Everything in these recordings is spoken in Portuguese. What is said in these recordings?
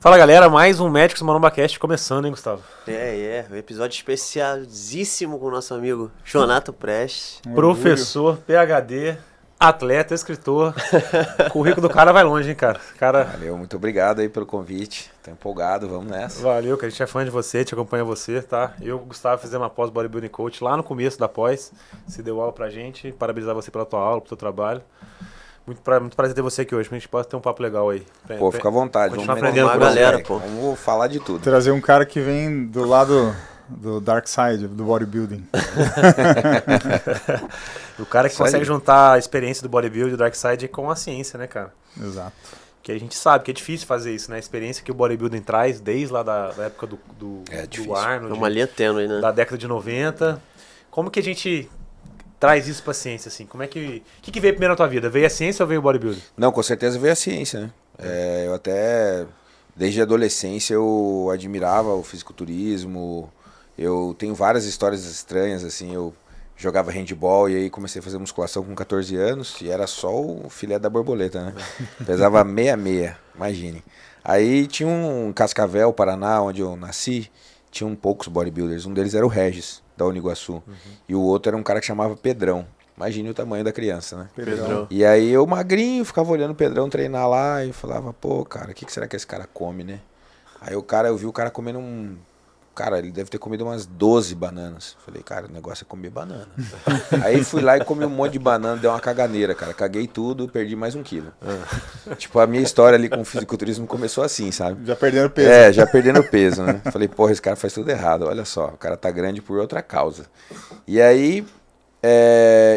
Fala galera, mais um Médicos Maromba Cast começando, hein, Gustavo? Um episódio especialíssimo com o nosso amigo Jonato Prestes. Professor, PhD, atleta, escritor. O currículo do cara vai longe, hein, cara? Valeu, muito obrigado aí pelo convite. Tô empolgado, vamos nessa. Valeu, que a gente é fã de você, te acompanha você, tá? Eu e o Gustavo fizemos uma pós Bodybuilding Coach lá no começo da pós. Você deu aula pra gente, parabenizar você pela tua aula, pelo teu trabalho. Muito prazer ter você aqui hoje, pra gente possa ter um papo legal aí. Pô, fica à vontade. Continuar Vamos aprendendo com galera, você. pô. Vamos falar de tudo. Trazer um cara que vem do lado do dark side, do bodybuilding. O cara que Isso aí. consegue juntar a experiência do bodybuilding e do dark side com a ciência, né, cara? Exato. Que a gente sabe que é difícil fazer isso, né? A experiência que o bodybuilding traz desde lá da época do difícil. Arnold, É uma linha tênue, né? da década de 90. Como que a gente traz isso pra ciência, assim? Como é que... O que veio primeiro na tua vida? Veio a ciência ou veio o bodybuilding? Não, com certeza veio a ciência, né? Eu até, desde a adolescência, eu admirava o fisiculturismo. Eu tenho várias histórias estranhas, assim. Eu jogava handball e aí comecei a fazer musculação com 14 anos e era só o filé da borboleta, né? Pesava 66, imagine. Aí tinha um Cascavel, Paraná, onde eu nasci, tinham poucos bodybuilders. Um deles era o Regis, da Uniguaçu. E o outro era um cara que chamava Pedrão. Imagine o tamanho da criança, né? Pedrão. E aí eu magrinho, ficava olhando o Pedrão treinar lá e falava, pô, cara, o que será que esse cara come, né? Aí eu vi o cara comendo Cara, ele deve ter comido umas 12 bananas. Falei, cara, o negócio é comer banana. Aí fui lá e comi um monte de banana, deu uma caganeira, cara. Caguei tudo, perdi mais 1 quilo. Tipo, a minha história ali com o fisiculturismo começou assim, sabe? Já perdendo peso. Já perdendo peso, né? Falei, porra, esse cara faz tudo errado. Olha só, o cara tá grande por outra causa. E aí,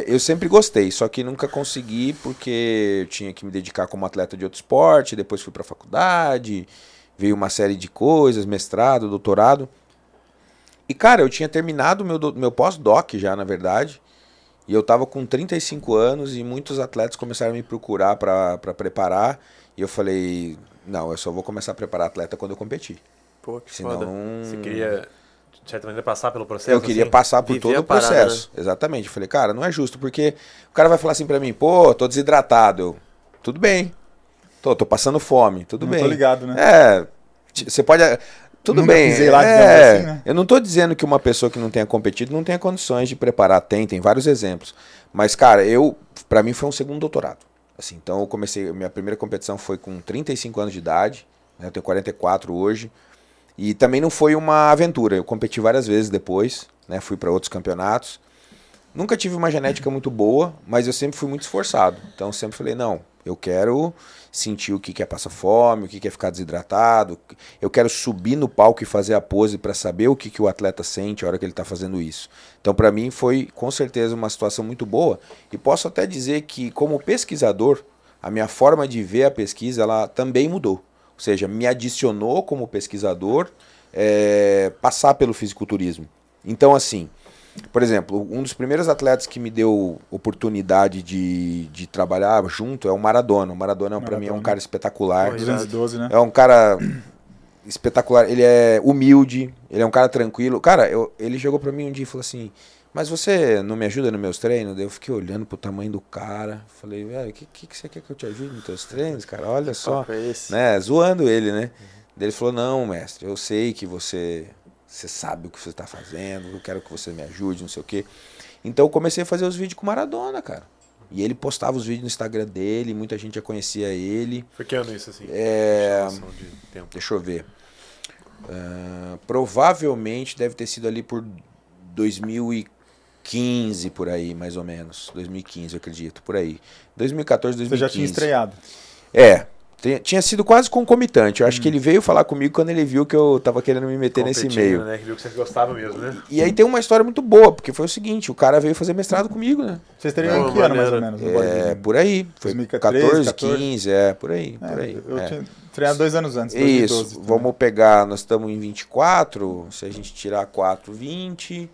eu sempre gostei, só que nunca consegui porque eu tinha que me dedicar como atleta de outro esporte. Depois fui pra faculdade, veio uma série de coisas, mestrado, doutorado. E, cara, eu tinha terminado meu pós-doc já, na verdade, e eu tava com 35 anos e muitos atletas começaram a me procurar pra preparar, e eu falei, não, eu só vou começar a preparar atleta quando eu competir. Pô, que Senão, foda. Você queria, de certa maneira, passar pelo processo? eu queria assim? passar por Viver todo a o parada, processo. Exatamente. Eu falei, cara, não é justo, porque o cara vai falar assim pra mim, pô, tô desidratado. Tudo bem. Tô passando fome, tudo Não bem. tô ligado, né? Você pode... Tudo Nunca bem, pisei lá, digamos assim, né? Eu não tô dizendo que uma pessoa que não tenha competido não tenha condições de preparar, tem vários exemplos. Mas, cara, pra mim foi um segundo doutorado. Assim, então eu comecei, minha primeira competição foi com 35 anos de idade, né, eu tenho 44 hoje, e também não foi uma aventura, eu competi várias vezes depois, né, fui para outros campeonatos. Nunca tive uma genética muito boa, mas eu sempre fui muito esforçado. Então eu sempre falei, não, eu quero sentir o que é passar fome, o que é ficar desidratado. Eu quero subir no palco e fazer a pose para saber o que o atleta sente a hora que ele está fazendo isso. Então para mim foi com certeza uma situação muito boa. E posso até dizer que como pesquisador, a minha forma de ver a pesquisa ela também mudou. Ou seja, me adicionou como pesquisador passar pelo fisiculturismo. Então assim... Por exemplo, um dos primeiros atletas que me deu oportunidade de trabalhar junto é o Maradona. O Maradona, para mim, é um cara espetacular. 212, né? É um cara espetacular. Ele é humilde, ele é um cara tranquilo. Cara, ele chegou para mim um dia e falou assim, mas você não me ajuda nos meus treinos? Daí eu fiquei olhando pro tamanho do cara. Falei, velho, o que você quer que eu te ajude nos teus treinos, cara? Olha só. Né? Zoando ele, né? Daí ele falou, não, mestre, eu sei que você sabe o que você está fazendo, eu quero que você me ajude, não sei o quê. Então eu comecei a fazer os vídeos com o Maradona, cara. E ele postava os vídeos no Instagram dele, muita gente já conhecia ele. Foi que ano isso, assim? De tempo. Deixa eu ver. Provavelmente deve ter sido ali por 2015, por aí, mais ou menos. 2015, eu acredito, por aí. 2014, 2015. Você já tinha estreado. Tinha sido quase concomitante. Eu acho que ele veio falar comigo quando ele viu que eu tava querendo me meter nesse meio. Né? Viu que você gostava mesmo, né? E aí tem uma história muito boa, porque foi o seguinte, o cara veio fazer mestrado comigo, né? Vocês teriam em que ano, mais ou menos? No bodybuilding? Por aí. Foi 2014, 14, 15, por aí. Eu tinha treinado 2 anos antes, 2012. Isso, vamos pegar, nós estamos em 24, se a gente tirar 4, 20.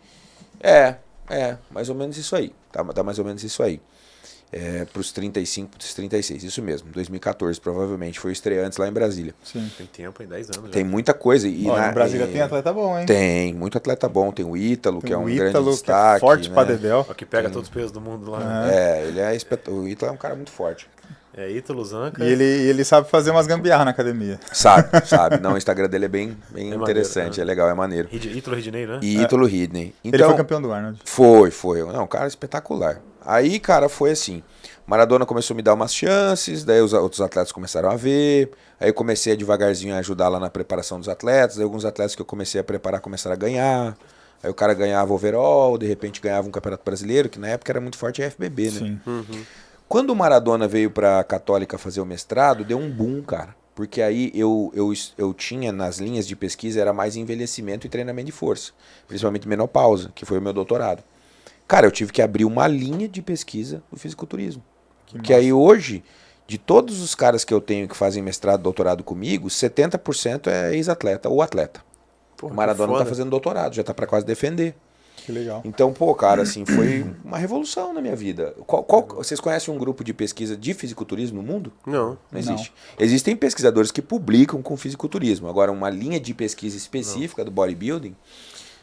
Mais ou menos isso aí. Tá mais ou menos isso aí. Para os 35, para os 36, isso mesmo, 2014 provavelmente, foi o estreantes lá em Brasília. Sim. Tem tempo, em 10 anos. Tem muita coisa. E em Brasília tem atleta bom, hein? Tem, muito atleta bom, tem o Ítalo, que é um grande que destaque. É forte né? pra dedéu. O que pega todos os pesos do mundo lá. Ele o Ítalo é um cara muito forte. É Ítalo Zanca. E ele sabe fazer umas gambiarra na academia. Sabe. Não, o Instagram dele é bem maneiro, interessante, né? é legal, é maneiro. Ítalo Ridney, né? E Ítalo Ridney. Ele Então, foi campeão do Arnold. Foi. Não, cara, espetacular. Aí, cara, foi assim. Maradona começou a me dar umas chances, daí os outros atletas começaram a ver. Aí eu comecei a devagarzinho a ajudar lá na preparação dos atletas. Aí alguns atletas que eu comecei a preparar começaram a ganhar. Aí o cara ganhava overall, de repente ganhava um campeonato brasileiro, que na época era muito forte a FBB, né? Sim. Quando o Maradona veio pra Católica fazer o mestrado, deu um boom, cara. Porque aí eu tinha nas linhas de pesquisa, era mais envelhecimento e treinamento de força. Principalmente menopausa, que foi o meu doutorado. Cara, eu tive que abrir uma linha de pesquisa do fisiculturismo. Que aí hoje, de todos os caras que eu tenho que fazem mestrado, doutorado comigo, 70% é ex-atleta ou atleta. Porra, O Maradona que tá foda. fazendo doutorado, já tá pra quase defender. Que legal. Então, pô, cara, assim, foi uma revolução na minha vida. Vocês conhecem um grupo de pesquisa de fisiculturismo no mundo? Não. Não existe. Existem pesquisadores que publicam com fisiculturismo. Agora, uma linha de pesquisa específica do bodybuilding,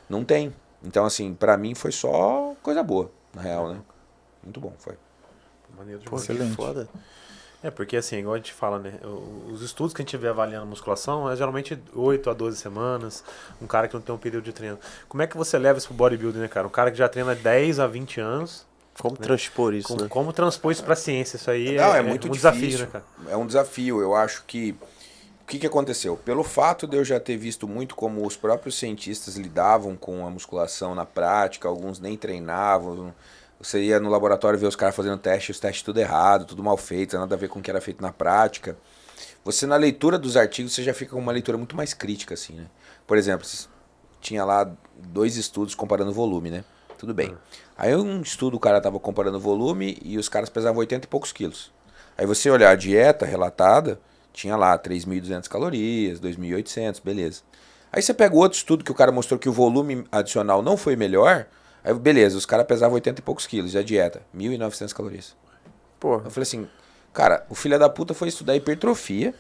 não tem. Então, assim, pra mim foi só coisa boa, na real, né? Muito bom, foi. Maneiro Pô, demais. que Excelente. foda. É, porque assim, igual a gente fala, né? Os estudos que a gente vê avaliando musculação é geralmente 8 a 12 semanas, um cara que não tem um período de treino. Como é que você leva isso pro bodybuilding, né, cara? Um cara que já treina 10 a 20 anos, Como transpor isso, né? como transpor isso pra ciência? Isso aí Não, é muito um difícil. desafio, né, cara? É um desafio. Eu acho que... O que aconteceu? Pelo fato de eu já ter visto muito como os próprios cientistas lidavam com a musculação na prática, alguns nem treinavam. Você ia no laboratório ver os caras fazendo teste, os testes tudo errado, tudo mal feito, nada a ver com o que era feito na prática. Você, na leitura dos artigos, você já fica com uma leitura muito mais crítica, assim, né? Por exemplo, tinha lá 2 estudos comparando volume, né? Tudo bem. Aí um estudo, o cara tava comparando volume e os caras pesavam 80 e poucos quilos. Aí você olhar a dieta relatada, tinha lá 3.200 calorias, 2.800, beleza. Aí você pega o outro estudo que o cara mostrou que o volume adicional não foi melhor, aí beleza, os caras pesavam 80 e poucos quilos, e a dieta, 1.900 calorias. Porra. Eu falei assim, cara, o filho da puta foi estudar hipertrofia,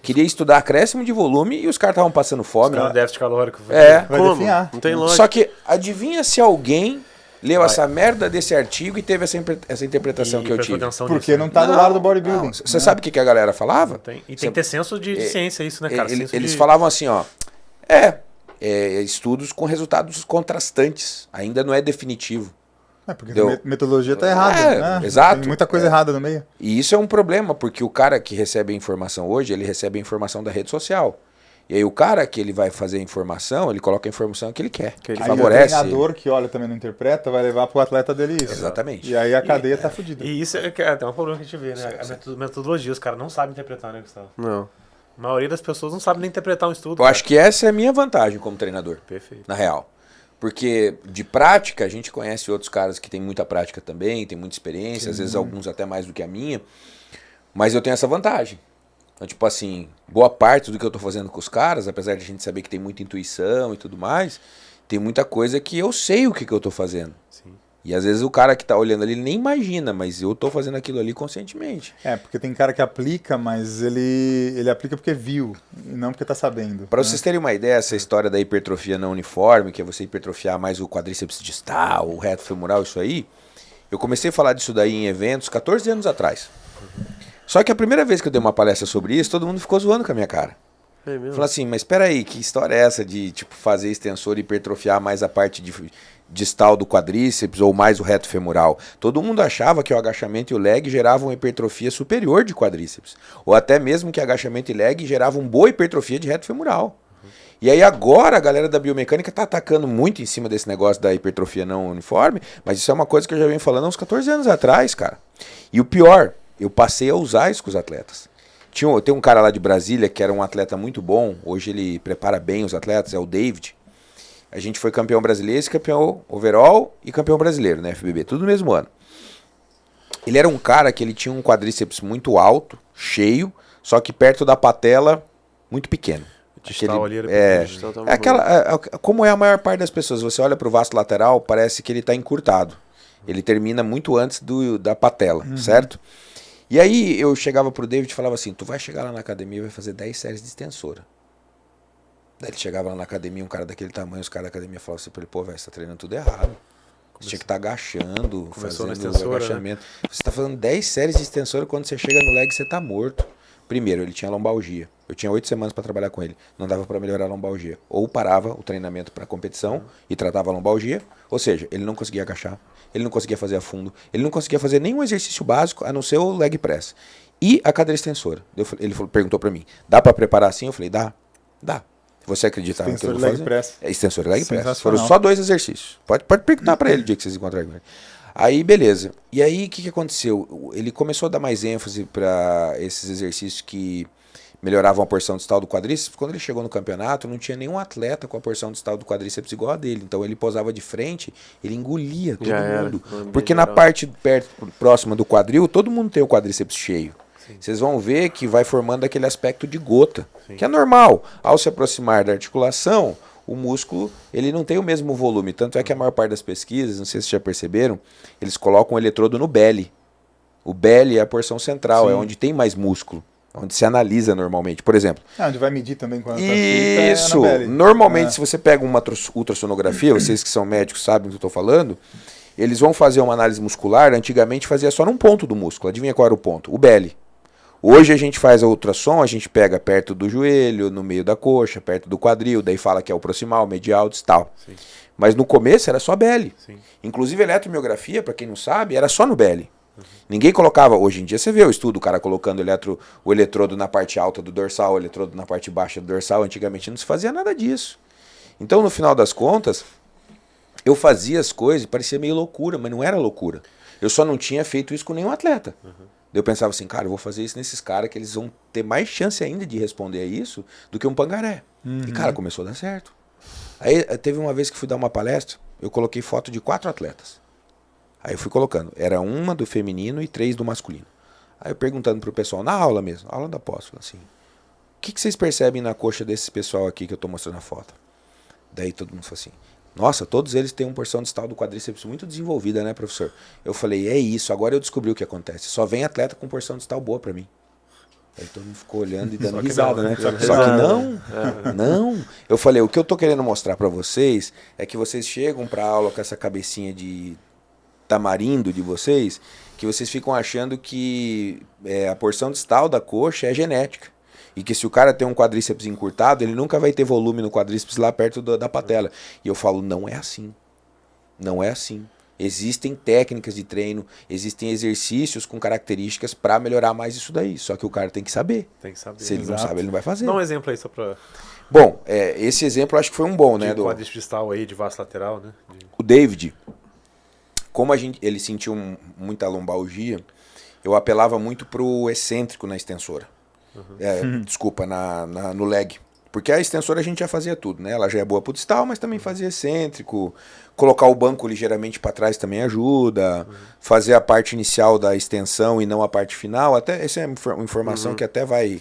queria estudar acréscimo de volume e os caras estavam passando fome. Cara, déficit calórico. É. Vai Como? definhar. Não tem lógica. Só que adivinha se alguém leu essa merda desse artigo e teve essa interpretação que eu tive. Porque não tá do lado do bodybuilding. Você sabe o que a galera falava? E tem que ter senso de ciência isso, né, cara? Senso Eles de- falavam assim, ó. Estudos com resultados contrastantes. Ainda não é definitivo. É, porque Deu. a metodologia tá errada. né? Exato. Tem muita coisa errada no meio. E isso é um problema, porque o cara que recebe a informação hoje, ele recebe a informação da rede social. E aí o cara que ele vai fazer a informação, ele coloca a informação que ele quer. Que ele Aí favorece. o treinador que olha também não interpreta, vai levar pro atleta dele isso. Exatamente. E aí a cadeia tá fodida. E isso é até um problema que a gente vê, né? A metodologia, os caras não sabem interpretar, né, Gustavo? Não. A maioria das pessoas não sabe nem interpretar um estudo. Eu acho que essa é a minha vantagem como treinador. Perfeito. Na real. Porque de prática, a gente conhece outros caras que têm muita prática também, tem muita experiência, às vezes alguns até mais do que a minha. Mas eu tenho essa vantagem. Então, tipo assim, boa parte do que eu tô fazendo com os caras, apesar de a gente saber que tem muita intuição e tudo mais, tem muita coisa que eu sei o que eu tô fazendo. Sim. E às vezes o cara que tá olhando ali ele nem imagina, mas eu tô fazendo aquilo ali conscientemente. É, porque tem cara que aplica, mas ele aplica porque viu, e não porque tá sabendo. Para vocês terem uma ideia, essa história da hipertrofia não uniforme, que é você hipertrofiar mais o quadríceps distal, o reto femoral, isso aí, eu comecei a falar disso daí em eventos 14 anos atrás. Só que a primeira vez que eu dei uma palestra sobre isso, todo mundo ficou zoando com a minha cara. É mesmo? Falou assim, mas espera aí, que história é essa de tipo fazer extensor e hipertrofiar mais a parte distal do quadríceps ou mais o reto femoral? Todo mundo achava que o agachamento e o leg geravam hipertrofia superior de quadríceps, ou até mesmo que agachamento e leg geravam boa hipertrofia de reto femoral. E aí agora a galera da biomecânica tá atacando muito em cima desse negócio da hipertrofia não uniforme, mas isso é uma coisa que eu já venho falando há uns 14 anos atrás, cara. E o pior, eu passei a usar isso com os atletas. Tem um cara lá de Brasília que era um atleta muito bom, hoje ele prepara bem os atletas, é o David. A gente foi campeão brasileiro, campeão overall e campeão brasileiro na FBB, tudo no mesmo ano. Ele era um cara que ele tinha um quadríceps muito alto, cheio, só que perto da patela, muito pequeno. Distal ali era Distal tá É aquela, como é a maior parte das pessoas, você olha para o vasto lateral, parece que ele está encurtado. Ele termina muito antes da patela, certo? E aí eu chegava pro David e falava assim, tu vai chegar lá na academia e vai fazer 10 séries de extensora. Daí ele chegava lá na academia, um cara daquele tamanho, os caras da academia falavam assim pra ele, pô, velho, você tá treinando tudo errado. Você tinha que estar agachando, Começou na fazendo extensora, agachamento. Você está fazendo 10 séries de extensora, quando você chega no leg, você está morto. Primeiro, ele tinha lombalgia. Eu tinha 8 semanas para trabalhar com ele. Não dava para melhorar a lombalgia. Ou parava o treinamento para competição e tratava a lombalgia. Ou seja, ele não conseguia agachar, ele não conseguia fazer a fundo, ele não conseguia fazer nenhum exercício básico, a não ser o leg press. E a cadeira extensora. Ele perguntou para mim, dá para preparar assim? Eu falei, dá. Você acredita no que eu vou fazer? Press. Extensor e leg press. Foram só 2 exercícios. Pode perguntar para ele o dia que vocês encontrarem com ele. Aí, beleza. E aí, o que aconteceu? Ele começou a dar mais ênfase para esses exercícios que melhoravam a porção distal do quadríceps. Quando ele chegou no campeonato, não tinha nenhum atleta com a porção distal do quadríceps igual a dele. Então, ele posava de frente, ele engolia todo mundo. Porque na parte próxima do quadril, todo mundo tem o quadríceps cheio. Vocês vão ver que vai formando aquele aspecto de gota, que é normal. Ao se aproximar da articulação, o músculo ele não tem o mesmo volume. Tanto é que a maior parte das pesquisas, não sei se vocês já perceberam, eles colocam o eletrodo no belly. O belly é a porção central, é onde tem mais músculo, onde se analisa normalmente. Por exemplo... onde vai medir também quando isso! Normalmente, se você pega uma ultrassonografia, vocês que são médicos sabem do que eu estou falando, eles vão fazer uma análise muscular, antigamente fazia só num ponto do músculo. Adivinha qual era o ponto? O belly. Hoje a gente faz a ultrassom, a gente pega perto do joelho, no meio da coxa, perto do quadril, daí fala que é o proximal, medial, distal. Sim. Mas no começo era só belly. Sim. Inclusive a eletromiografia, para quem não sabe, era só no belly. Ninguém colocava, hoje em dia você vê o estudo, o cara colocando o eletrodo na parte alta do dorsal, o eletrodo na parte baixa do dorsal, antigamente não se fazia nada disso. Então no final das contas, eu fazia as coisas e parecia meio loucura, mas não era loucura. Eu só não tinha feito isso com nenhum atleta. Eu pensava assim, cara, eu vou fazer isso nesses caras que eles vão ter mais chance ainda de responder a isso do que um pangaré. E, cara, começou a dar certo. Aí teve uma vez que fui dar uma palestra, eu coloquei foto de 4 atletas. Aí eu fui colocando, era uma do feminino e 3 do masculino. Aí eu perguntando pro pessoal, na aula mesmo, aula da pós, assim, o que vocês percebem na coxa desse pessoal aqui que eu tô mostrando a foto? Daí todo mundo falou assim, nossa, todos eles têm uma porção distal do quadríceps muito desenvolvida, né, professor? Eu falei, é isso, agora eu descobri o que acontece. Só vem atleta com porção distal boa pra mim. Aí todo mundo ficou olhando e dando risada, né? Só que não. Eu falei, o que eu tô querendo mostrar pra vocês é que vocês chegam pra aula com essa cabecinha de tamarindo de vocês, que vocês ficam achando que a porção distal da coxa é genética. E que se o cara tem um quadríceps encurtado, ele nunca vai ter volume no quadríceps lá perto da patela. E eu falo, não é assim. Não é assim. Existem técnicas de treino, existem exercícios com características para melhorar mais isso daí. Só que o cara tem que saber. Tem que saber. Se ele não sabe, ele não vai fazer. Dá um exemplo aí só para... Bom, esse exemplo eu acho que foi um bom, né? Do quadríceps distal aí, de vasto lateral, né? O David, como ele sentiu muita lombalgia, eu apelava muito pro excêntrico na extensora. Desculpa, no leg. Porque a extensora a gente já fazia tudo, né? Ela já é boa pro distal, mas também fazia excêntrico. Colocar o banco ligeiramente para trás também ajuda. Fazer a parte inicial da extensão e não a parte final. Até essa é uma informação que até vai...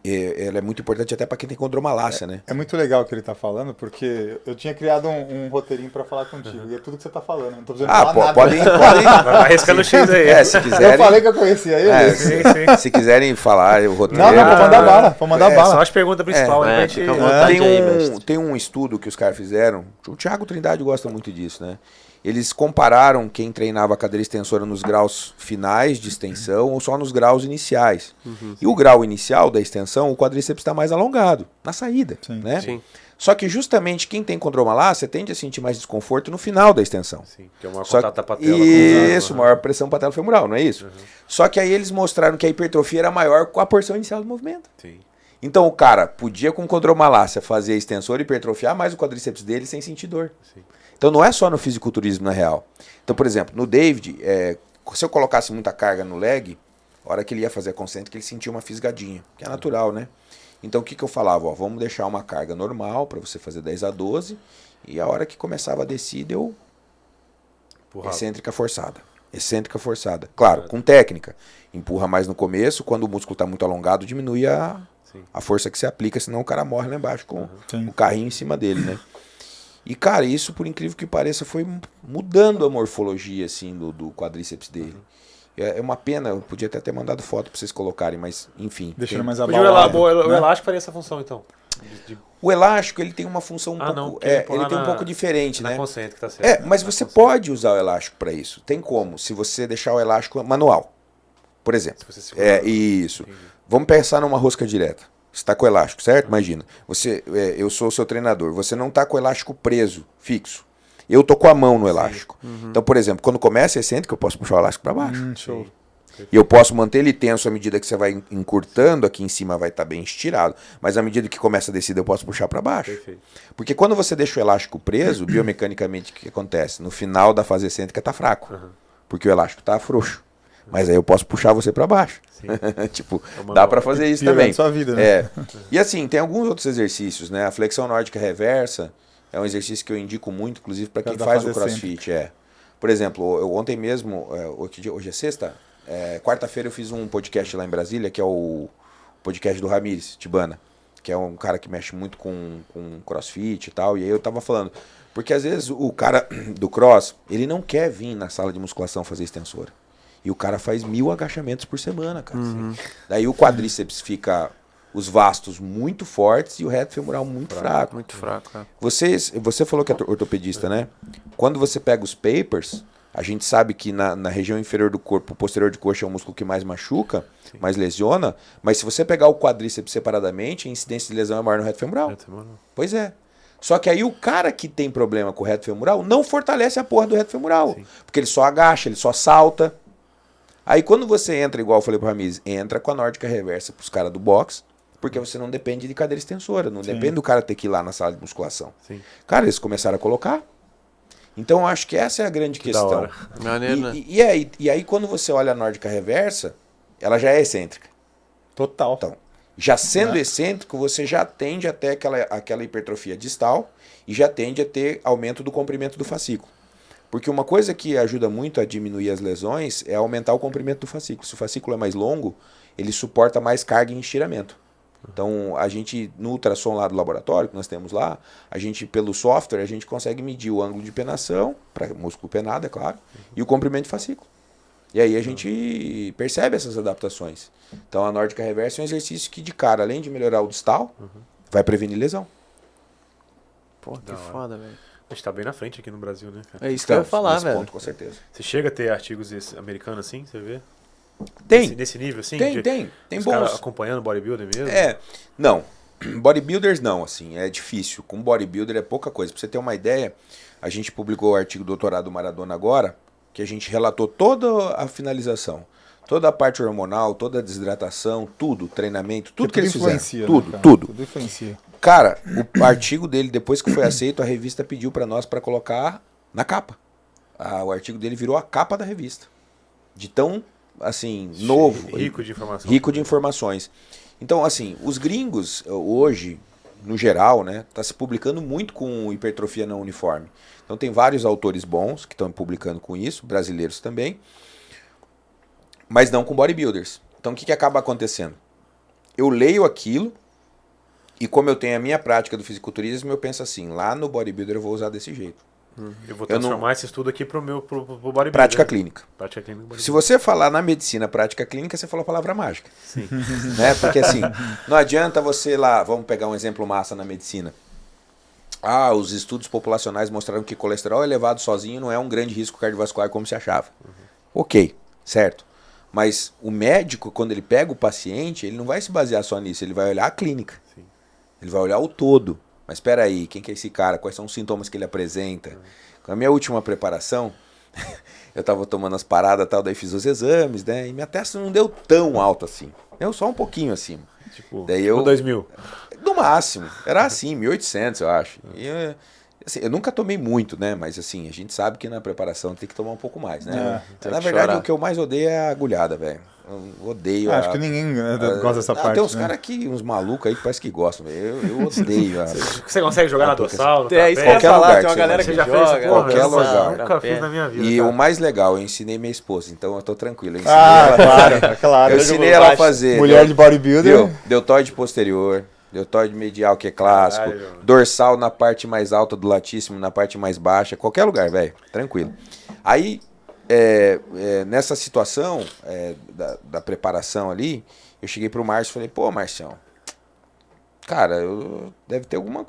Ela é muito importante até para quem tem condromalácia, né? É muito legal o que ele tá falando, porque eu tinha criado um roteirinho para falar contigo, e é tudo que você tá falando. Não tô precisando falar nada. Podem. Vai arriscando o X aí. Se quiserem, eu falei que eu conhecia ele. Sim. Se quiserem falar o roteiro... Não, vou mandar bala. Vou mandar bala. Só as perguntas principais, né? Fica à vontade aí, tem um estudo que os caras fizeram, o Thiago Trindade gosta muito disso, né? Eles compararam quem treinava a cadeira extensora nos graus finais de extensão ou só nos graus iniciais. E o grau inicial da extensão, o quadríceps está mais alongado, na saída, né? Sim. Só que justamente quem tem condromalácia tende a sentir mais desconforto no final da extensão. Sim, que é o maior contato da patela. Isso, maior pressão patelo-femoral, não é isso? Só que aí eles mostraram que a hipertrofia era maior com a porção inicial do movimento. Sim. Então o cara podia com condromalácia fazer a extensora e hipertrofiar mais o quadríceps dele sem sentir dor. Sim. Então não é só no fisiculturismo, na real. Então, por exemplo, no David, se eu colocasse muita carga no leg, a hora que ele ia fazer a concêntrica, ele sentia uma fisgadinha, que é natural, né? Então o que eu falava? Vamos deixar uma carga normal para você fazer 10 a 12, e a hora que começava a descer, deu excêntrica forçada. Excêntrica forçada. Claro, com técnica. Empurra mais no começo, quando o músculo está muito alongado, diminui a força que se aplica, senão o cara morre lá embaixo com o carrinho em cima dele, né? E, cara, isso, por incrível que pareça, foi mudando a morfologia, assim, do quadríceps dele. É uma pena, eu podia até ter mandado foto pra vocês colocarem, mas, enfim. Deixando mais abalado. O elástico faria essa função, então. O elástico, ele tem uma função ele tem um pouco diferente, né? Consciente que tá certo. Mas você pode usar o elástico para isso. Tem como, se você deixar o elástico manual, por exemplo. Isso. Entendi. Vamos pensar numa rosca direta. Você está com o elástico, certo? Imagina. Eu sou o seu treinador. Você não está com o elástico preso, fixo. Eu tô com a mão no elástico. Então, por exemplo, quando começa a excêntrica, eu posso puxar o elástico para baixo. Show. E eu posso manter ele tenso à medida que você vai encurtando, aqui em cima vai estar bem estirado. Mas à medida que começa a descida, eu posso puxar para baixo. Perfeito. Porque quando você deixa o elástico preso, biomecanicamente, o que acontece? No final da fase excêntrica tá fraco. Porque o elástico tá frouxo. Mas aí eu posso puxar você para baixo. Tipo, dá para fazer isso também. Sua vida, né? E assim, tem alguns outros exercícios, né? A flexão nórdica reversa é um exercício que eu indico muito, inclusive para quem faz o crossfit. Por exemplo, eu ontem mesmo, hoje é sexta, quarta-feira eu fiz um podcast lá em Brasília, que é o podcast do Ramires Tibana, que é um cara que mexe muito com crossfit e tal, e aí eu tava falando, porque às vezes o cara do cross, ele não quer vir na sala de musculação fazer extensora. E o cara faz 1000 agachamentos por semana, cara. Daí o quadríceps fica, os vastos muito fortes e o reto femoral muito fraco. Muito fraco, cara. Você falou que é ortopedista, né? Quando você pega os papers, a gente sabe que na região inferior do corpo, o posterior de coxa é o músculo que mais machuca, mais lesiona, mas se você pegar o quadríceps separadamente, a incidência de lesão é maior no reto femoral. Pois é. Só que aí o cara que tem problema com o reto femoral não fortalece a porra do reto femoral. Porque ele só agacha, ele só salta. Aí quando você entra, igual eu falei pro Ramires, entra com a nórdica reversa pros caras do box, porque você não depende de cadeira extensora, não depende do cara ter que ir lá na sala de musculação. Cara, eles começaram a colocar. Então eu acho que essa é a grande questão. E aí quando você olha a nórdica reversa, ela já é excêntrica. Total. Então, já sendo excêntrico, você já tende a ter aquela hipertrofia distal e já tende a ter aumento do comprimento do fascículo. Porque uma coisa que ajuda muito a diminuir as lesões é aumentar o comprimento do fascículo. Se o fascículo é mais longo, ele suporta mais carga e estiramento. Então, a gente, no ultrassom lá do laboratório, que nós temos lá, a gente, pelo software, a gente consegue medir o ângulo de penação, para músculo penado, é claro, e o comprimento de fascículo. E aí a gente percebe essas adaptações. Então, a nórdica reversa é um exercício que, de cara, além de melhorar o distal, vai prevenir lesão. Pô, que foda, velho. A gente tá bem na frente aqui no Brasil, né, cara? É isso que eu ia falar, nesse velho. ponto, com certeza. Você chega a ter artigos americanos assim, você vê? Tem. Nesse nível, assim? Tem os bons. caras acompanhando bodybuilder mesmo? Não. Bodybuilders não, assim, é difícil. Com bodybuilder é pouca coisa. Pra você ter uma ideia, a gente publicou o artigo do doutorado do Maradona agora, que a gente relatou toda a finalização. Toda a parte hormonal, toda a desidratação, tudo, treinamento, tudo que eles fizeram. Tudo influencia. Cara, o artigo dele, depois que foi aceito, a revista pediu pra nós pra colocar na capa. O artigo dele virou a capa da revista. De tão, assim, novo. Rico de informações. Rico de informações. Então, assim, os gringos, hoje, no geral, né, tá se publicando muito com hipertrofia não uniforme. Então tem vários autores bons que estão publicando com isso, brasileiros também, mas não com bodybuilders. Então o que acaba acontecendo? Eu leio aquilo, e como eu tenho a minha prática do fisiculturismo, eu penso assim, lá no bodybuilder eu vou usar desse jeito. Eu vou transformar esse estudo aqui pro bodybuilder. Prática clínica. Prática clínica bodybuilder. Se você falar na medicina prática clínica, você falou a palavra mágica. Sim. Né? Porque assim, não adianta você lá, vamos pegar um exemplo massa na medicina. Os estudos populacionais mostraram que colesterol elevado sozinho não é um grande risco cardiovascular como se achava. Ok, certo. Mas o médico, quando ele pega o paciente, ele não vai se basear só nisso, ele vai olhar a clínica. Sim. Ele vai olhar o todo. Mas espera aí, quem que é esse cara? Quais são os sintomas que ele apresenta? Com a minha última preparação, eu estava tomando as paradas e tal, daí fiz os exames, né? E minha testa não deu tão alto assim. Deu só um pouquinho acima. Tipo, daí 2000. No máximo. Era assim, 1800, eu acho. E assim, eu nunca tomei muito, né? Mas assim, a gente sabe que na preparação tem que tomar um pouco mais, né? Na verdade, o que eu mais odeio é a agulhada, velho. Eu odeio. Acho que ninguém gosta dessa parte. Tem uns caras aqui, uns malucos aí que parece que gostam. Eu odeio. Você consegue jogar na dorsal? É isso que eu ia falar, tem uma galera que já joga. fez qualquer lugar. Nunca fiz na minha vida. E cara. o mais legal, eu ensinei minha esposa, então eu tô tranquilo. Eu claro. Eu ensinei ela a fazer. Mulher de bodybuilder. Deltoide posterior, deltoide medial, que é clássico. Caralho. Dorsal na parte mais alta do latíssimo, na parte mais baixa. Qualquer lugar, velho. Tranquilo. Aí, nessa situação da preparação ali, eu cheguei pro Márcio e falei, pô, Marcião, Cara, deve ter alguma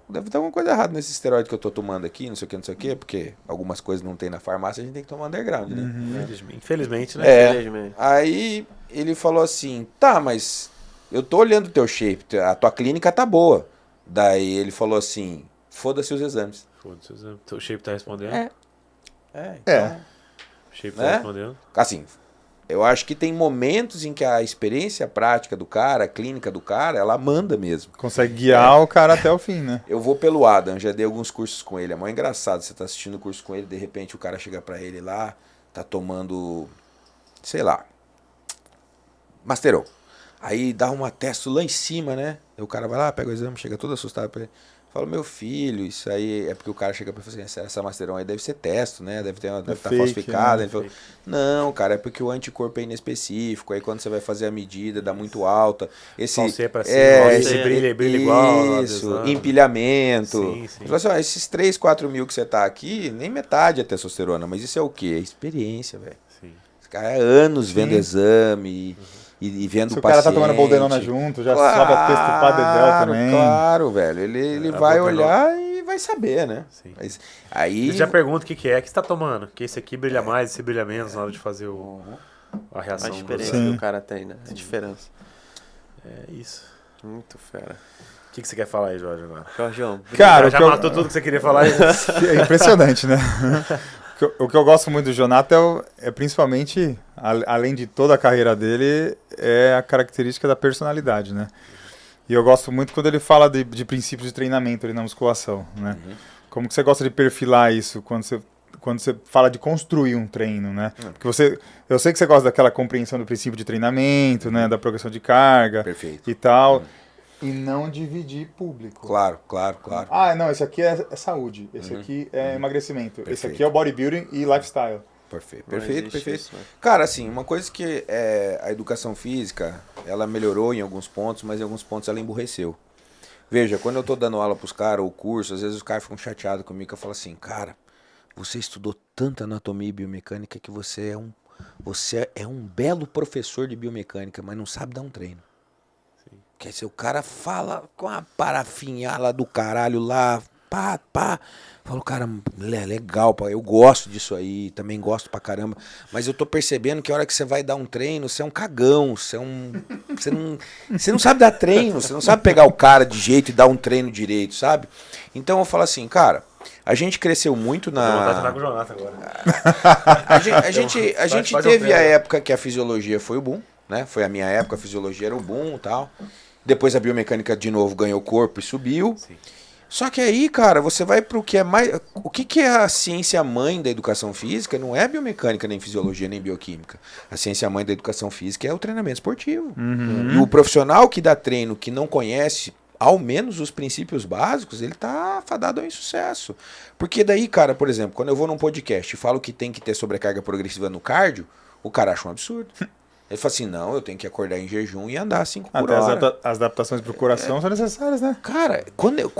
coisa errada nesse esteroide que eu tô tomando aqui, não sei o que, porque algumas coisas não tem na farmácia, a gente tem que tomar underground, né? Infelizmente, né? Aí ele falou assim, tá, mas eu tô olhando o teu shape, a tua clínica tá boa. Daí ele falou assim, foda-se os exames. Foda-se os exames. O shape tá respondendo? Então, O shape né? tá respondendo. Assim, eu acho que tem momentos em que a experiência prática do cara, a clínica do cara, ela manda mesmo. Consegue guiar o cara até o fim, né? Eu vou pelo Adam, já dei alguns cursos com ele. É mó engraçado, você tá assistindo o curso com ele, de repente o cara chega pra ele lá, tá tomando, sei lá, Masterol. Aí dá uma testo lá em cima, né? Aí o cara vai lá, pega o exame, chega todo assustado pra ele. Fala, meu filho, isso aí é porque o cara chega pra fazer essa Masteron aí deve ser testo, né? Deve estar fake, falsificada. né? Ele falou, não, cara, é porque o anticorpo é inespecífico. Aí quando você vai fazer a medida, dá muito alta. Falseia pra cima, esse brilha igual. Isso, empilhamento. Sim. Ele falou assim, ó, esses 3, 4 mil que você tá aqui, nem metade é testosterona. Mas isso é o quê? É experiência, velho. Esse cara é anos vendo exame e vendo o paciente. Se o cara tá tomando boldenona junto, já sabe a texto padedel também. Claro, velho. Ele vai olhar e vai saber, né? Sim. Mas aí... Ele já pergunta o que é. O que você tá tomando? Que esse aqui brilha mais, esse brilha menos na hora de fazer a reação. A diferença Sim. que o cara tem, né? A diferença. É isso. Muito fera. O que você quer falar aí, Jorge, agora? Jorgeão, Cara, Já matou tudo que você queria falar aí. É impressionante, né? O que eu gosto muito do Jonathan é principalmente, além de toda a carreira dele, é a característica da personalidade, né? E eu gosto muito quando ele fala de princípios de treinamento ali na musculação, né? Como que você gosta de perfilar isso quando você fala de construir um treino, né? Porque eu sei que você gosta daquela compreensão do princípio de treinamento, né? Da progressão de carga. Perfeito. E tal. E não dividir público. Claro. Ah, não, esse aqui é saúde, esse aqui é emagrecimento, esse Perfeito. aqui é o bodybuilding e lifestyle. Perfeito. Isso, né? Cara, assim, uma coisa que a educação física, ela melhorou em alguns pontos, mas em alguns pontos ela emburreceu. Veja, quando eu tô dando aula pros caras, ou curso, às vezes os caras ficam chateados comigo, que eu falo assim, cara, você estudou tanta anatomia e biomecânica que você é um belo professor de biomecânica, mas não sabe dar um treino. Quer dizer, o cara fala com a parafinhala do caralho lá, pá. Falo, cara, legal, pá, eu gosto disso aí, também gosto pra caramba. Mas eu tô percebendo que a hora que você vai dar um treino, você é um cagão, você não sabe dar treino, você não sabe pegar o cara de jeito e dar um treino direito, sabe? Então eu falo assim, cara, a gente cresceu muito na... Vou com o Jonathan agora. A gente teve a época que a fisiologia foi o boom, né? Foi a minha época, a fisiologia era o boom e tal. Depois a biomecânica de novo ganhou corpo e subiu. Sim. Só que aí, cara, você vai pro que é mais... O que é a ciência mãe da educação física? Não é biomecânica, nem fisiologia, nem bioquímica. A ciência mãe da educação física é o treinamento esportivo. E o profissional que dá treino, que não conhece ao menos os princípios básicos, ele tá fadado ao insucesso. Porque daí, cara, por exemplo, quando eu vou num podcast e falo que tem que ter sobrecarga progressiva no cardio, o cara acha um absurdo. Ele fala assim, não, eu tenho que acordar em jejum e andar 5 por hora. As adaptações pro coração são necessárias, né? Cara,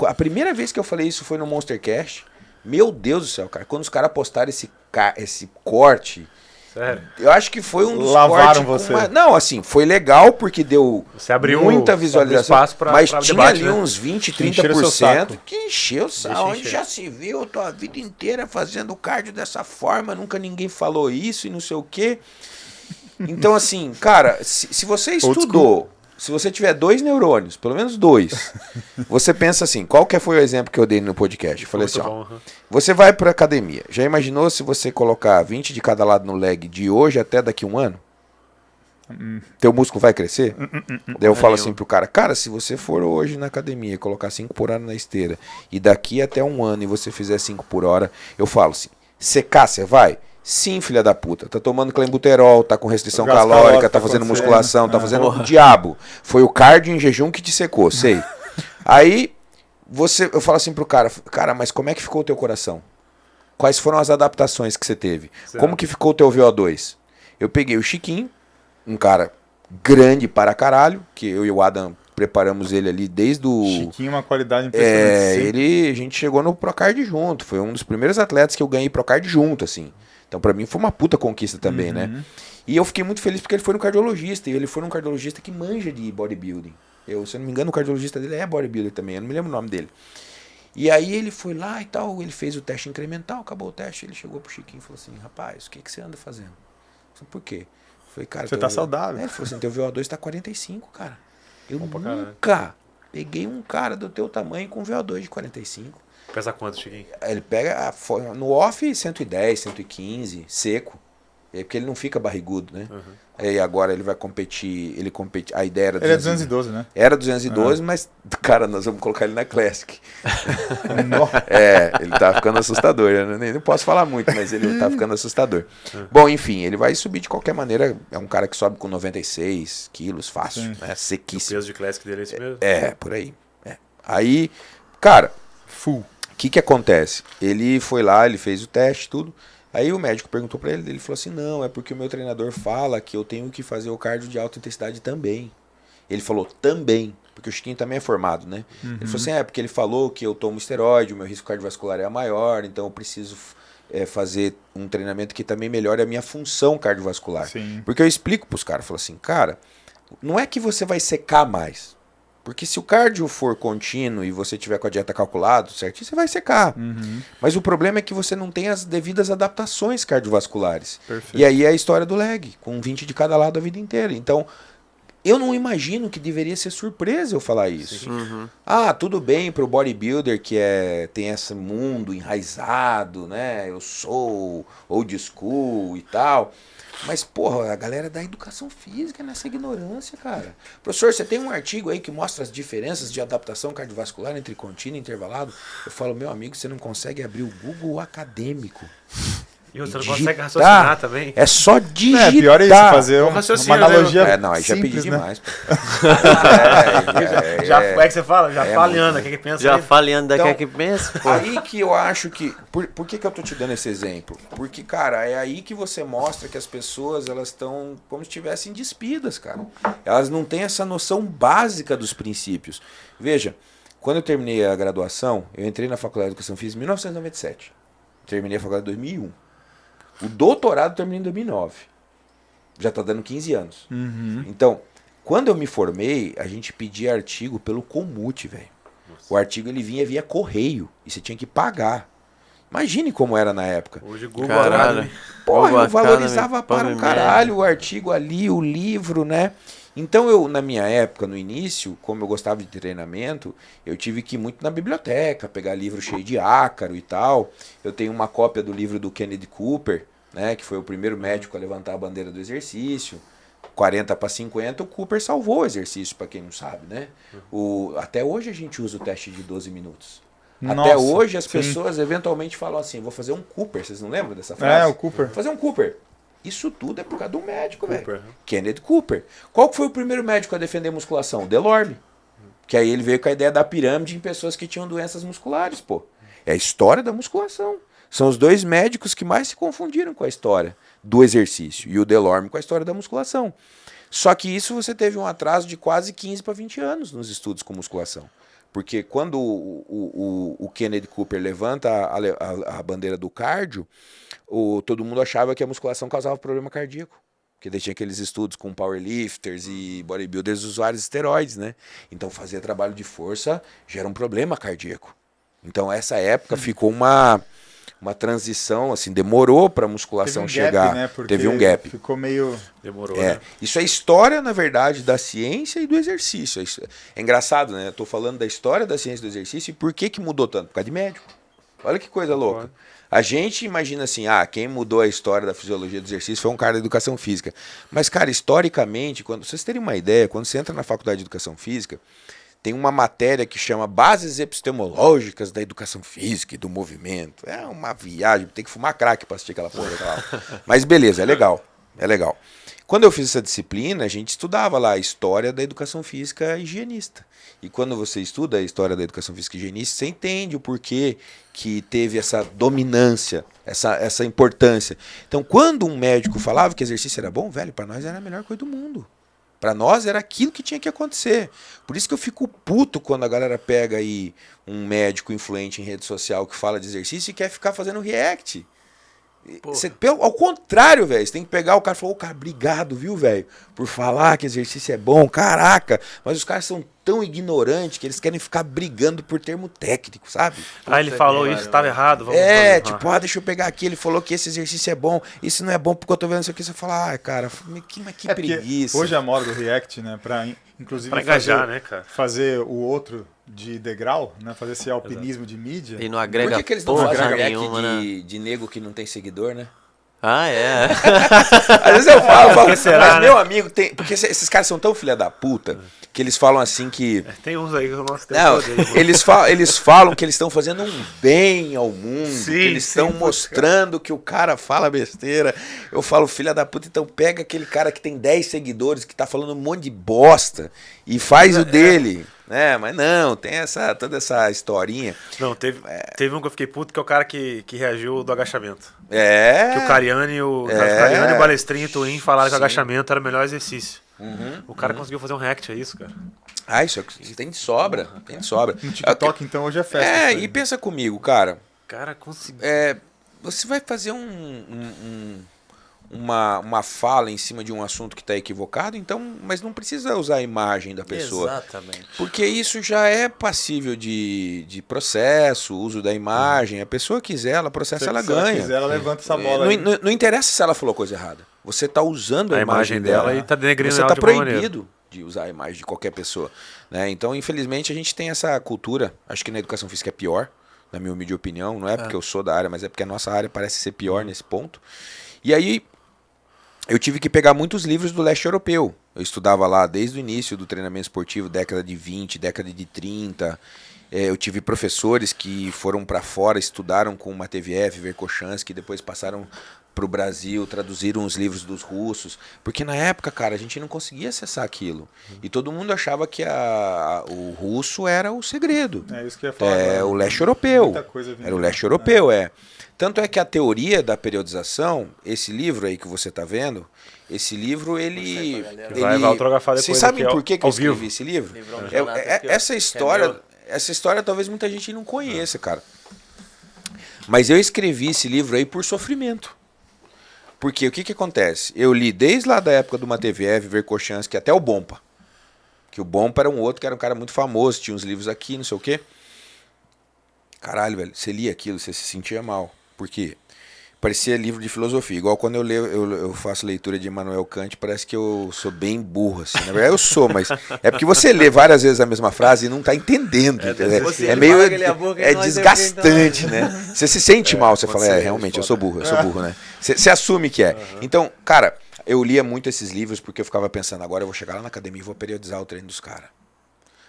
a primeira vez que eu falei isso foi no Monstercast. Meu Deus do céu, cara. Quando os caras postaram esse corte... Sério? Eu acho que foi um dos Lavaram cortes... você. Não, assim, foi legal porque deu Você abriu muita visualização. espaço Mas pra tinha debate, ali né? uns 20, encheram seu 30% saco. que encheu o saco. Deixa Onde encher. já se viu a tua vida inteira fazendo cardio dessa forma, nunca ninguém falou isso e não sei o quê. Então, assim, cara, se você estudou, se você tiver 2 neurônios, pelo menos 2, você pensa assim, qual que foi o exemplo que eu dei no podcast? Eu falei assim, Muito ó, bom, você vai pra academia, já imaginou se você colocar 20 de cada lado no leg de hoje até daqui a um ano? Teu músculo vai crescer? Daí eu falo assim pro cara, se você for hoje na academia e colocar 5 por hora na esteira e daqui até um ano e você fizer 5 por hora, eu falo assim, secar você vai? Sim, filha da puta. Tá tomando clembuterol, tá com restrição Gás calórica, calórico tá tá fazendo acontecendo. musculação, tá fazendo o diabo. Foi o cardio em jejum que te secou, sei. Aí eu falo assim pro cara, mas como é que ficou o teu coração? Quais foram as adaptações que você teve? Certo. Como que ficou o teu VO2? Eu peguei o Chiquinho, um cara grande para caralho, que eu e o Adam preparamos ele ali desde o... Chiquinho, uma qualidade impressionante. Sim. A gente chegou no Procard junto, foi um dos primeiros atletas que eu ganhei Procard junto, assim. Então, pra mim, foi uma puta conquista também, né? E eu fiquei muito feliz porque ele foi no cardiologista. E ele foi num cardiologista que manja de bodybuilding. Se eu não me engano, o cardiologista dele é bodybuilder também. Eu não me lembro o nome dele. E aí ele foi lá e tal, ele fez o teste incremental, acabou o teste, ele chegou pro Chiquinho e falou assim, rapaz, o que você anda fazendo? Eu falei, por quê? Eu falei, cara... Você tá saudável. Ele falou assim, teu VO2 tá 45, cara. Eu nunca peguei um cara do teu tamanho com VO2 de 45. Pesa quanto, Chiquinho? Ele pega no off 110, 115, seco. Porque ele não fica barrigudo, né? Aí agora ele vai competir, a ideia era... Ele é 212, né? Era 212, mas, cara, nós vamos colocar ele na Classic. Ele tá ficando assustador. Eu nem posso falar muito, mas ele tá ficando assustador. Bom, enfim, ele vai subir de qualquer maneira. É um cara que sobe com 96 quilos, fácil, né? Sequíssimo. O peso de Classic dele é esse mesmo? Por aí. Aí, cara, o que acontece? Ele foi lá, ele fez o teste, tudo. Aí o médico perguntou pra ele falou assim, não, é porque o meu treinador fala que eu tenho que fazer o cardio de alta intensidade também. Ele falou, também, porque o Chiquinho também é formado, né? Ele falou assim, porque ele falou que eu tomo esteroide, o meu risco cardiovascular é maior, então eu preciso fazer um treinamento que também melhore a minha função cardiovascular. Sim. Porque eu explico pros caras, falo assim, cara, não é que você vai secar mais. Porque se o cardio for contínuo e você tiver com a dieta calculada, certinho, você vai secar. Mas o problema é que você não tem as devidas adaptações cardiovasculares. Perfeito. E aí é a história do leg, com 20 de cada lado a vida inteira. Então, eu não imagino que deveria ser surpresa eu falar isso. Tudo bem para o bodybuilder que tem esse mundo enraizado, né? Eu sou old school e tal. Mas, porra, a galera da educação física nessa ignorância, cara. Professor, você tem um artigo aí que mostra as diferenças de adaptação cardiovascular entre contínuo e intervalado? Eu falo, meu amigo, você não consegue abrir o Google acadêmico. E você não consegue raciocinar também? É só digitar. Pior é isso, fazer uma analogia aí já simples, pedi né? demais. Como é que você fala? Já falhando, o que pensa? Já aí? falhando daqui que pensa, pô. Aí que eu acho que... Por que eu tô te dando esse exemplo? Porque, cara, é aí que você mostra que as pessoas, elas estão como se estivessem despidas, cara. Elas não têm essa noção básica dos princípios. Veja, quando eu terminei a graduação, eu entrei na Faculdade de Educação Física em 1997. Terminei a faculdade em 2001. O doutorado eu terminei em 2009. Já tá dando 15 anos. Então, quando eu me formei, a gente pedia artigo pelo Comute, velho. O artigo ele vinha via correio e você tinha que pagar. Imagine como era na época. Hoje Google Caralho. Porra, Google eu valorizava Academy, para um caralho o artigo ali, o livro, né? Então eu, na minha época, no início, como eu gostava de treinamento, eu tive que ir muito na biblioteca, pegar livro cheio de ácaro e tal. Eu tenho uma cópia do livro do Kennedy Cooper, né, que foi o primeiro médico a levantar a bandeira do exercício. 40 para 50, o Cooper salvou o exercício, para quem não sabe, né? Até hoje a gente usa o teste de 12 minutos. Até Nossa, hoje as sim. pessoas eventualmente falam assim, vou fazer um Cooper, vocês não lembram dessa frase? O Cooper. Vou fazer um Cooper. Isso tudo é por causa do médico, velho. Cooper. Kennedy Cooper. Qual que foi o primeiro médico a defender musculação? Delorme. Que aí ele veio com a ideia da pirâmide em pessoas que tinham doenças musculares, pô. É a história da musculação. São os dois médicos que mais se confundiram com a história do exercício. E o Delorme com a história da musculação. Só que isso você teve um atraso de quase 15 para 20 anos nos estudos com musculação. Porque quando o Kennedy Cooper levanta a bandeira do cardio, todo mundo achava que a musculação causava problema cardíaco. Porque daí tinha aqueles estudos com powerlifters e bodybuilders usuários de esteroides, né? Então fazer trabalho de força gera um problema cardíaco. Então essa época ficou uma transição, assim, demorou para a musculação chegar. Gap, né? Teve um gap. Ficou meio... Demorou, né? Isso é história, na verdade, da ciência e do exercício. É engraçado, né? Eu tô falando da história da ciência e do exercício e por que mudou tanto? Por causa de médico. Olha que coisa louca. A gente imagina assim, quem mudou a história da fisiologia do exercício foi um cara da educação física. Mas, cara, historicamente, quando vocês terem uma ideia, quando você entra na faculdade de educação física, tem uma matéria que chama Bases Epistemológicas da Educação Física e do Movimento. É uma viagem, tem que fumar crack para assistir aquela porra. Mas beleza, é legal. É legal. Quando eu fiz essa disciplina, a gente estudava lá a história da educação física higienista. E quando você estuda a história da educação física higienista, você entende o porquê que teve essa dominância, essa importância. Então, quando um médico falava que exercício era bom, velho, para nós era a melhor coisa do mundo. Para nós era aquilo que tinha que acontecer. Por isso que eu fico puto quando a galera pega aí um médico influente em rede social que fala de exercício e quer ficar fazendo react. Ao contrário, velho, você tem que pegar o cara e falar, ô, cara, obrigado, viu, velho, por falar que exercício é bom, caraca. Mas os caras são tão ignorantes que eles querem ficar brigando por termo técnico, sabe? Ele falou isso, estava errado. Vamos fazer. Deixa eu pegar aqui, ele falou que esse exercício é bom, isso não é bom porque eu tô vendo isso aqui. Você fala, cara, que preguiça. Hoje a moda do React, né, inclusive pra engajar, né, cara? Fazer o outro de degrau, né, fazer esse alpinismo de mídia. E não agrega Por que eles não fazem react nenhuma, de nego que não tem seguidor, né? É. Às vezes eu falo, será, mas né? meu amigo tem... Porque esses caras são tão filha da puta que eles falam assim que... Tem uns aí que eu não sei. Não, eles falam que eles estão fazendo um bem ao mundo, Sim, que eles estão mostrando que o cara fala besteira. Eu falo, filha da puta, então pega aquele cara que tem 10 seguidores, que tá falando um monte de bosta e faz o dele. Mas não, tem toda essa historinha. Não, teve um que eu fiquei puto, que é o cara que reagiu do agachamento. Que o Cariani e o Balestrinho e o Twin falaram que o agachamento era o melhor exercício. O cara conseguiu fazer um react, é isso, cara. Isso tem de sobra, tem de sobra. No TikTok, então, hoje é festa. E pensa comigo, cara. Cara, conseguiu. Você vai fazer uma fala em cima de um assunto que está equivocado, então, mas não precisa usar a imagem da pessoa. Exatamente. Porque isso já é passível de processo, uso da imagem. A pessoa quiser, ela processa, ela ganha. Se ela quiser, ela levanta essa bola. Não interessa se ela falou coisa errada. Você está usando a imagem dela e está denegrindo você ela está de alguma proibido de usar a imagem de qualquer pessoa. Né? Então, infelizmente, a gente tem essa cultura. Acho que na educação física é pior, na minha humilde opinião. Não é porque eu sou da área, mas é porque a nossa área parece ser pior nesse ponto. E aí, eu tive que pegar muitos livros do leste europeu. Eu estudava lá desde o início do treinamento esportivo, década de 20, década de 30. Eu tive professores que foram para fora, estudaram com Matveev, Verkhoshansky, depois passaram para o Brasil, traduziram os livros dos russos. Porque na época, cara, a gente não conseguia acessar aquilo. E todo mundo achava que o russo era o segredo. É isso que eu ia falar. O leste europeu. Muita coisa Era o leste europeu, Tanto é que a teoria da periodização, esse livro aí que você está vendo, esse livro, ele vai autografar depois. Vocês sabem por que eu escrevi vivo. esse livro? Essa história talvez muita gente não conheça, cara. Mas eu escrevi esse livro aí por sofrimento. Porque o que acontece? Eu li desde lá da época do Matveev, Verkhoshansky, até o Bompa. Que o Bompa era um outro que era um cara muito famoso, tinha uns livros aqui, não sei o quê. Caralho, velho, você lia aquilo, você se sentia mal. Por quê? Parecia livro de filosofia. Igual quando eu faço leitura de Immanuel Kant, parece que eu sou bem burro, assim. Na verdade eu sou, mas é porque você lê várias vezes a mesma frase e não tá entendendo. É meio desgastante, né? Você se sente mal, você fala, realmente, eu sou burro, né? Você assume que é. Então, cara, eu lia muito esses livros porque eu ficava pensando, agora eu vou chegar lá na academia e vou periodizar o treino dos caras.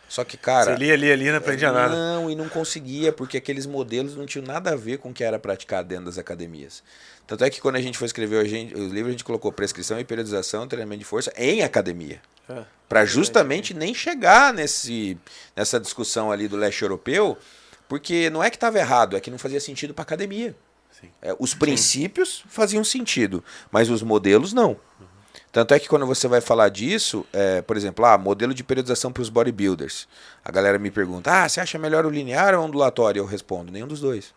Só que, cara... Você lia, não aprendia nada. Não, e não conseguia, porque aqueles modelos não tinham nada a ver com o que era praticado dentro das academias. Tanto é que quando a gente foi escrever os livros, a gente colocou prescrição e periodização, treinamento de força em academia. Para justamente nem chegar nessa discussão ali do leste europeu, porque não é que estava errado, é que não fazia sentido para academia. Os princípios faziam sentido, mas os modelos não. Tanto é que quando você vai falar disso, por exemplo, modelo de periodização para os bodybuilders. A galera me pergunta, você acha melhor o linear ou o ondulatório? Eu respondo, nenhum dos dois.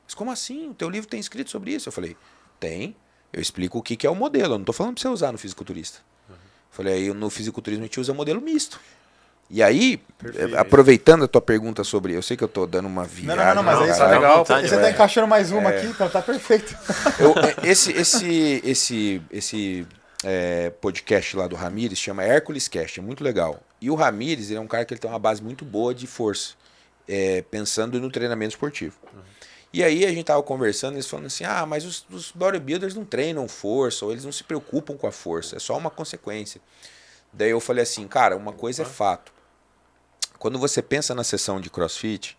Mas como assim? O teu livro tem escrito sobre isso? Eu falei, tem. Eu explico o que é o modelo. Eu não estou falando para você usar no fisiculturista. Eu falei, aí no fisiculturismo a gente usa modelo misto. E aí, aproveitando a tua pergunta sobre... Eu sei que eu estou dando uma viagem. Não, mas aí tá legal. Você está encaixando mais uma aqui, então tá perfeito. Esse podcast lá do Ramires chama Hércules Cast, é muito legal. E o Ramires, ele é um cara que ele tem uma base muito boa de força, pensando no treinamento esportivo. E aí a gente tava conversando, eles falando assim, mas os bodybuilders não treinam força, ou eles não se preocupam com a força, é só uma consequência. Daí eu falei assim, cara, uma coisa é fato. Quando você pensa na sessão de CrossFit,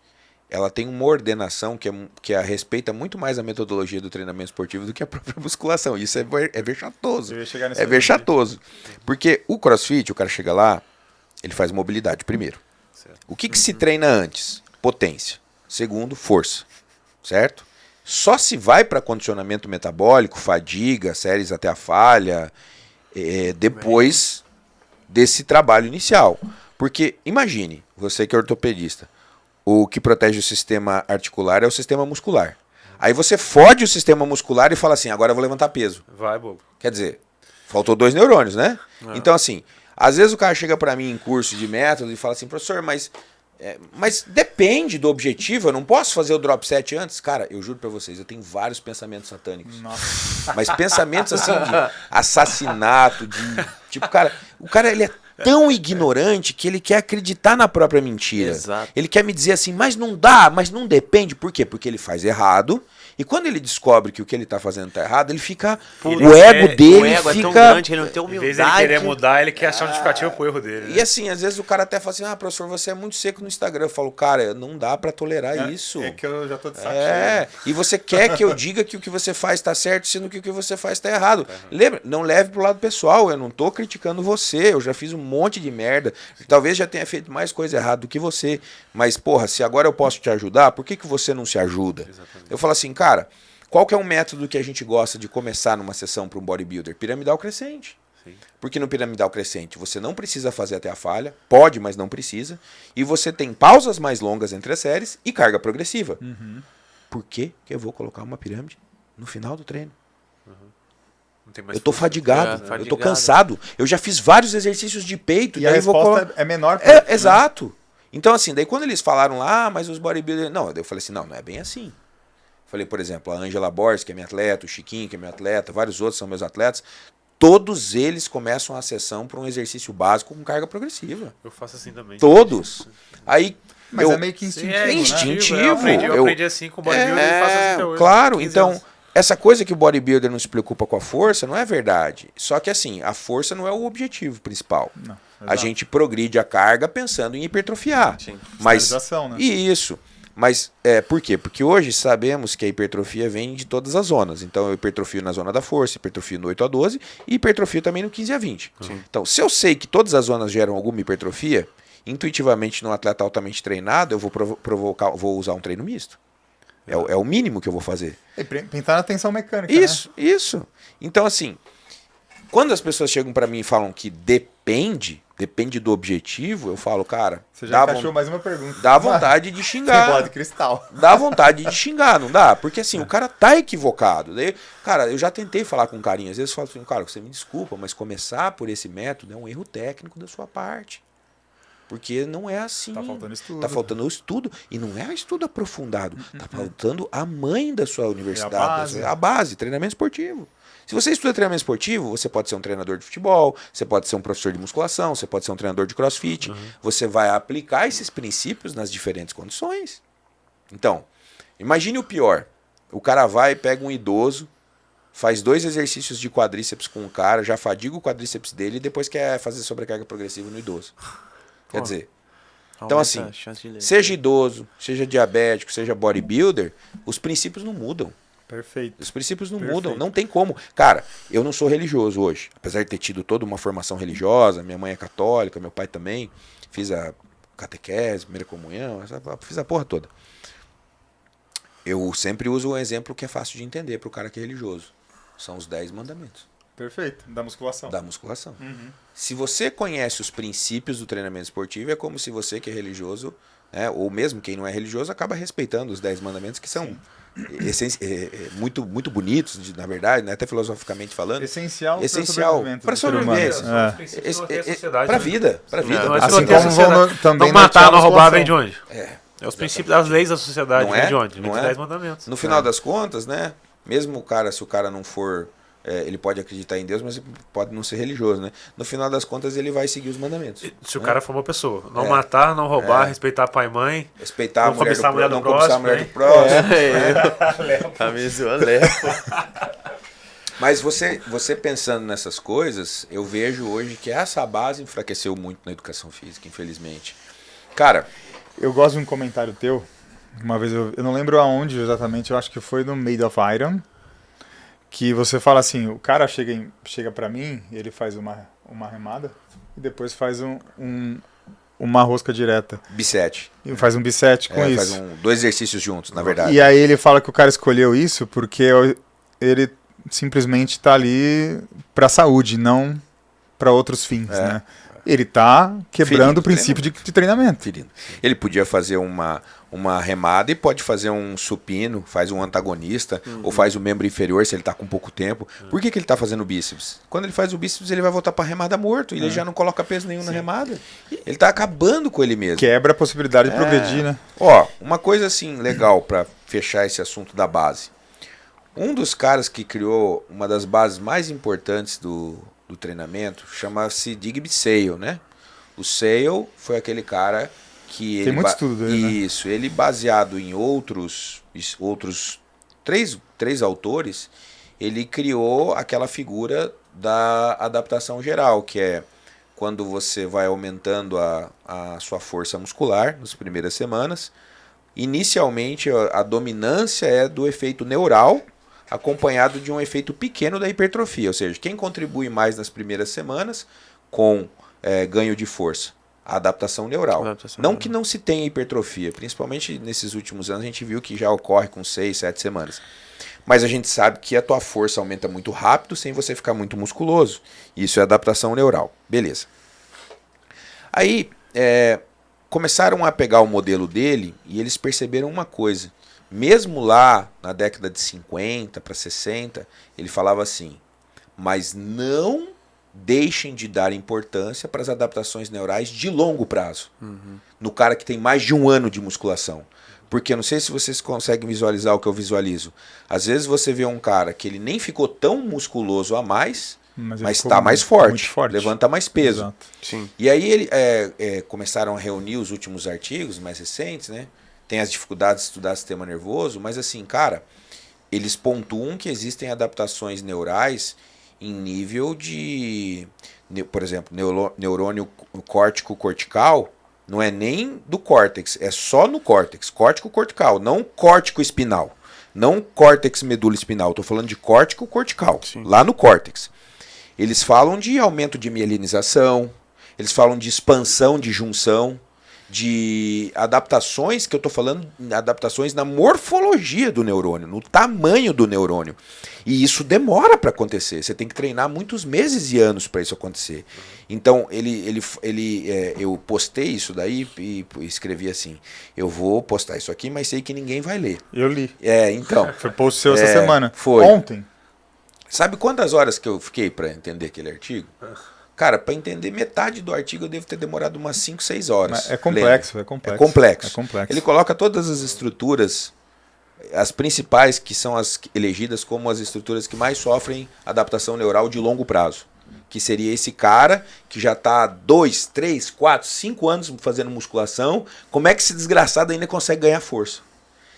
ela tem uma ordenação que respeita muito mais a metodologia do treinamento esportivo do que a própria musculação. Isso é vexatoso. É vexatoso. Porque o CrossFit, o cara chega lá, ele faz mobilidade primeiro. Certo. O que se treina antes? Potência. Segundo, força. Certo? Só se vai para condicionamento metabólico, fadiga, séries até a falha, depois desse trabalho inicial. Porque, imagine, você que é ortopedista, o que protege o sistema articular é o sistema muscular. Aí você fode o sistema muscular e fala assim, agora eu vou levantar peso. Vai, bobo. Quer dizer, faltou 2 neurônios, né? Então, assim, às vezes o cara chega pra mim em curso de método e fala assim, professor, mas depende do objetivo, eu não posso fazer o drop set antes? Cara, eu juro pra vocês, eu tenho vários pensamentos satânicos. Nossa. Mas pensamentos assim de assassinato, de... Tipo, cara, o cara ele é tão ignorante que ele quer acreditar na própria mentira. Exato. Ele quer me dizer assim, mas não dá, mas não depende. Por quê? Porque ele faz errado. E quando ele descobre que o que ele tá fazendo tá errado, ele fica... o ego dele O ego fica... é tão grande que ele não tem Em humildade. vez de ele querer mudar, ele quer achar um justificativo pro erro dele. E Né? assim, às vezes o cara até fala assim, professor, você é muito seco no Instagram. Eu falo, cara, não dá pra tolerar isso. É que eu já tô de saco cheio. E você quer que eu diga que o que você faz tá certo, sendo que o que você faz tá errado. Lembra, não leve pro lado pessoal, eu não tô criticando você, eu já fiz um monte de merda, talvez já tenha feito mais coisa errada do que você, mas porra, se agora eu posso te ajudar, por que você não se ajuda? Exatamente. Eu falo assim, cara, qual que é um método que a gente gosta de começar numa sessão para um bodybuilder? Piramidal crescente. Sim. Porque no piramidal crescente você não precisa fazer até a falha, pode, mas não precisa, e você tem pausas mais longas entre as séries e carga progressiva. Por que eu vou colocar uma pirâmide no final do treino? Não tem mais Eu tô força. fadigado, eu tô fadigado. cansado. Eu já fiz vários exercícios de peito. E a daí eu vou resposta é menor. Exato. Então assim, daí quando eles falaram lá, mas os bodybuilders... Não, daí eu falei assim, não é bem assim. Falei, por exemplo, a Angela Borges, que é minha atleta, o Chiquinho, que é meu atleta, vários outros são meus atletas. Todos eles começam a sessão para um exercício básico com carga progressiva. Eu faço assim também. Todos. Aí... Mas é meio que Sim, instintivo, né? instintivo. Eu aprendi assim com o bodybuilder e faço assim até hoje. Claro, 15 então... anos. Essa coisa que o bodybuilder não se preocupa com a força não é verdade. Só que assim, a força não é o objetivo principal. Não, A exato. gente progride a carga pensando em hipertrofiar. Sim. Mas Finalização, né? isso. Mas por quê? Porque hoje sabemos que a hipertrofia vem de todas as zonas. Então eu hipertrofio na zona da força, hipertrofio no 8 a 12 e hipertrofio também no 15 a 20. Então, se eu sei que todas as zonas geram alguma hipertrofia, intuitivamente num atleta altamente treinado, eu vou usar um treino misto. É o mínimo que eu vou fazer. E pensar na tensão mecânica, Isso. Então, assim, quando as pessoas chegam pra mim e falam que depende do objetivo, eu falo, cara, Você já encaixou mais uma pergunta. dá vontade de Tem xingar. bola de cristal. Dá vontade de xingar, não dá? Porque assim, o cara tá equivocado. Daí, cara, eu já tentei falar com um carinha, às vezes eu falo assim, cara, você me desculpa, mas começar por esse método é um erro técnico da sua parte. Porque não é assim. Tá faltando estudo. Tá faltando estudo. E não é estudo aprofundado. Tá faltando a mãe da sua universidade. A base, treinamento esportivo. Se você estuda treinamento esportivo, você pode ser um treinador de futebol, você pode ser um professor de musculação, você pode ser um treinador de crossfit. Você vai aplicar esses princípios nas diferentes condições. Então, imagine o pior. O cara vai e pega um idoso, faz 2 exercícios de quadríceps com o cara, já fadiga o quadríceps dele e depois quer fazer sobrecarga progressiva no idoso. Quer dizer, então assim, seja idoso, seja diabético, seja bodybuilder, os princípios não mudam. Perfeito. Os princípios não mudam, não tem como. Cara, eu não sou religioso hoje, apesar de ter tido toda uma formação religiosa, minha mãe é católica, meu pai também, fiz a catequese, primeira comunhão, fiz a porra toda. Eu sempre uso um exemplo que é fácil de entender para o cara que é religioso. São os 10 mandamentos. Perfeito. Da musculação. Da musculação. Se você conhece os princípios do treinamento esportivo, é como se você que é religioso, né, ou mesmo quem não é religioso, acaba respeitando os 10 mandamentos, que são muito, muito bonitos, na verdade, né, até filosoficamente falando. Essencial para a sobrevivência. Para a vida. Assim como também não matar, não roubar, vem de onde? É os princípios, as leis da sociedade, vem de onde? Vem dos 10 mandamentos. No final das contas, né, mesmo o cara, se o cara não for... ele pode acreditar em Deus, mas ele pode não ser religioso, né? No final das contas, ele vai seguir os mandamentos. Se o cara for uma pessoa. Não matar, não roubar, respeitar pai e mãe. Respeitar não cobiçar a mulher do próximo. Não cobiçar a mulher do próximo. Camisa Alepo. Mas você pensando nessas coisas, eu vejo hoje que essa base enfraqueceu muito na educação física, infelizmente. Cara... Eu gosto de um comentário teu. Uma vez, eu não lembro aonde exatamente, eu acho que foi no Made of Iron, que você fala assim, o cara chega pra mim, ele faz uma remada e depois faz uma rosca direta. Bisete. E faz um bisete com isso. Faz 2 exercícios juntos, na verdade. E aí ele fala que o cara escolheu isso porque ele simplesmente tá ali pra saúde, não pra outros fins, né? Ele tá quebrando Ferindo o princípio de treinamento. Ferindo. Ele podia fazer uma remada e pode fazer um supino, faz um antagonista, ou faz o membro inferior se ele tá com pouco tempo. Por que ele tá fazendo o bíceps? Quando ele faz o bíceps, ele vai voltar pra remada morto. Ele já não coloca peso nenhum na remada. Ele tá acabando com ele mesmo. Quebra a possibilidade de progredir, né? Ó, uma coisa assim legal pra fechar esse assunto da base. Um dos caras que criou uma das bases mais importantes do treinamento chama-se Digby Sale, né? O Sale foi aquele cara que... Tem muito estudo dele, né? Isso, ele baseado em outros três autores, ele criou aquela figura da adaptação geral, que é quando você vai aumentando a sua força muscular nas primeiras semanas. Inicialmente, a dominância é do efeito neural, acompanhado de um efeito pequeno da hipertrofia. Ou seja, quem contribui mais nas primeiras semanas com ganho de força? A adaptação neural. Que não se tenha hipertrofia, principalmente nesses últimos anos a gente viu que já ocorre com 6, 7 semanas. Mas a gente sabe que a tua força aumenta muito rápido sem você ficar muito musculoso. Isso é adaptação neural. Beleza. Aí começaram a pegar o modelo dele e eles perceberam uma coisa. Mesmo lá na década de 50 para 60, ele falava assim: mas não deixem de dar importância para as adaptações neurais de longo prazo. No cara que tem mais de 1 ano de musculação. Porque eu não sei se vocês conseguem visualizar o que eu visualizo. Às vezes você vê um cara que ele nem ficou tão musculoso a mais, mas está mais forte, levanta mais peso. Exato. Sim. E aí começaram a reunir os últimos artigos mais recentes, né? Tem as dificuldades de estudar sistema nervoso, mas assim, cara, eles pontuam que existem adaptações neurais em nível de, por exemplo, neurônio córtico-cortical, não é nem do córtex, é só no córtex, córtico-cortical, não córtico-espinal, não córtex medula espinal, estou falando de córtico-cortical, lá no córtex. Eles falam de aumento de mielinização, eles falam de expansão de junção, de adaptações, que eu estou falando, adaptações na morfologia do neurônio, no tamanho do neurônio. E isso demora para acontecer. Você tem que treinar muitos meses e anos para isso acontecer. Então, eu postei isso daí e escrevi assim: eu vou postar isso aqui, mas sei que ninguém vai ler. Eu li. Então. Foi post seu essa semana. Foi. Ontem. Sabe quantas horas que eu fiquei para entender aquele artigo? Cara, para entender metade do artigo eu devo ter demorado umas 5, 6 horas. É complexo, lendo. é complexo. É complexo. É complexo. Ele coloca todas as estruturas, as principais, que são as elegidas como as estruturas que mais sofrem adaptação neural de longo prazo. Que seria esse cara que já está 2, 3, 4, 5 anos fazendo musculação. Como é que esse desgraçado ainda consegue ganhar força?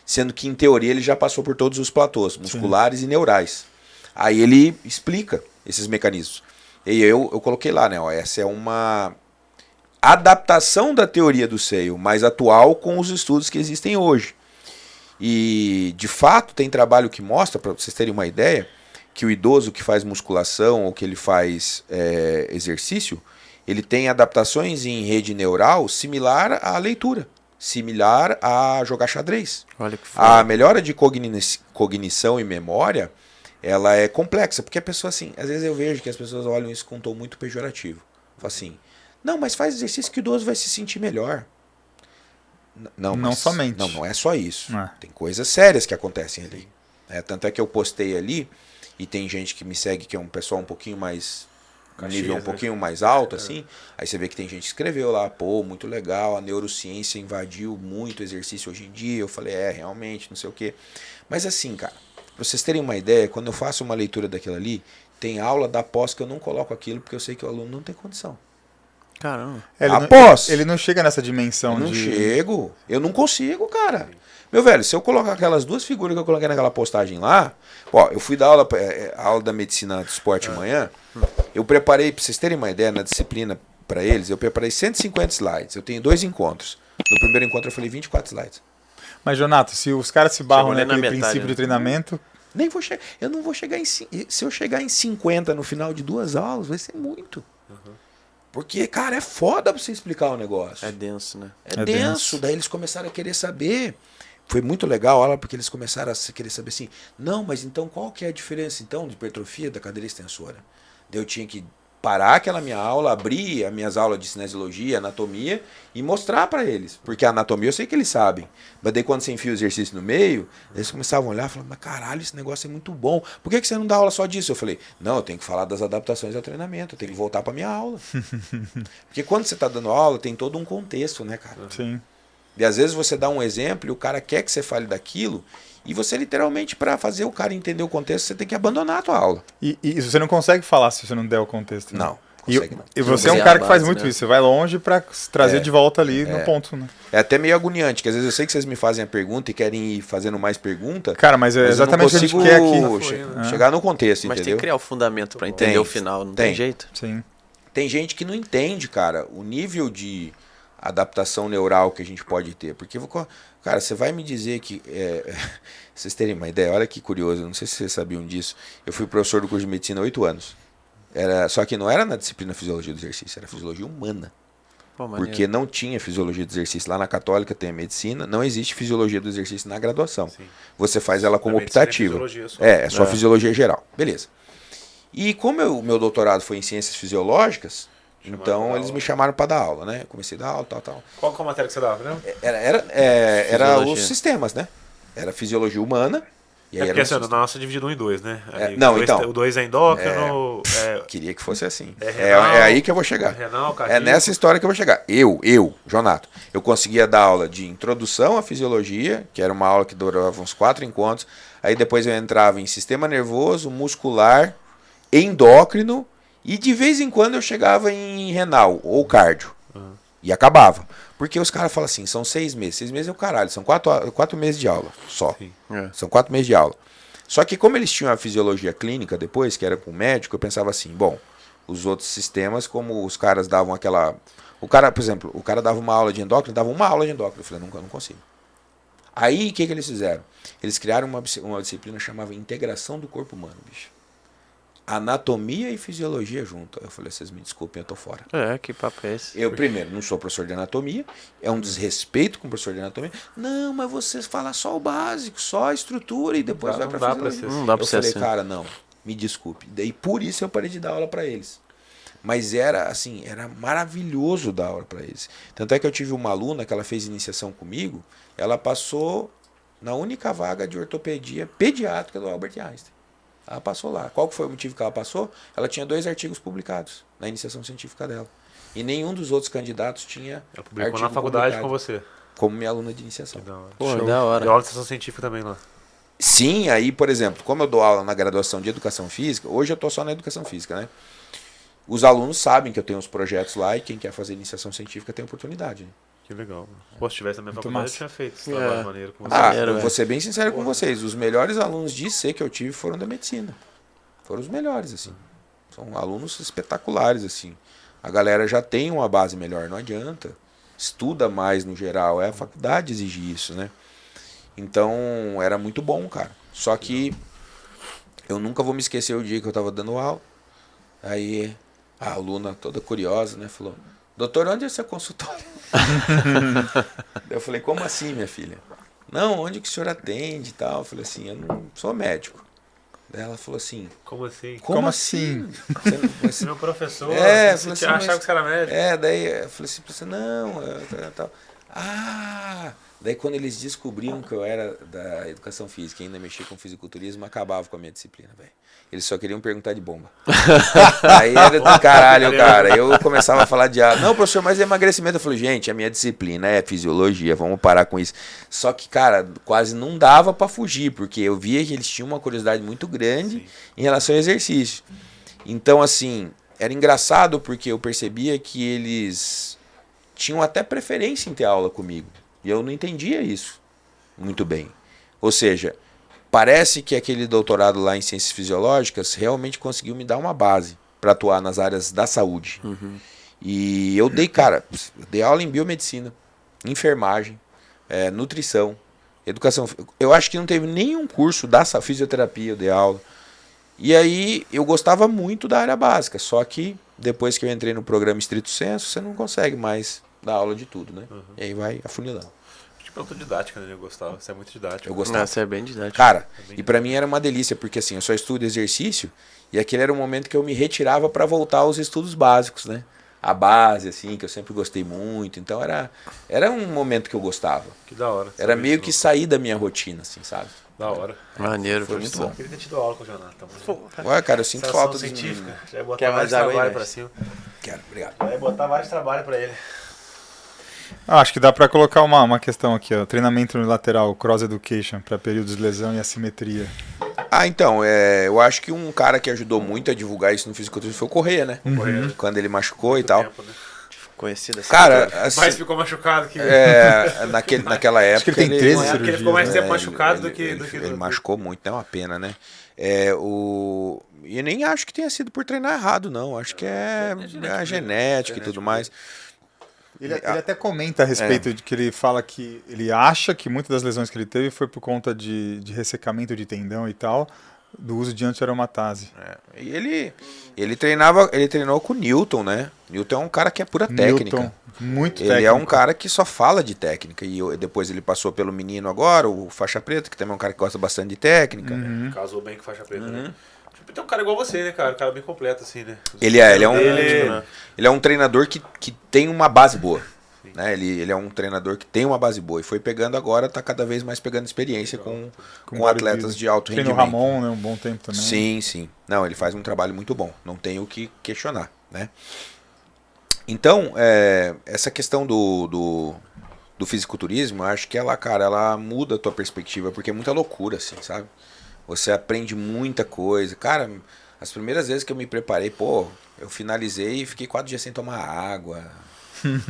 Sendo que, em teoria, ele já passou por todos os platôs musculares e neurais. Aí ele explica esses mecanismos. E eu coloquei lá, né? Ó, essa é uma adaptação da teoria do seio mais atual com os estudos que existem hoje. E, de fato, tem trabalho que mostra, para vocês terem uma ideia, que o idoso que faz musculação ou que ele faz exercício, ele tem adaptações em rede neural similar à leitura, similar a jogar xadrez. Olha que foda. A melhora de cognição e memória, ela é complexa, porque a pessoa, assim, às vezes eu vejo que as pessoas olham isso com um tom muito pejorativo. Fala assim: não, mas faz exercício que o idoso vai se sentir melhor. Não somente. Não é só isso. Tem coisas sérias que acontecem ali. Tanto é que eu postei ali, e tem gente que me segue que é um pessoal um pouquinho mais... um nível um pouquinho mais alto, assim. Aí você vê que tem gente que escreveu lá: pô, muito legal, a neurociência invadiu muito o exercício hoje em dia. Eu falei: realmente, não sei o quê. Mas assim, cara, pra vocês terem uma ideia, quando eu faço uma leitura daquilo ali, tem aula da pós que eu não coloco aquilo porque eu sei que o aluno não tem condição. Caramba. Ele não chega nessa dimensão eu não chego. Eu não consigo, cara. Meu velho, se eu colocar aquelas 2 figuras que eu coloquei naquela postagem lá... Ó, eu fui dar aula da medicina do esporte amanhã. Eu preparei, pra vocês terem uma ideia, na disciplina para eles, eu preparei 150 slides. Eu tenho 2 encontros. No primeiro encontro eu falei 24 slides. Mas, Jonato, se os caras se barram naquele metade, princípio de treinamento... Nem vou chegar. Eu não vou chegar em... Se eu chegar em 50 no final de 2 aulas, vai ser muito. Porque, cara, é foda pra você explicar o negócio. É denso, né? É denso. Daí eles começaram a querer saber. Foi muito legal a aula, porque eles começaram a querer saber assim: não, mas então qual que é a diferença então de hipertrofia da cadeira extensora? Daí eu tinha que parar aquela minha aula, abrir as minhas aulas de cinesiologia, anatomia e mostrar para eles. Porque a anatomia eu sei que eles sabem. Mas daí quando você enfia o exercício no meio, eles começavam a olhar e falavam, mas caralho, esse negócio é muito bom. Por que você não dá aula só disso? Eu falei, não, eu tenho que falar das adaptações ao treinamento, eu tenho que voltar para minha aula. Porque quando você está dando aula, tem todo um contexto, né, cara? Sim. E às vezes você dá um exemplo e o cara quer que você fale daquilo, e você literalmente, para fazer o cara entender o contexto, você tem que abandonar a tua aula. E você não consegue falar se você não der o contexto. Né? Não, consegue não. E você é um cara que faz muito isso. Você vai longe para trazer de volta ali no ponto, né? É até meio agoniante, que às vezes eu sei que vocês me fazem a pergunta e querem ir fazendo mais pergunta. Cara, mas é exatamente o que a gente quer aqui. Chegar no contexto, Mas entendeu? tem que criar o fundamento para entender o final, não tem jeito? Sim. Tem gente que não entende, cara, o nível de adaptação neural que a gente pode ter. Porque, cara, você vai me dizer que... vocês terem uma ideia, olha que curioso, não sei se vocês sabiam disso. Eu fui professor do curso de medicina há 8 anos. Só que não era na disciplina fisiologia do exercício, era fisiologia humana. Pô, porque não tinha fisiologia do exercício. Lá na Católica tem a medicina, não existe fisiologia do exercício na graduação. Sim. Você faz ela como optativa. É só fisiologia geral. Beleza. E como o meu doutorado foi em ciências fisiológicas, então eles me chamaram para dar aula, né? Eu comecei a dar aula, tal. Qual que é a matéria que você dava, né? Era os sistemas, né? Era fisiologia humana. E aí porque assim, a nossa é dividido em 2, né? O 2 é endócrino. Queria que fosse assim. Renal, é aí que eu vou chegar. Renal, é nessa história que eu vou chegar. Jonato, eu conseguia dar aula de introdução à fisiologia, que era uma aula que durava uns 4 encontros. Aí depois eu entrava em sistema nervoso, muscular, endócrino. E de vez em quando eu chegava em renal ou cardio. E acabava. Porque os caras falam assim, são 6 meses. 6 meses é o caralho, são 4 meses de aula só. São 4 meses de aula. Só que como eles tinham a fisiologia clínica depois, que era com o médico, eu pensava assim, bom, os outros sistemas, como os caras davam aquela... O cara, por exemplo, o cara dava uma aula de endócrino, dava uma aula de endócrino. Eu falei, não consigo. Aí, o que eles fizeram? Eles criaram uma disciplina chamada integração do corpo humano, bicho. Anatomia e fisiologia junto. Eu falei, vocês me desculpem, eu tô fora. Que papo é esse? Eu, primeiro, não sou professor de anatomia, é um desrespeito com o professor de anatomia. Não, mas vocês falam só o básico, só a estrutura e depois vai pra fisiologia. Não dá pra ser assim. Eu falei, cara, não, me desculpe. Daí por isso eu parei de dar aula para eles. Mas era assim, era maravilhoso dar aula para eles. Tanto é que eu tive uma aluna que ela fez iniciação comigo, ela passou na única vaga de ortopedia pediátrica do Albert Einstein. Ela passou lá. Qual que foi o motivo que ela passou? Ela tinha 2 artigos publicados na iniciação científica dela. E nenhum dos outros candidatos tinha ela publicou na faculdade com você. Como minha aluna de iniciação. Pô, da hora. Deu aula de iniciação científica também lá. Sim, aí, por exemplo, como eu dou aula na graduação de educação física, hoje eu estou só na educação física, né? Os alunos sabem que eu tenho uns projetos lá e quem quer fazer iniciação científica tem oportunidade. Né? Que legal. Pô, se tivesse na minha faculdade, eu tinha feito esse trabalho maneiro com você. Vou ser bem sincero com vocês. Os melhores alunos de IC que eu tive foram da medicina. Foram os melhores, assim. São alunos espetaculares, assim. A galera já tem uma base melhor, não adianta. Estuda mais no geral. A faculdade exige isso, né? Então, era muito bom, cara. Só que eu nunca vou me esquecer o dia que eu tava dando aula. Aí a aluna, toda curiosa, né, falou: doutor, onde é seu consultório? Eu falei, como assim, minha filha? Não, onde que o senhor atende e tal? Eu falei assim, eu não sou médico. Daí ela falou assim... Como assim? Como assim? Você é meu professor, você assim, achava que você era médico. Daí eu falei assim, não, tal. Daí quando eles descobriam que eu era da educação física e ainda mexia com fisiculturismo, acabava com a minha disciplina, velho. Eles só queriam perguntar de bomba. Aí era do caralho, cara. Eu começava a falar de não, professor, mas é emagrecimento. Eu falei, gente, a minha disciplina é fisiologia, vamos parar com isso. Só que, cara, quase não dava pra fugir, porque eu via que eles tinham uma curiosidade muito grande em relação ao exercício. Então, assim, era engraçado porque eu percebia que eles tinham até preferência em ter aula comigo. E eu não entendia isso muito bem. Ou seja, parece que aquele doutorado lá em ciências fisiológicas realmente conseguiu me dar uma base para atuar nas áreas da saúde. E eu dei aula em biomedicina, enfermagem, nutrição, educação. Eu acho que não teve nenhum curso da fisioterapia, eu dei aula. E aí eu gostava muito da área básica, só que depois que eu entrei no programa Estrito Senso, você não consegue mais dar aula de tudo, né? E aí vai afunilando. Tipo, é autodidática, né? Eu gostava. Você é muito didático. Eu gostava. Nossa, é bem didático. Cara, e pra mim era uma delícia, porque assim, eu só estudo exercício e aquele era o momento que eu me retirava pra voltar aos estudos básicos, né? A base, assim, que eu sempre gostei muito. Então era um momento que eu gostava. Que da hora. Era sabe meio isso, que sair da minha rotina, assim, sabe? Da hora. Maneiro. Foi muito bom. Eu queria ter tido aula com o Jonathan. Ué, cara, eu sinto Sensação falta científica. Já ia botar Quer vários mais água aí, trabalhos pra mestre? cima. Quero, obrigado. Já ia botar vários trabalhos pra ele. Acho que dá pra colocar uma questão aqui, ó. Treinamento unilateral, cross education, pra períodos de lesão e assimetria. Ah, então, eu acho que um cara que ajudou muito a divulgar isso no fisiculturismo foi o Correia, né? Correia. Quando ele machucou e tal. Tempo, né? Conhecido assim. Cara, assim, Mas ficou machucado que. naquela época. Acho que ele tem 13 Não é porque ele ficou mais tempo machucado do que. Ele machucou muito, é uma pena, né? E eu nem acho que tenha sido por treinar errado, não. Acho que é a genética e tudo mais. Ele até comenta a respeito de que ele fala que ele acha que muitas das lesões que ele teve foi por conta de ressecamento de tendão e tal, do uso de anti-aromatase. E ele treinou com o Newton, né? Newton é um cara que é pura técnica. Newton, muito Ele técnico. é um cara que só fala de técnica. E depois ele passou pelo menino agora, o Faixa Preta, que também é um cara que gosta bastante de técnica. Casou bem com faixa preta, né? Tipo, tem um cara igual você, né, cara? Um cara bem completo, assim, né? Ele é um, Ele- ele é um treinador que tem uma base boa. Né? Ele é um treinador que tem uma base boa. E foi pegando agora, tá cada vez mais pegando experiência com atletas de alto Treino rendimento. Ramon, né, um bom tempo também. Sim, sim. Não, ele faz um trabalho muito bom. Não tenho o que questionar, né? Então, essa questão do fisiculturismo, eu acho que ela muda a tua perspectiva, porque é muita loucura, assim, sabe? Você aprende muita coisa. Cara, as primeiras vezes que eu me preparei, eu finalizei e fiquei 4 dias sem tomar água.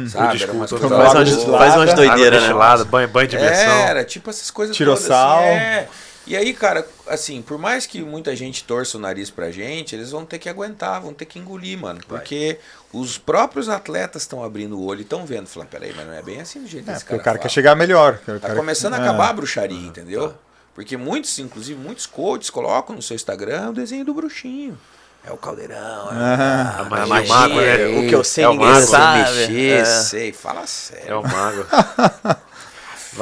Sabe? Era umas Desculpa, coisas Faz umas doideiras, né? destilada, banho de imersão. Era, tipo essas coisas Tirossal. todas. Assim, E aí, cara, assim, por mais que muita gente torça o nariz pra gente, eles vão ter que aguentar, vão ter que engolir, mano. Porque os próprios atletas estão abrindo o olho e estão vendo. Falando, peraí, mas não é bem assim do jeito que esse Porque cara o cara fala. quer chegar melhor. Tá começando a acabar a bruxaria, entendeu? Porque inclusive muitos coaches colocam no seu Instagram o desenho do bruxinho. É o caldeirão, A A magia, o mago, magia, né? o que eu sei, É o ninguém mago, sabe. mexer, É. sei, fala sério. É o mago.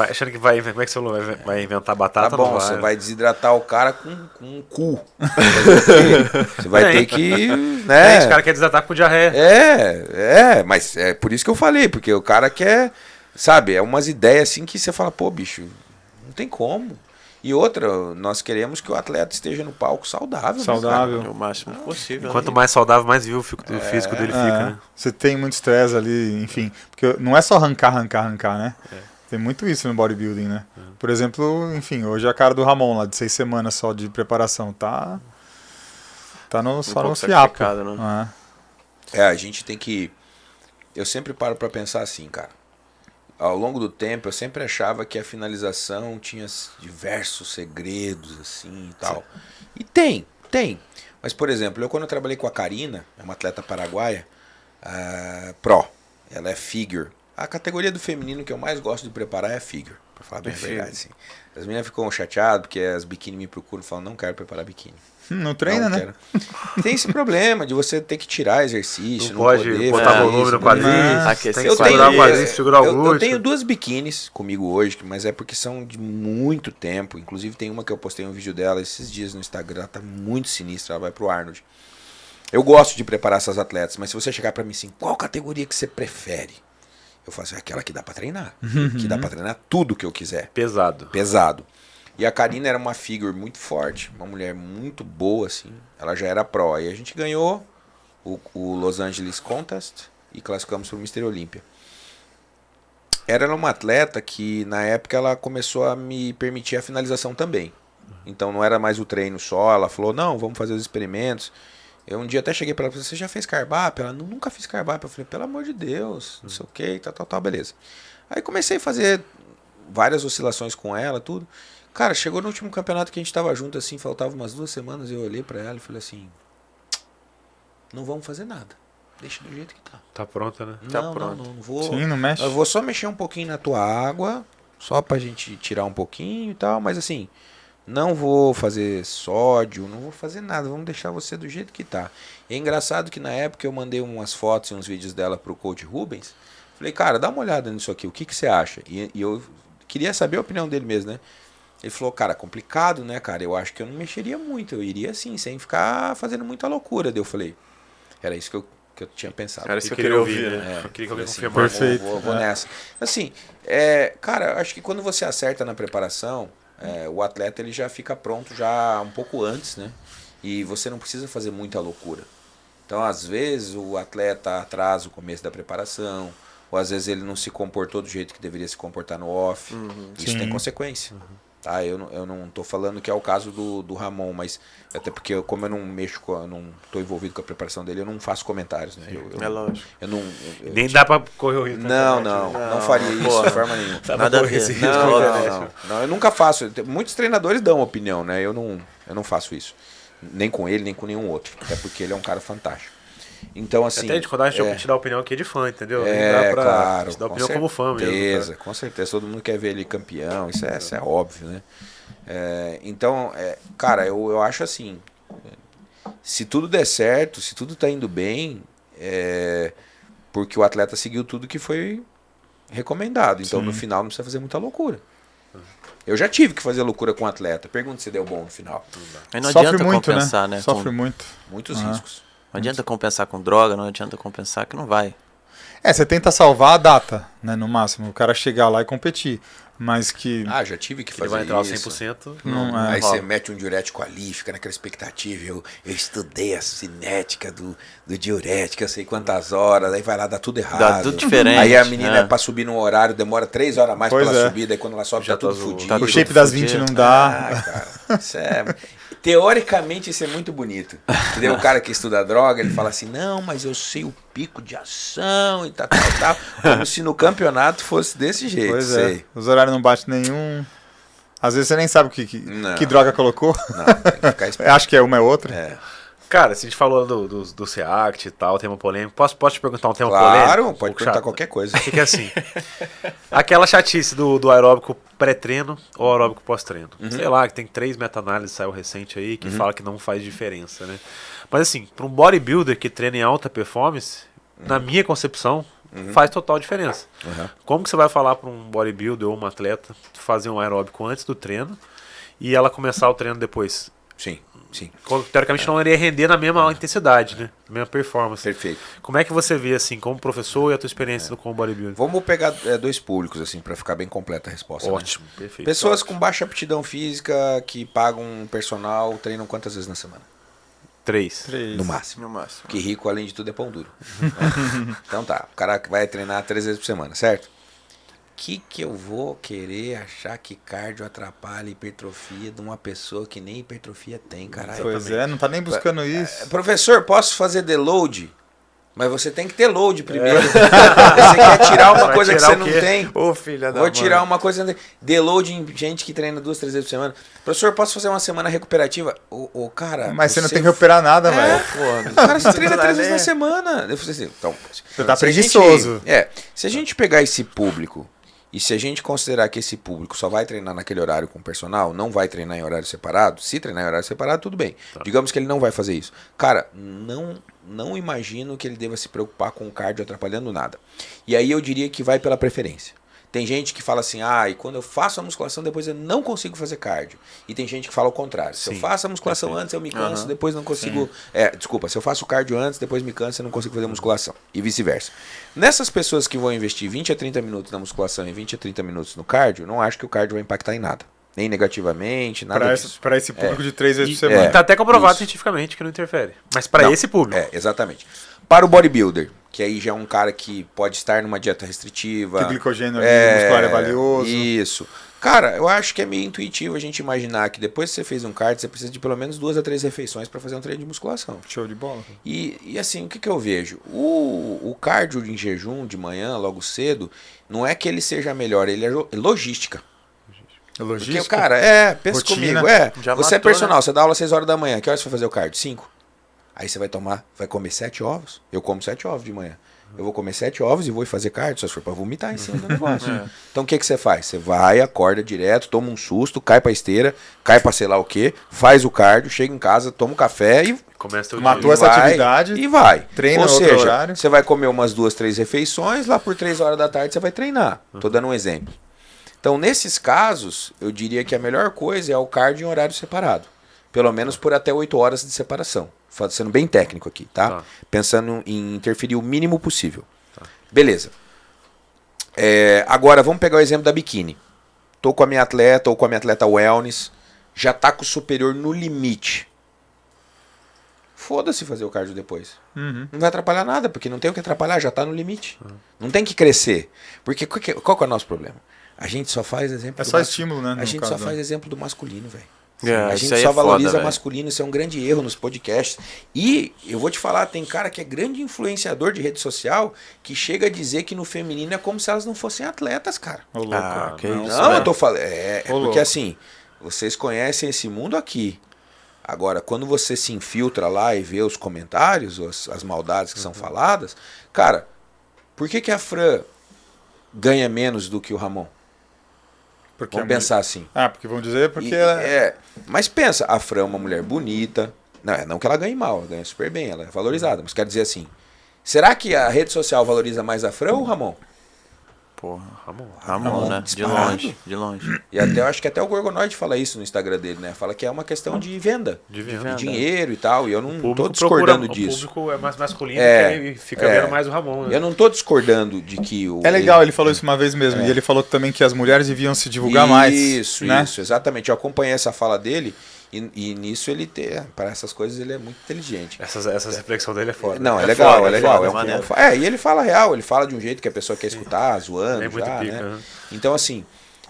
Achando que vai. Como é que você falou? Vai inventar batata? Tá bom, não você vai. vai desidratar o cara com um cu. Você vai ter que, né? Esse cara quer desatar com diarreia. Mas é por isso que eu falei, porque o cara quer, sabe, é umas ideias assim que você fala, pô, bicho, não tem como. E outra, nós queremos que o atleta esteja no palco saudável. Saudável. O máximo possível. Quanto né? mais saudável, mais vivo o físico dele fica, né? Você tem muito estresse ali, enfim. Porque não é só arrancar, né? Tem muito isso no bodybuilding, né? Por exemplo, enfim, hoje a cara do Ramon lá, de 6 semanas só de preparação, tá só no pouco fiapo. sacrificado, né? A gente tem que... Eu sempre paro pra pensar assim, cara. Ao longo do tempo, eu sempre achava que a finalização tinha diversos segredos, assim, e tal. E tem. Mas, por exemplo, quando eu trabalhei com a Karina, é uma atleta paraguaia, pro, ela é figure. A categoria do feminino que eu mais gosto de preparar é figure, pra falar bem a verdade, assim. As meninas ficam chateadas porque as biquíni me procuram e falam, não quero preparar biquíni. Não treina, Não né? quero. Tem esse problema de você ter que tirar exercício, Não pode poder botar fazer volume isso, no quadríceps. Não. Aquecer Tem que o segurar o quadríceps. quadríceps, segurar o eu glúteo. tenho 2 biquínis comigo hoje, mas é porque são de muito tempo. Inclusive tem uma que eu postei um vídeo dela esses dias no Instagram, ela tá muito sinistra, ela vai pro Arnold. Eu gosto de preparar essas atletas, mas se você chegar pra mim assim, qual categoria que você prefere? Eu falo assim, aquela que dá pra treinar. Que dá pra treinar tudo que eu quiser. Pesado. E a Karina era uma figure muito forte, uma mulher muito boa, assim. Ela já era pro. Aí a gente ganhou o Los Angeles Contest e classificamos para o Mr. Olímpia. Era uma atleta que, na época, ela começou a me permitir a finalização também. Então não era mais o treino só. Ela falou, não, vamos fazer os experimentos. Eu um dia até cheguei para ela e falei, você já fez carb-up? Ela, nunca fiz carb-up. Eu falei, pelo amor de Deus, não sei o que, tal, beleza. Aí comecei a fazer várias oscilações com ela, tudo. Cara, chegou no último campeonato que a gente tava junto, assim, faltava umas 2 semanas, eu olhei pra ela e falei assim, não vamos fazer nada, deixa do jeito que tá. Tá pronta, né? Não vou. Sim, não mexe. Eu vou só mexer um pouquinho na tua água, só pra gente tirar um pouquinho e tal, mas assim, não vou fazer sódio, não vou fazer nada, vamos deixar você do jeito que tá. E é engraçado que na época eu mandei umas fotos e uns vídeos dela pro coach Rubens, falei, cara, dá uma olhada nisso aqui, o que você acha? E eu queria saber a opinião dele mesmo, né? Ele falou, cara, complicado, né, cara? Eu acho que eu não mexeria muito, eu iria assim, sem ficar fazendo muita loucura. Daí eu falei, era isso que eu tinha pensado. Era isso que eu queria queria ouvir, ouvir, né? Eu queria que alguém Assim, confirmasse. Perfeito. Vou nessa. Assim, cara, eu acho que quando você acerta na preparação, o atleta ele já fica pronto já um pouco antes, né? E você não precisa fazer muita loucura. Então, às vezes, o atleta atrasa o começo da preparação, ou às vezes ele não se comportou do jeito que deveria se comportar no off. Isso Sim. tem consequência. Tá? Eu não tô falando que é o caso do Ramon, mas até porque como eu não mexo eu não tô envolvido com a preparação dele, eu não faço comentários, né? É lógico. Nem dá pra correr o risco. na internet, né? Não faria isso porra. de forma nenhuma. Dá pra Nada a correr ver. esse risco Não, na internet. não, eu nunca faço. Muitos treinadores dão opinião, né? Eu não faço isso. Nem com ele, nem com nenhum outro. Até porque ele é um cara fantástico. Então, assim. Até quando a gente te dá opinião aqui é de fã, entendeu? Nem dá pra claro. te dar opinião como fã mesmo. Certeza, Cara. com certeza. Todo mundo quer ver ele campeão, isso é óbvio, né? Então, cara, eu acho assim. Se tudo der certo, se tudo tá indo bem, porque o atleta seguiu tudo que foi recomendado. Então, no final, não precisa fazer muita loucura. Eu já tive que fazer loucura com um atleta. Pergunta se deu bom no final. Aí não Sofre adianta muito, compensar, né? Sofre muito. Muitos riscos. Não adianta compensar com droga, não adianta compensar que não vai. Você tenta salvar a data, né, no máximo. O cara chegar lá e competir. Mas que... Já tive que Ele fazer vai entrar aos isso. 100%. Não, Aí rola. você mete um diurético ali, fica naquela expectativa. Eu estudei a cinética do diurético, eu sei quantas horas, aí vai lá, dá tudo errado. Dá tudo diferente. Aí a menina né? pra subir no horário demora 3 horas a mais pra Pois ela é. subir, daí quando ela sobe Já tá tudo tá fudido. tá O tudo shape das 20 fudido. não dá. Cara, isso teoricamente isso é muito bonito. Entendeu? O cara que estuda droga, ele fala assim, não, mas eu sei o pico de ação e tal. Como se no campeonato fosse desse jeito. Pois sei. Os horários não batem nenhum. Às vezes você nem sabe Não. que droga colocou. Não, tem que ficar esperto. Acho que é uma é outra. Cara, se a gente falou do SEACT e tal, tema polêmico, posso te perguntar um tema Claro, polêmico? pode perguntar qualquer coisa. Fica assim. Aquela chatice do aeróbico pré-treino ou aeróbico pós-treino. Sei lá, que tem 3 meta-análises, saiu recente aí, que fala que não faz diferença, né? Mas assim, para um bodybuilder que treina em alta performance, na minha concepção, faz total diferença. Como que você vai falar para um bodybuilder ou uma atleta fazer um aeróbico antes do treino e ela começar o treino depois? Sim, sim. Teoricamente não iria render na mesma intensidade, né? Na mesma performance. Perfeito. Como é que você vê, assim, como professor e a tua experiência com o bodybuilding? Vamos pegar 2 públicos, assim, para ficar bem completa a resposta. Ótimo, né? perfeito. Pessoas com baixa aptidão física, que pagam um personal, treinam quantas vezes na semana? 3. No máximo. No máximo. Que rico, além de tudo, é pão duro. Então tá, o cara vai treinar 3 vezes por semana, certo? Que eu vou querer achar que cardio atrapalha a hipertrofia de uma pessoa que nem hipertrofia tem, caralho? Pois não tá nem buscando isso. Professor, posso fazer deload? Mas você tem que ter load primeiro. Você quer tirar uma Vai coisa que tirar você o não quê? tem. Ô, filha da Vou tirar uma coisa. Deload em gente que treina 2, 3 vezes por semana. Professor, posso fazer uma semana recuperativa? Cara. Mas você não tem que recuperar nada, velho. Porra, Cara, você treina 3 vezes na semana. Eu falei assim, então, Você tá se a gente- preguiçoso. se a gente pegar esse público e se a gente considerar que esse público só vai treinar naquele horário com o personal, não vai treinar em horário separado, se treinar em horário separado, tudo bem. Digamos que ele não vai fazer isso. Cara, não imagino que ele deva se preocupar com o cardio atrapalhando nada. E aí eu diria que vai pela preferência. Tem gente que fala assim, e quando eu faço a musculação, depois eu não consigo fazer cardio. E tem gente que fala o contrário. Se eu faço a musculação antes, eu me canso, depois não consigo... Desculpa, se eu faço o cardio antes, depois me canso, eu não consigo fazer musculação. E vice-versa. Nessas pessoas que vão investir 20 a 30 minutos na musculação e 20 a 30 minutos no cardio, não acho que o cardio vai impactar em nada. Nem negativamente, nada disso. Pra esse público de 3 vezes por E semana. tá até comprovado Isso. cientificamente que não interfere. Mas para Não, esse público. Exatamente. Para o bodybuilder, que aí já é um cara que pode estar numa dieta restritiva. Que o glicogênio ali muscular é valioso. Isso. Cara, eu acho que é meio intuitivo a gente imaginar que depois que você fez um cardio, você precisa de pelo menos 2 a 3 refeições para fazer um treino de musculação. Show de bola. E assim, o que eu vejo? O cardio em jejum de manhã, logo cedo, não é que ele seja melhor, ele é logística. Logística. Porque, cara, pensa Rotina. comigo, Já você é matou, personal, né? você dá aula às 6 horas da manhã, que horas você vai fazer o cardio? 5. Aí você vai comer 7 ovos. Eu como 7 ovos de manhã. Eu vou comer 7 ovos e vou fazer cardio, só se for pra vomitar em cima do negócio. Então o que você faz? Você vai, acorda direto, toma um susto, cai pra esteira, cai pra sei lá o quê, faz o cardio, chega em casa, toma um café e Começa teu Matou dia. essa vai, atividade, e vai. treina Ou outro seja, horário. você vai comer umas 2, 3 refeições, lá por 3 horas da tarde você vai treinar. Tô dando um exemplo. Então, nesses casos, eu diria que a melhor coisa é o cardio em horário separado. Pelo menos por até 8 horas de separação. Sendo bem técnico aqui, tá? Pensando em interferir o mínimo possível. Beleza. Agora, vamos pegar o exemplo da biquíni. Tô com a minha atleta ou com a minha atleta wellness. Já tá com o superior no limite. Foda-se fazer o cardio depois. Não vai atrapalhar nada, porque não tem o que atrapalhar, já tá no limite. Não tem que crescer. Porque qual que é o nosso problema? A gente só faz exemplo do estímulo, né? A gente só faz exemplo do masculino, velho. A isso gente aí só é foda, valoriza velho. masculino, isso é um grande erro nos podcasts. E eu vou te falar, tem cara que é grande influenciador de rede social que chega a dizer que no feminino é como se elas não fossem atletas, cara. Ô, louco, Ah, que Não, isso, eu tô falando. Porque louco. assim, vocês conhecem esse mundo aqui. Agora, quando você se infiltra lá e vê os comentários, as maldades que são faladas, cara, por que a Fran ganha menos do que o Ramon? Porque Vamos pensar assim. porque vão dizer porque Mas pensa, a Fran é uma mulher bonita. Não que ela ganhe mal, ela ganha super bem, ela é valorizada. Mas quer dizer assim, será que a rede social valoriza mais a Fran ou o Ramon? Porra, Ramon, Ramon, né? De disparado. longe, de longe. E até eu acho que até o Gorgonoid fala isso no Instagram dele, né? Fala que é uma questão de venda. De De venda. dinheiro e tal. E eu não O tô público discordando procura, disso. O público é mais masculino É, e fica vendo mais o Ramon, né? Eu não tô discordando de que o. É legal, ele falou isso uma vez mesmo. E ele falou também que as mulheres deviam se divulgar mais. Isso, né? isso, exatamente. Eu acompanhei essa fala dele e nisso ele tem. Para essas coisas ele é muito inteligente. Essa reflexão dele é foda. Não, é legal, foda, é legal. foda, É maneiro. e ele fala real, ele fala de um jeito que a pessoa quer escutar, zoando, É muito já, pica, né? né? Então, assim,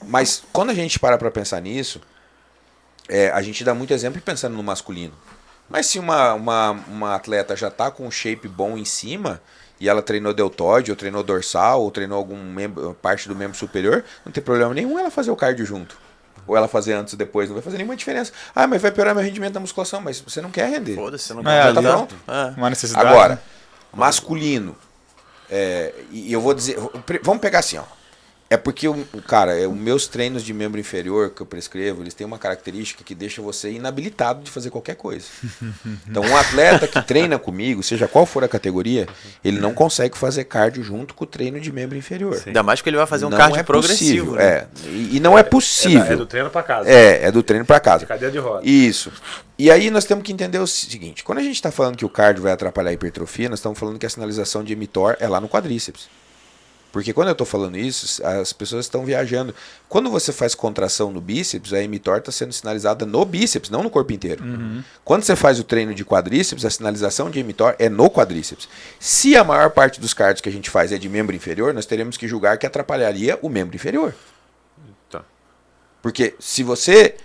mas quando a gente para pra pensar nisso, a gente dá muito exemplo pensando no masculino. Mas se uma atleta já tá com um shape bom em cima, e ela treinou deltoide, ou treinou dorsal, ou treinou parte do membro superior, não tem problema nenhum ela fazer o cardio junto. Ou ela fazer antes ou depois, não vai fazer nenhuma diferença. Ah, mas vai piorar meu rendimento na musculação, mas você não quer render. Foda-se, não É, quer tá ligar. pronto. Uma necessidade. Agora, masculino. E eu vou dizer. Vamos pegar assim, ó. É porque, cara, os meus treinos de membro inferior que eu prescrevo, eles têm uma característica que deixa você inabilitado de fazer qualquer coisa. Então, um atleta que treina comigo, seja qual for a categoria, ele não consegue fazer cardio junto com o treino de membro inferior. Ainda mais que ele vai fazer um Não cardio é progressivo. possível, Né? E não é possível. É do treino pra casa. É do treino pra casa. De cadeira de roda. Isso. E aí nós temos que entender o seguinte, quando a gente está falando que o cardio vai atrapalhar a hipertrofia, nós estamos falando que a sinalização de mTOR é lá no quadríceps. Porque quando eu estou falando isso, as pessoas estão viajando. Quando você faz contração no bíceps, a mTOR está sendo sinalizada no bíceps, não no corpo inteiro. Quando você faz o treino de quadríceps, a sinalização de mTOR é no quadríceps. Se a maior parte dos cardios que a gente faz é de membro inferior, nós teremos que julgar que atrapalharia o membro inferior. Tá. Porque se você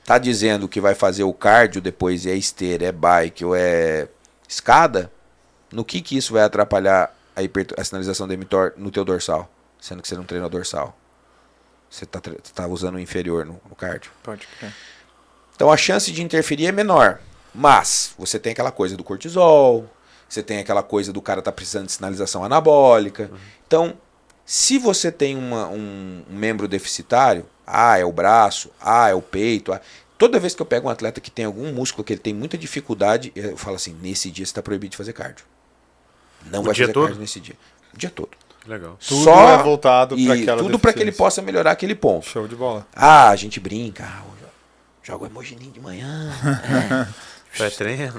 está dizendo que vai fazer o cardio depois é esteira, é bike ou é escada, no que isso vai atrapalhar a sinalização do mTOR no teu dorsal, sendo que você não treina o dorsal. Você tá usando o inferior no cardio. Pode crer. Então a chance de interferir é menor. Mas você tem aquela coisa do cortisol, você tem aquela coisa do cara tá precisando de sinalização anabólica. Então, se você tem um membro deficitário, é o braço, é o peito. Toda vez que eu pego um atleta que tem algum músculo que ele tem muita dificuldade, eu falo assim, nesse dia você está proibido de fazer cardio. Não vai fazer cardio nesse dia. O dia todo. Legal. Tudo Só é voltado para aquela tudo para que ele deficiência. possa melhorar aquele ponto. Show de bola. A gente brinca, joga o emojininho de manhã. Pré-treino.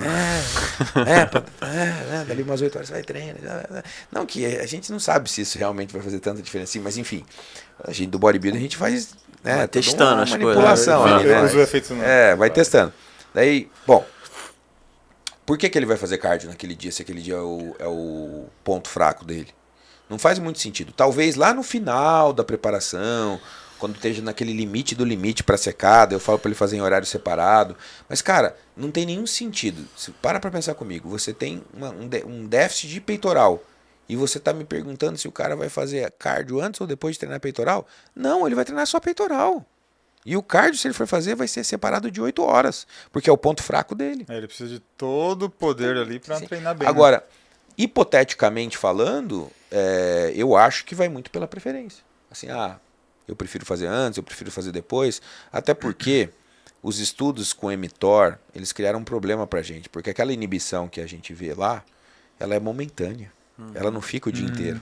Dali umas 8 horas vai treino. Não, que a gente não sabe se isso realmente vai fazer tanta diferença assim, mas enfim, a gente do bodybuilding a gente faz Vai toda testando uma as coisas. manipulação ali, né? Os efeitos não. Vai testando. Daí, bom, por que ele vai fazer cardio naquele dia, se aquele dia é o ponto fraco dele? Não faz muito sentido. Talvez lá no final da preparação, quando esteja naquele limite do limite para secada, eu falo para ele fazer em horário separado. Mas, cara, não tem nenhum sentido. Para pensar comigo. Você tem um déficit de peitoral e você tá me perguntando se o cara vai fazer cardio antes ou depois de treinar peitoral? Não, ele vai treinar só peitoral. E o cardio, se ele for fazer, vai ser separado de 8 horas, porque é o ponto fraco dele. Ele precisa de todo o poder ali para Sim. treinar bem. Agora, hipoteticamente falando, eu acho que vai muito pela preferência. Assim, eu prefiro fazer antes, eu prefiro fazer depois, até porque os estudos com mTOR, eles criaram um problema pra gente, porque aquela inibição que a gente vê lá, ela é momentânea, ela não fica o dia inteiro.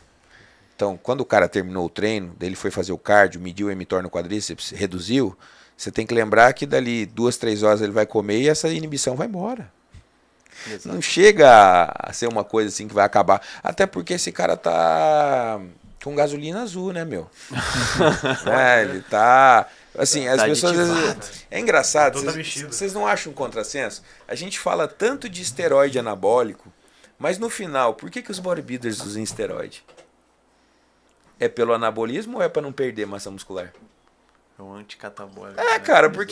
Então, quando o cara terminou o treino, daí ele foi fazer o cardio, mediu o emitor no quadríceps, reduziu, você tem que lembrar que dali 2, 3 horas ele vai comer e essa inibição vai embora. Exato. Não chega a ser uma coisa assim que vai acabar. Até porque esse cara tá com gasolina azul, né, meu? Ele tá... Assim, as Tá pessoas... às aditivado. vezes, é engraçado, Todo mexido. vocês não acham um contrassenso? A gente fala tanto de esteroide anabólico, mas no final, por que os bodybuilders usam esteroide? É pelo anabolismo ou é para não perder massa muscular? É um anticatabólico. Cara, por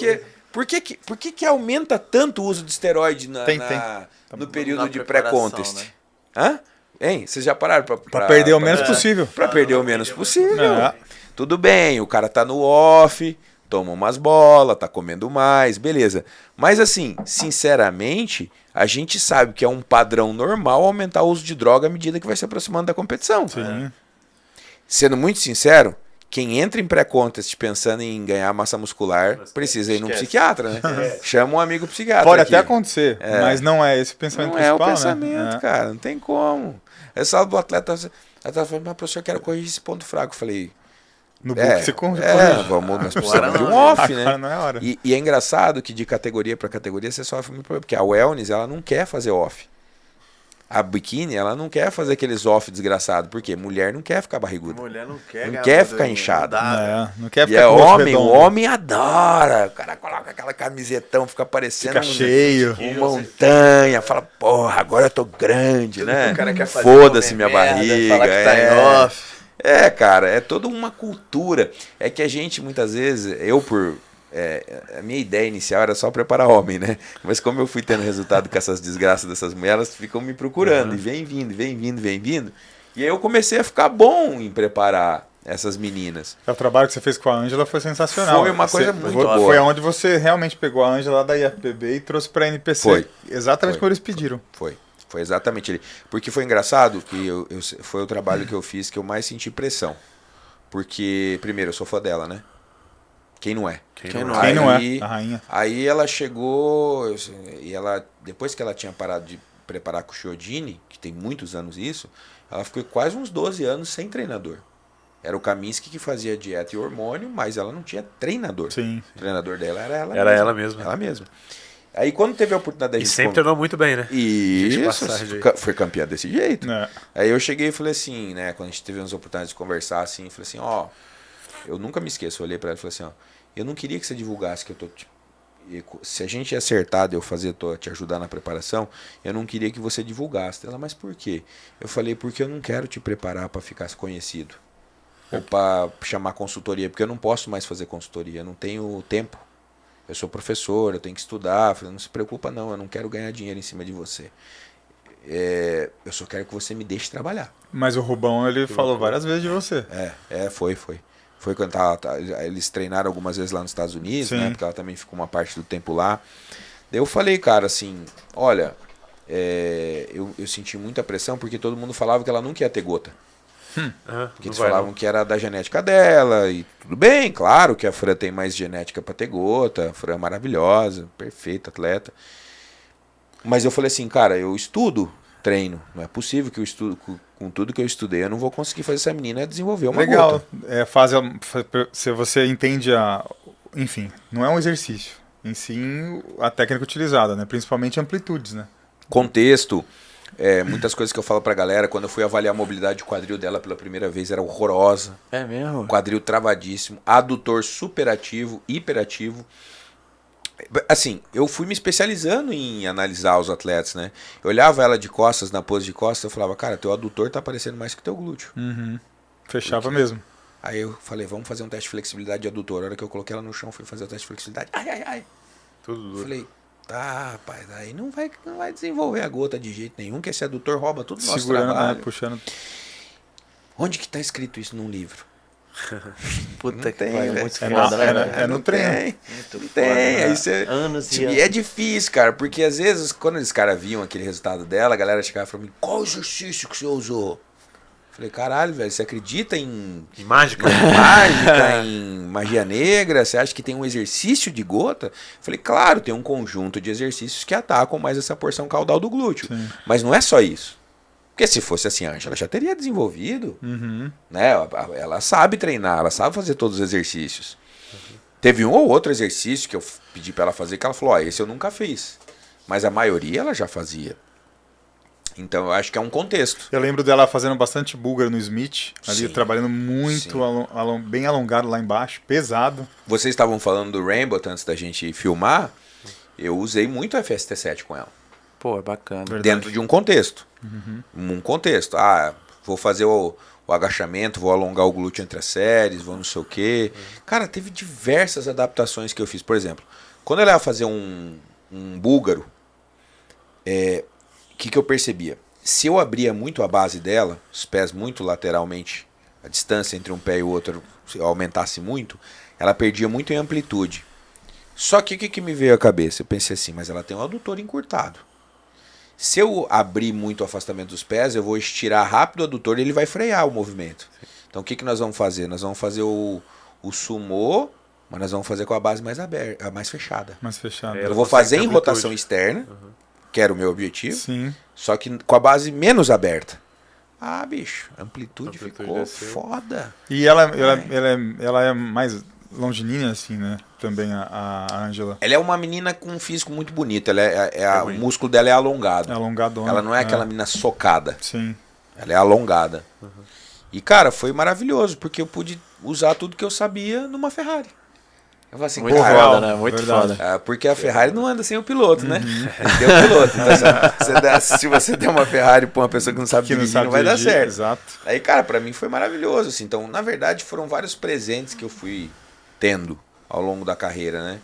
que aumenta tanto o uso de esteroide no período Na de preparação, pré-contest? né? Hein? Vocês já pararam Pra perder o menos possível. Pra perder o menos possível. É. Tudo bem, o cara tá no off, toma umas bolas, tá comendo mais, beleza. Mas assim, sinceramente, a gente sabe que é um padrão normal aumentar o uso de droga à medida que vai se aproximando da competição. Sim. Sendo muito sincero, quem entra em pré-contest pensando em ganhar massa muscular, precisa ir num Esquece. psiquiatra, né? Chama um amigo psiquiatra. Pode aqui. até acontecer, mas não é esse o pensamento Não é o principal, pensamento, né? cara. Não tem como. Eu falo do atleta, falando, mas professor, eu quero corrigir esse ponto fraco. Eu falei, No book você corrige. nós precisamos de um não, off, Agora né? não é hora. E é engraçado que de categoria para categoria você sofre muito problema, porque a wellness, ela não quer fazer off. A biquíni, ela não quer fazer aqueles off desgraçado, porque mulher não quer ficar barriguda. Mulher não quer Não ganhar quer poder, ficar inchada. não dá, Não quer E ficar é com o rosto homem, o redondo. homem adora. O cara coloca aquela camisetão, fica parecendo Fica cheio. uma montanha, fala, porra, agora eu tô grande, né? O cara quer fazer Foda-se comer minha merda, barriga. falar que tá em off. Cara, é toda uma cultura. É que a gente, muitas vezes, a minha ideia inicial era só preparar homem, né? Mas como eu fui tendo resultado com essas desgraças dessas mulheres, elas ficam me procurando. E vem vindo. E aí eu comecei a ficar bom em preparar essas meninas. O trabalho que você fez com a Ângela foi sensacional. Foi uma coisa muito boa. Foi onde você realmente pegou a Ângela lá da IFBB e trouxe pra NPC. Foi. Exatamente Foi. como eles pediram. Foi exatamente ele. Porque foi engraçado que foi o trabalho que eu fiz que eu mais senti pressão. Porque, primeiro, eu sou fã dela, né? Quem não é? Quem não Quem não Aí- é? A rainha. Aí ela chegou, e ela, depois que ela tinha parado de preparar com o Chiodini, que tem muitos anos isso, ela ficou quase uns 12 anos sem treinador. Era o Kaminsky que fazia dieta e hormônio, mas ela não tinha treinador. Sim. O treinador dela era ela Era mesma. ela mesma. Ela mesma. Aí quando teve a oportunidade da E gente... sempre treinou muito bem, né? Isso, de passagem. foi campeã desse jeito. É. Aí eu cheguei e falei assim, né, quando a gente teve umas oportunidades de conversar assim, eu falei assim, eu nunca me esqueço, eu olhei pra ela e falei assim, eu não queria que você divulgasse que eu tô se a gente acertar de eu te ajudar na preparação, eu não queria que você divulgasse. Ela, mas por quê? Eu falei, porque eu não quero te preparar para ficar conhecido. Ou para chamar consultoria, porque eu não posso mais fazer consultoria, eu não tenho tempo. Eu sou professor, eu tenho que estudar. Eu falei, não se preocupa não, eu não quero ganhar dinheiro em cima de você. Eu só quero que você me deixe trabalhar. Mas o Rubão, ele falou várias vezes de você. Foi. Foi quando eles treinaram algumas vezes lá nos Estados Unidos, Sim. né? Porque ela também ficou uma parte do tempo lá. Daí eu falei, cara, assim, olha, eu senti muita pressão porque todo mundo falava que ela nunca ia ter gota. Porque eles falavam que era da genética dela, e tudo bem, claro que a Fran tem mais genética pra ter gota, a Fran é maravilhosa, perfeita, atleta. Mas eu falei assim, cara, eu estudo, treino, não é possível que eu estudo, com tudo que eu estudei, eu não vou conseguir fazer essa menina desenvolver uma Legal. gota. Se você entende enfim, não é um exercício, em sim a técnica utilizada, né? Principalmente amplitudes, né? Contexto, muitas coisas que eu falo pra galera, quando eu fui avaliar a mobilidade de quadril dela pela primeira vez, era horrorosa. É mesmo? Quadril travadíssimo, adutor superativo, hiperativo. Assim, eu fui me especializando em analisar os atletas, né? Eu olhava ela de costas, na pose de costas, eu falava, cara, teu adutor tá aparecendo mais que teu glúteo. Fechava mesmo. Aí eu falei, vamos fazer um teste de flexibilidade de adutor. A hora que eu coloquei ela no chão, fui fazer o teste de flexibilidade. Ai. Tudo duro. Falei, tá, rapaz, aí não vai desenvolver a gota de jeito nenhum, que esse adutor rouba tudo o nosso Segurando, trabalho. puxando. Onde que tá escrito isso num livro? Puta Não que tem, pariu, velho. muito É foda, na- né? é no Não treino. tem. Muito Não foda, tem. né? Aí você... Anos e E é difícil, cara, porque às vezes, quando os caras viam aquele resultado dela, a galera chegava e falava, qual exercício que você usou? Falei, caralho, velho, você acredita em E mágica? mágica, em magia negra? Você acha que tem um exercício de gota? Falei, claro, tem um conjunto de exercícios que atacam mais essa porção caudal do glúteo. Sim. Mas não é só isso. Porque se fosse assim, a Ângela já teria desenvolvido, Uhum. né? Ela sabe treinar, ela sabe fazer todos os exercícios. Teve um ou outro exercício que eu pedi pra ela fazer que ela falou, esse eu nunca fiz. Mas a maioria ela já fazia. Então eu acho que é um contexto. Eu lembro dela fazendo bastante búlgaro no Smith, ali Sim. trabalhando muito, Sim. bem alongado lá embaixo, pesado. Vocês estavam falando do Rainbow antes da gente filmar. Eu usei muito o FST7 com ela. Pô, é bacana. Verdade. Dentro de um contexto. Um contexto. Vou fazer o agachamento, vou alongar o glúteo entre as séries, vou não sei o quê. Cara, teve diversas adaptações que eu fiz. Por exemplo, quando ela ia fazer um búlgaro, o que eu percebia? Se eu abria muito a base dela, os pés muito lateralmente, a distância entre um pé e o outro se eu aumentasse muito, ela perdia muito em amplitude. Só que o que me veio à cabeça? Eu pensei assim, mas ela tem um adutor encurtado. Se eu abrir muito o afastamento dos pés, eu vou estirar rápido o adutor e ele vai frear o movimento. Então o que nós vamos fazer? Nós vamos fazer o sumô, mas nós vamos fazer com a base mais aberta, mais fechada. Mais fechado. É, Eu ela vou consegue fazer ter em amplitude. rotação externa, que era o meu objetivo, Sim. só que com a base menos aberta. Bicho, a amplitude ficou desceu. foda. E ela é mais longilínea, assim, né? Também a Ângela. Ela é uma menina com um físico muito bonito. O músculo dela é alongado. É alongadona. Ela não é aquela menina socada. Sim. Ela é alongada. E, cara, foi maravilhoso, porque eu pude usar tudo que eu sabia numa Ferrari. Eu falei assim, Muito cara, foda, né? Muito verdade. foda. porque a Ferrari não anda sem o piloto, né? Tem o piloto. Então, se você der uma Ferrari pra uma pessoa que não sabe dirigir, não vai dar certo. Exato. Aí, cara, pra mim foi maravilhoso, assim. Então, na verdade, foram vários presentes que eu fui tendo ao longo da carreira, né?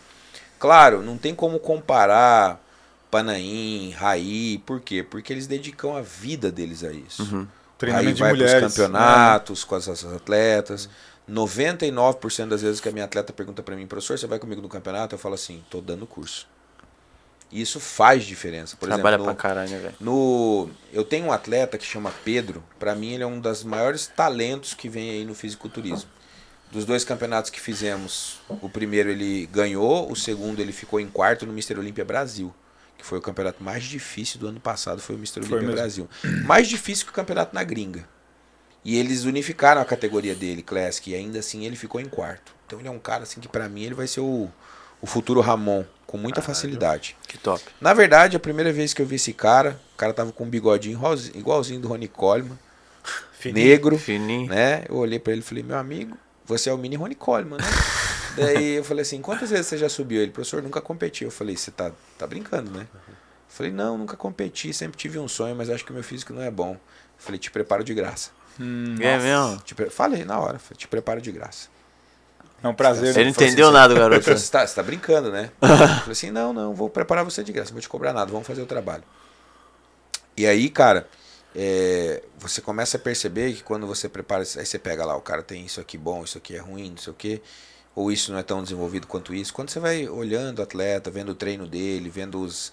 Claro, não tem como comparar Panaim, Raí, por quê? Porque eles dedicam a vida deles a isso. Aí Treinamento de vai pros mulheres. campeonatos com as atletas. 99% das vezes que a minha atleta pergunta pra mim, professor, você vai comigo no campeonato? Eu falo assim, tô dando curso. E isso faz diferença. Por Trabalha exemplo, pra caralho, né, velho? eu tenho um atleta que chama Pedro. Pra mim, ele é um dos maiores talentos que vem aí no fisiculturismo. Dos 2 campeonatos que fizemos, o primeiro ele ganhou, o segundo ele ficou em quarto no Mr. Olímpia Brasil, que foi o campeonato mais difícil do ano passado, foi o Mr. Foi Olímpia mesmo. Brasil. Mais difícil que o campeonato na gringa. E eles unificaram a categoria dele, Classic, e ainda assim ele ficou em quarto. Então ele é um cara assim que pra mim ele vai ser o futuro Ramon, com muita facilidade. Que top. Na verdade, a primeira vez que eu vi esse cara, o cara tava com um bigodinho igualzinho do Ronnie Coleman, negro, Fininho. né? Eu olhei pra ele e falei, meu amigo, você é o mini Ronnie Coleman, né? Daí eu falei assim, quantas vezes você já subiu? Ele, professor, nunca competi. Eu falei, você tá brincando, né? Eu falei, não, nunca competi, sempre tive um sonho, mas acho que o meu físico não é bom. Eu falei, te preparo de graça. É mesmo? Falei na hora, falei, te preparo de graça. É um prazer. Ele não falou entendeu assim, nada, Ele garoto. falou, você tá brincando, né? Eu falei assim, não, vou preparar você de graça, não vou te cobrar nada, vamos fazer o trabalho. E aí, cara, você começa a perceber que quando você prepara, aí você pega lá, o cara tem isso aqui bom, isso aqui é ruim, não sei o quê, ou isso não é tão desenvolvido quanto isso. Quando você vai olhando o atleta, vendo o treino dele, vendo os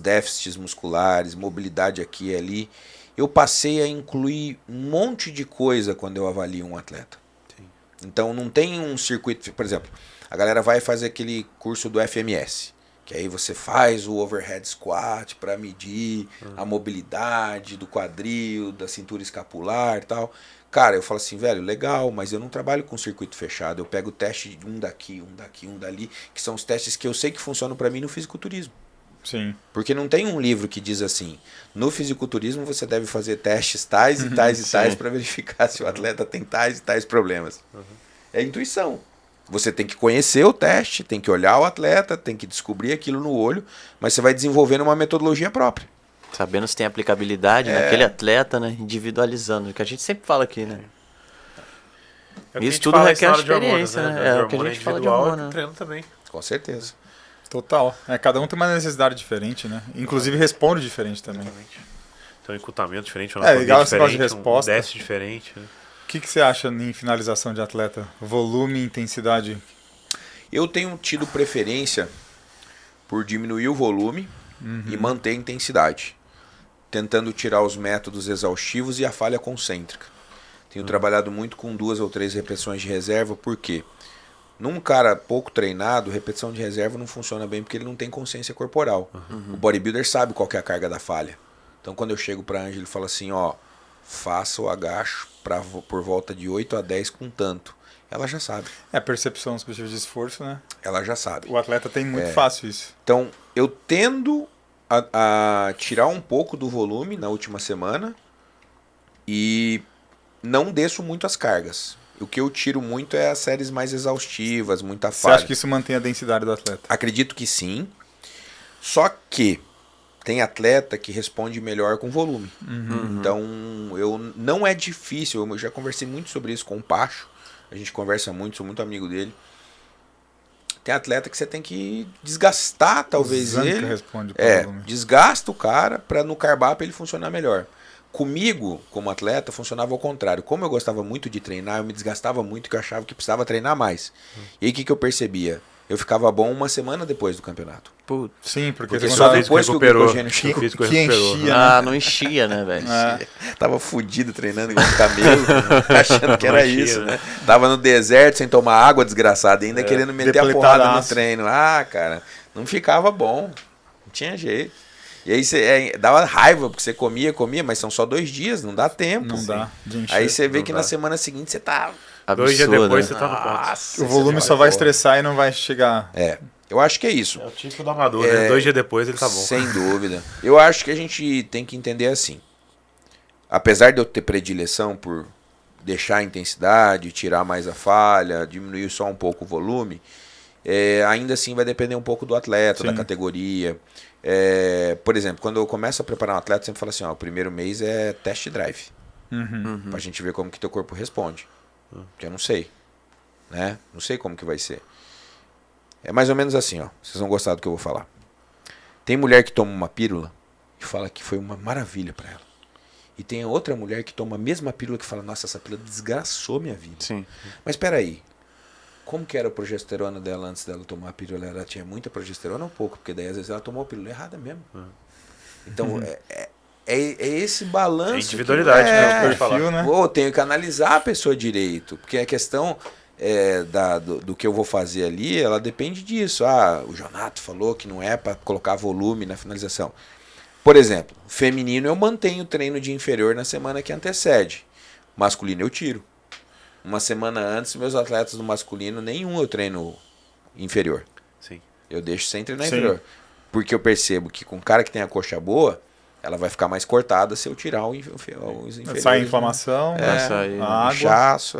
déficits musculares, mobilidade aqui e ali, eu passei a incluir um monte de coisa quando eu avalio um atleta. Então não tem um circuito, por exemplo, a galera vai fazer aquele curso do FMS, que aí você faz o overhead squat para medir a mobilidade do quadril, da cintura escapular e tal. Cara, eu falo assim, velho, legal, mas eu não trabalho com circuito fechado, eu pego o teste um daqui, um dali, que são os testes que eu sei que funcionam para mim no fisiculturismo. Sim. Porque não tem um livro que diz assim, no fisiculturismo você deve fazer testes tais e tais e tais para verificar se o atleta tem tais e tais problemas. É intuição. Você tem que conhecer o teste, tem que olhar o atleta, tem que descobrir aquilo no olho, mas você vai desenvolvendo uma metodologia própria. Sabendo se tem aplicabilidade naquele atleta, né? Individualizando, que a gente sempre fala aqui, né? É o que a Isso gente tudo fala requer na hora de experiência, hormônios, né? É De o que a hormônio gente fala de individual hormônio, e né? treino também. Com certeza. Total. Cada um tem uma necessidade diferente, né? Inclusive responde diferente também. Tem um encurtamento diferente, um legal anatomia esse negócio de diferente, resposta. um déficit diferente. Né? O que você acha em finalização de atleta? Volume, intensidade? Eu tenho tido preferência por diminuir o volume e manter a intensidade, tentando tirar os métodos exaustivos e a falha concêntrica. Tenho trabalhado muito com 2 ou 3 repetições de reserva, por quê? Num cara pouco treinado, repetição de reserva não funciona bem porque ele não tem consciência corporal. O bodybuilder sabe qual que é a carga da falha. Então quando eu chego pra Ângela e falo assim, ó, faça o agacho por volta de 8 a 10 com tanto. Ela já sabe. É a percepção subjetiva de esforço, né? Ela já sabe. O atleta tem muito fácil isso. Então eu tendo a tirar um pouco do volume na última semana e não desço muito as cargas. O que eu tiro muito é as séries mais exaustivas, muita Você falha. acha que isso mantém a densidade do atleta? Acredito que sim. Só que tem atleta que responde melhor com volume. Então, não é difícil. Eu já conversei muito sobre isso com o Pacho. A gente conversa muito, sou muito amigo dele. Tem atleta que você tem que desgastar, talvez, Zanca ele. responde pro volume. Desgasta o cara para no carbar ele funcionar melhor. Comigo, como atleta, funcionava ao contrário. Como eu gostava muito de treinar, eu me desgastava muito, que eu achava que precisava treinar mais. E aí o que eu percebia? Eu ficava bom uma semana depois do campeonato. Putz. Sim, porque Porque você só contava- depois que o recuperou. glicogênio chegou. O físico que recuperou. enchia, Ah, não enchia, né, velho? Tava fudido treinando igual um camelo, achando que era Não enchia, isso, né? né? Tava no deserto sem tomar água, desgraçado, ainda querendo meter a porrada no Depletadaço. treino. Ah, cara, não ficava bom. Não tinha jeito. E aí você dava raiva, porque você comia, mas são só 2 dias, não dá tempo. Não dá de encher. Aí você vê Não que dá. na semana seguinte você tá... 2 dias Absurdo, depois né? você tá no ponto. Nossa, O volume você só vai "Porra". estressar e não vai chegar. Eu acho que é isso. É o típico do amador, né? 2 dias depois ele tá bom. Sem dúvida. Eu acho que a gente tem que entender assim. Apesar de eu ter predileção por deixar a intensidade, tirar mais a falha, diminuir só um pouco o volume, ainda assim vai depender um pouco do atleta, da Sim. categoria. Por exemplo, quando eu começo a preparar um atleta, eu sempre falo assim, ó, o primeiro mês é test drive. Pra gente ver como que teu corpo responde. Que eu não sei. Né? Não sei como que vai ser. É mais ou menos assim, ó. Vocês vão gostar do que eu vou falar. Tem mulher que toma uma pílula e fala que foi uma maravilha pra ela. E tem outra mulher que toma a mesma pílula que fala, nossa, essa pílula desgraçou minha vida. Sim. Mas peraí, como que era a progesterona dela antes dela tomar a pílula? Ela tinha muita progesterona ou pouco? Porque daí às vezes ela tomou a pílula errada mesmo. Então é esse balanço. É individualidade, né? O Pode falar. perfil, né? Pô, tenho que analisar a pessoa direito, porque a questão do que eu vou fazer ali, ela depende disso. Ah, o Jonato falou que não é para colocar volume na finalização. Por exemplo, feminino eu mantenho o treino de inferior na semana que antecede. Masculino eu tiro. Uma semana antes, meus atletas do masculino, nenhum eu treino inferior. Sim. Eu deixo sem treinar Sim. inferior. Porque eu percebo que com um cara que tem a coxa boa, ela vai ficar mais cortada se eu tirar os inferiores. Sai a inflamação, Vai sair, a água. Inchaço,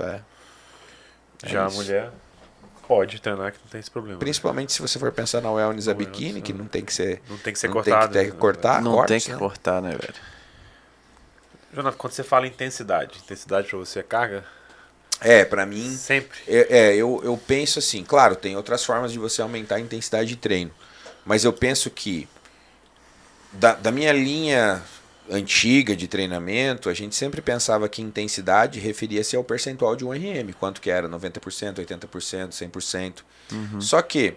Já a isso. mulher pode treinar que não tem esse problema. Principalmente se você for pensar na wellness a Na wellness, biquíni, que não tem que ser. Não tem que ser não cortado. Tem que cortar, Não corta, tem que né? cortar, né, velho? Jonathan, quando você fala intensidade pra você é carga? Pra mim. Sempre. Eu penso assim, claro, tem outras formas de você aumentar a intensidade de treino. Mas eu penso que da minha linha antiga de treinamento, a gente sempre pensava que intensidade referia-se ao percentual de 1RM, quanto que era, 90%, 80%, 100%. Só que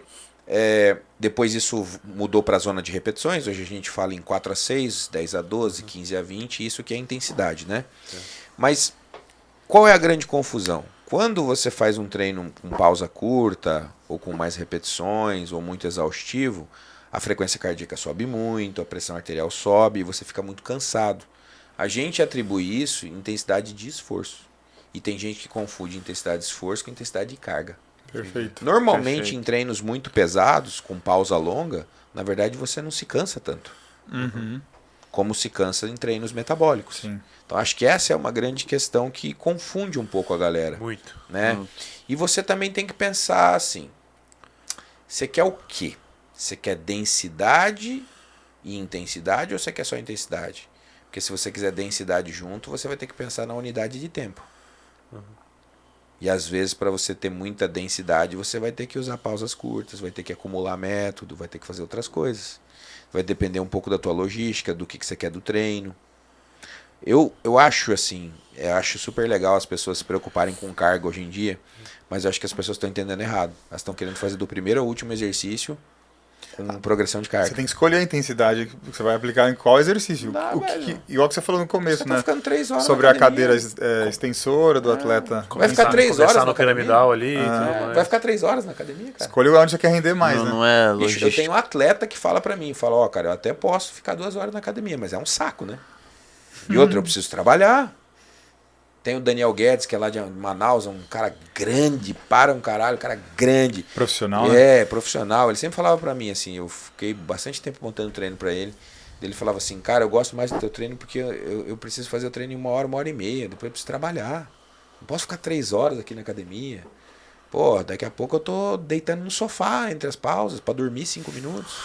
depois isso mudou para a zona de repetições, hoje a gente fala em 4 a 6, 10 a 12, 15 a 20, isso que é intensidade, né? Mas qual é a grande confusão? Quando você faz um treino com pausa curta, ou com mais repetições, ou muito exaustivo, a frequência cardíaca sobe muito, a pressão arterial sobe e você fica muito cansado. A gente atribui isso em intensidade de esforço. E tem gente que confunde intensidade de esforço com intensidade de carga. Perfeito. Normalmente Perfeito. em treinos muito pesados, com pausa longa, na verdade você não se cansa tanto. Como se cansa em treinos metabólicos. Sim. Então acho que essa é uma grande questão que confunde um pouco a galera. Muito. Né? E você também tem que pensar assim, você quer o quê? Você quer densidade e intensidade ou você quer só intensidade? Porque se você quiser densidade junto, você vai ter que pensar na unidade de tempo. E às vezes para você ter muita densidade, você vai ter que usar pausas curtas, vai ter que acumular método, vai ter que fazer outras coisas. Vai depender um pouco da tua logística, do que você quer do treino. Eu acho assim, acho super legal as pessoas se preocuparem com carga hoje em dia, mas eu acho que as pessoas estão entendendo errado. Elas estão querendo fazer do primeiro ao último exercício com progressão de carga. Você tem que escolher a intensidade que você vai aplicar em qual exercício. Igual que você falou no começo, Você tá né? ficando 3 horas Sobre na a academia. cadeira extensora do atleta. Vai ficar 3 Começar horas no na academia. piramidal ali e tudo mais. Vai ficar 3 horas na academia, cara. Escolhe onde você quer render mais, né? Não é Bicho, logística. eu tenho um atleta que fala pra mim, fala, ó, cara, eu até posso ficar 2 horas na academia, mas é um saco, né? E outra, eu preciso trabalhar. Tem o Daniel Guedes, que é lá de Manaus, um cara grande, um cara grande. Profissional, né? Profissional. Ele sempre falava pra mim, assim, eu fiquei bastante tempo montando treino pra ele. Ele falava assim, cara, eu gosto mais do teu treino porque eu preciso fazer o treino em 1 hora e meia, depois eu preciso trabalhar. Não posso ficar 3 horas aqui na academia. Pô, daqui a pouco eu tô deitando no sofá entre as pausas pra dormir 5 minutos.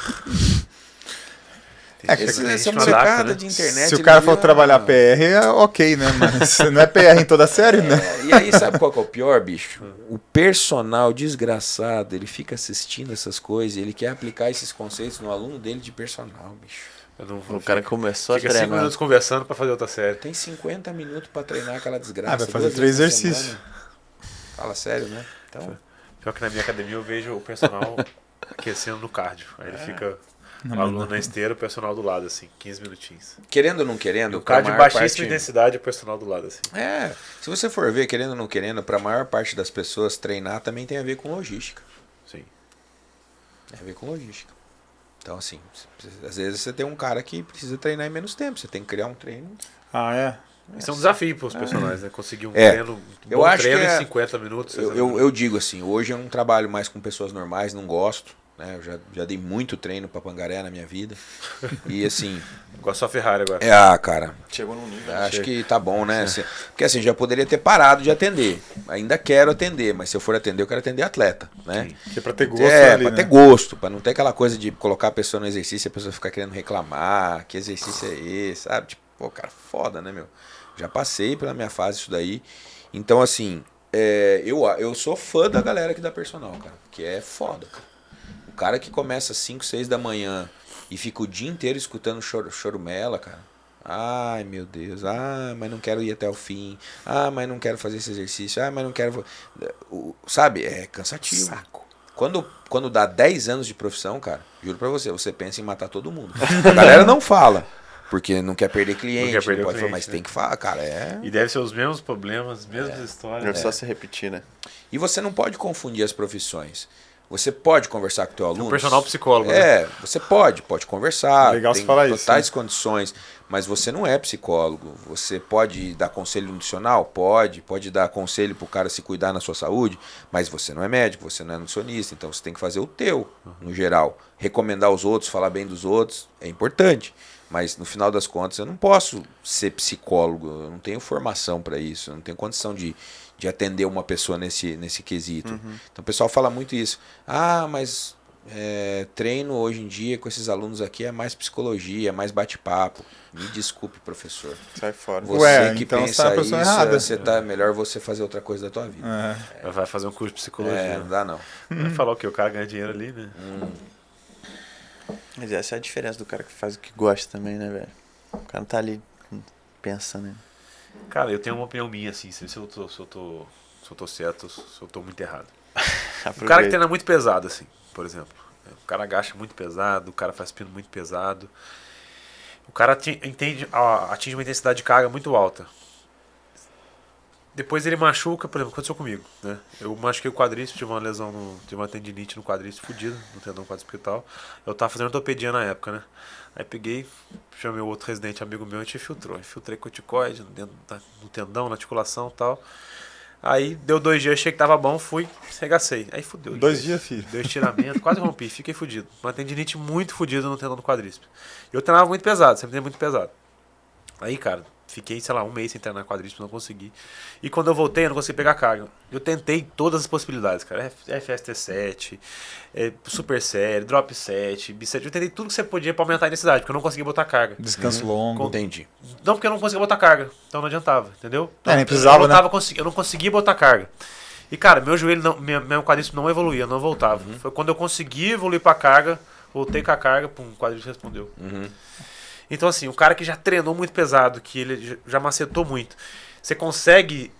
Essa molecada de internet. Se o cara for trabalhar PR, é ok, né? Mas não é PR em toda série, né? E aí, sabe qual que é o pior, bicho? O personal desgraçado, ele fica assistindo essas coisas, ele quer aplicar esses conceitos no aluno dele de personal, bicho. O cara começou a Fica 5 treinar. minutos conversando pra fazer outra série. Tem 50 minutos pra treinar aquela desgraça. Vai fazer 2 3 vezes na exercícios. semana. Fala sério, né? Então, Pior que na minha academia eu vejo o personal aquecendo no cardio. Aí ele fica o aluno na esteira, o personal do lado, assim, 15 minutinhos. querendo ou não querendo, O pra cardio de maior baixíssima parte... intensidade e o personal do lado, assim. Se você for ver, querendo ou não querendo, pra maior parte das pessoas, treinar também tem a ver com logística. Sim. Tem a ver com logística. Então, assim, às vezes você tem um cara que precisa treinar em menos tempo. Você tem que criar um treino. Ah, é? Isso é um desafio para os personagens, né? Conseguir um É. treino, Eu bom acho treino que em 50 minutos. 60 Eu digo assim, hoje eu não trabalho mais com pessoas normais, não gosto. Né? Eu já dei muito treino pra Pangaré na minha vida. E assim... Igual a sua Ferrari agora. Cara, Chegou num nível. acho que tá bom, né? Porque assim, já poderia ter parado de atender. Ainda quero atender, mas se eu for atender, eu quero atender atleta, né? Que é pra ter gosto ali, pra né? ter gosto, pra não ter aquela coisa de colocar a pessoa no exercício e a pessoa ficar querendo reclamar, que exercício é esse, sabe? Tipo, pô, cara, foda, né, meu? Já passei pela minha fase isso daí. Então, assim, eu sou fã da galera que dá personal, cara, que é foda, cara. O cara que começa às 5, 6 da manhã e fica o dia inteiro escutando chorumela, cara. Ai, meu Deus. Mas não quero ir até o fim. Mas não quero fazer esse exercício. Mas não quero... Sabe? É cansativo. Saco. Quando dá 10 anos de profissão, cara, juro pra você pensa em matar todo mundo. A galera não fala, porque não quer perder cliente, Não quer perder o pode falar, cliente, mas né? tem que falar, cara. E deve ser os mesmos problemas, as mesmas histórias. É só se repetir, né? E você não pode confundir as profissões. Você pode conversar com o teu aluno. Um personal psicólogo, né? Você pode conversar. Legal tem você falar isso, totais né? condições, mas você não é psicólogo. Você pode dar conselho nutricional? Pode dar conselho pro cara se cuidar na sua saúde, mas você não é médico, você não é nutricionista, então você tem que fazer o teu, no geral. Recomendar os outros, falar bem dos outros, é importante. Mas no final das contas eu não posso ser psicólogo, eu não tenho formação para isso, eu não tenho condição de atender uma pessoa nesse quesito. Então o pessoal fala muito isso. Mas treino hoje em dia com esses alunos aqui é mais psicologia, é mais bate-papo. Me desculpe, professor. Sai fora. Você que então você tá pensa na pessoa isso, errada. você tá melhor você fazer outra coisa da tua vida. Vai fazer um curso de psicologia. Não dá não. Vai falar o quê? O cara ganha dinheiro ali, né? Mas essa é a diferença do cara que faz o que gosta também, né, velho? O cara não tá ali pensando, né? Cara, eu tenho uma opinião minha, assim, se eu tô certo, se eu tô muito errado. O cara que treina muito pesado, assim, por exemplo. O cara agacha muito pesado, o cara faz pino muito pesado. O cara atinge uma intensidade de carga muito alta. Depois ele machuca, por exemplo, aconteceu comigo, né? Eu machuquei o quadríceps, tive uma lesão, tive uma tendinite no quadríceps fodida, no tendão quadríceps e tal. Eu tava fazendo ortopedia na época, né? Aí peguei, chamei o outro residente amigo meu e a gente infiltrou. Infiltrei corticoide no tendão, na articulação e tal. Aí deu 2 dias, achei que tava bom, fui, regacei. Aí fudeu. 2 dias, filho. Deu estiramento, quase rompi, fiquei fudido. Uma tendinite muito fudida no tendão do quadríceps. Eu treinava muito pesado, sempre treinei muito pesado. Aí, cara, fiquei, sei lá, 1 mês sem treinar quadríceps, não consegui. E quando eu voltei, eu não consegui pegar carga. Eu tentei todas as possibilidades, cara. FST7, super série, drop 7, B7. Eu tentei tudo que você podia pra aumentar a intensidade, porque eu não conseguia botar carga. Descanso longo. Entendi. Não, porque eu não conseguia botar carga. Então não adiantava, entendeu? Então, Nem precisava, né? Eu não conseguia botar carga. E, cara, meu joelho, meu quadríceps não evoluía, não voltava. Foi quando eu consegui evoluir pra carga, voltei com a carga, o quadríceps respondeu. Então, assim, o cara que já treinou muito pesado, que ele já macetou muito, você consegue,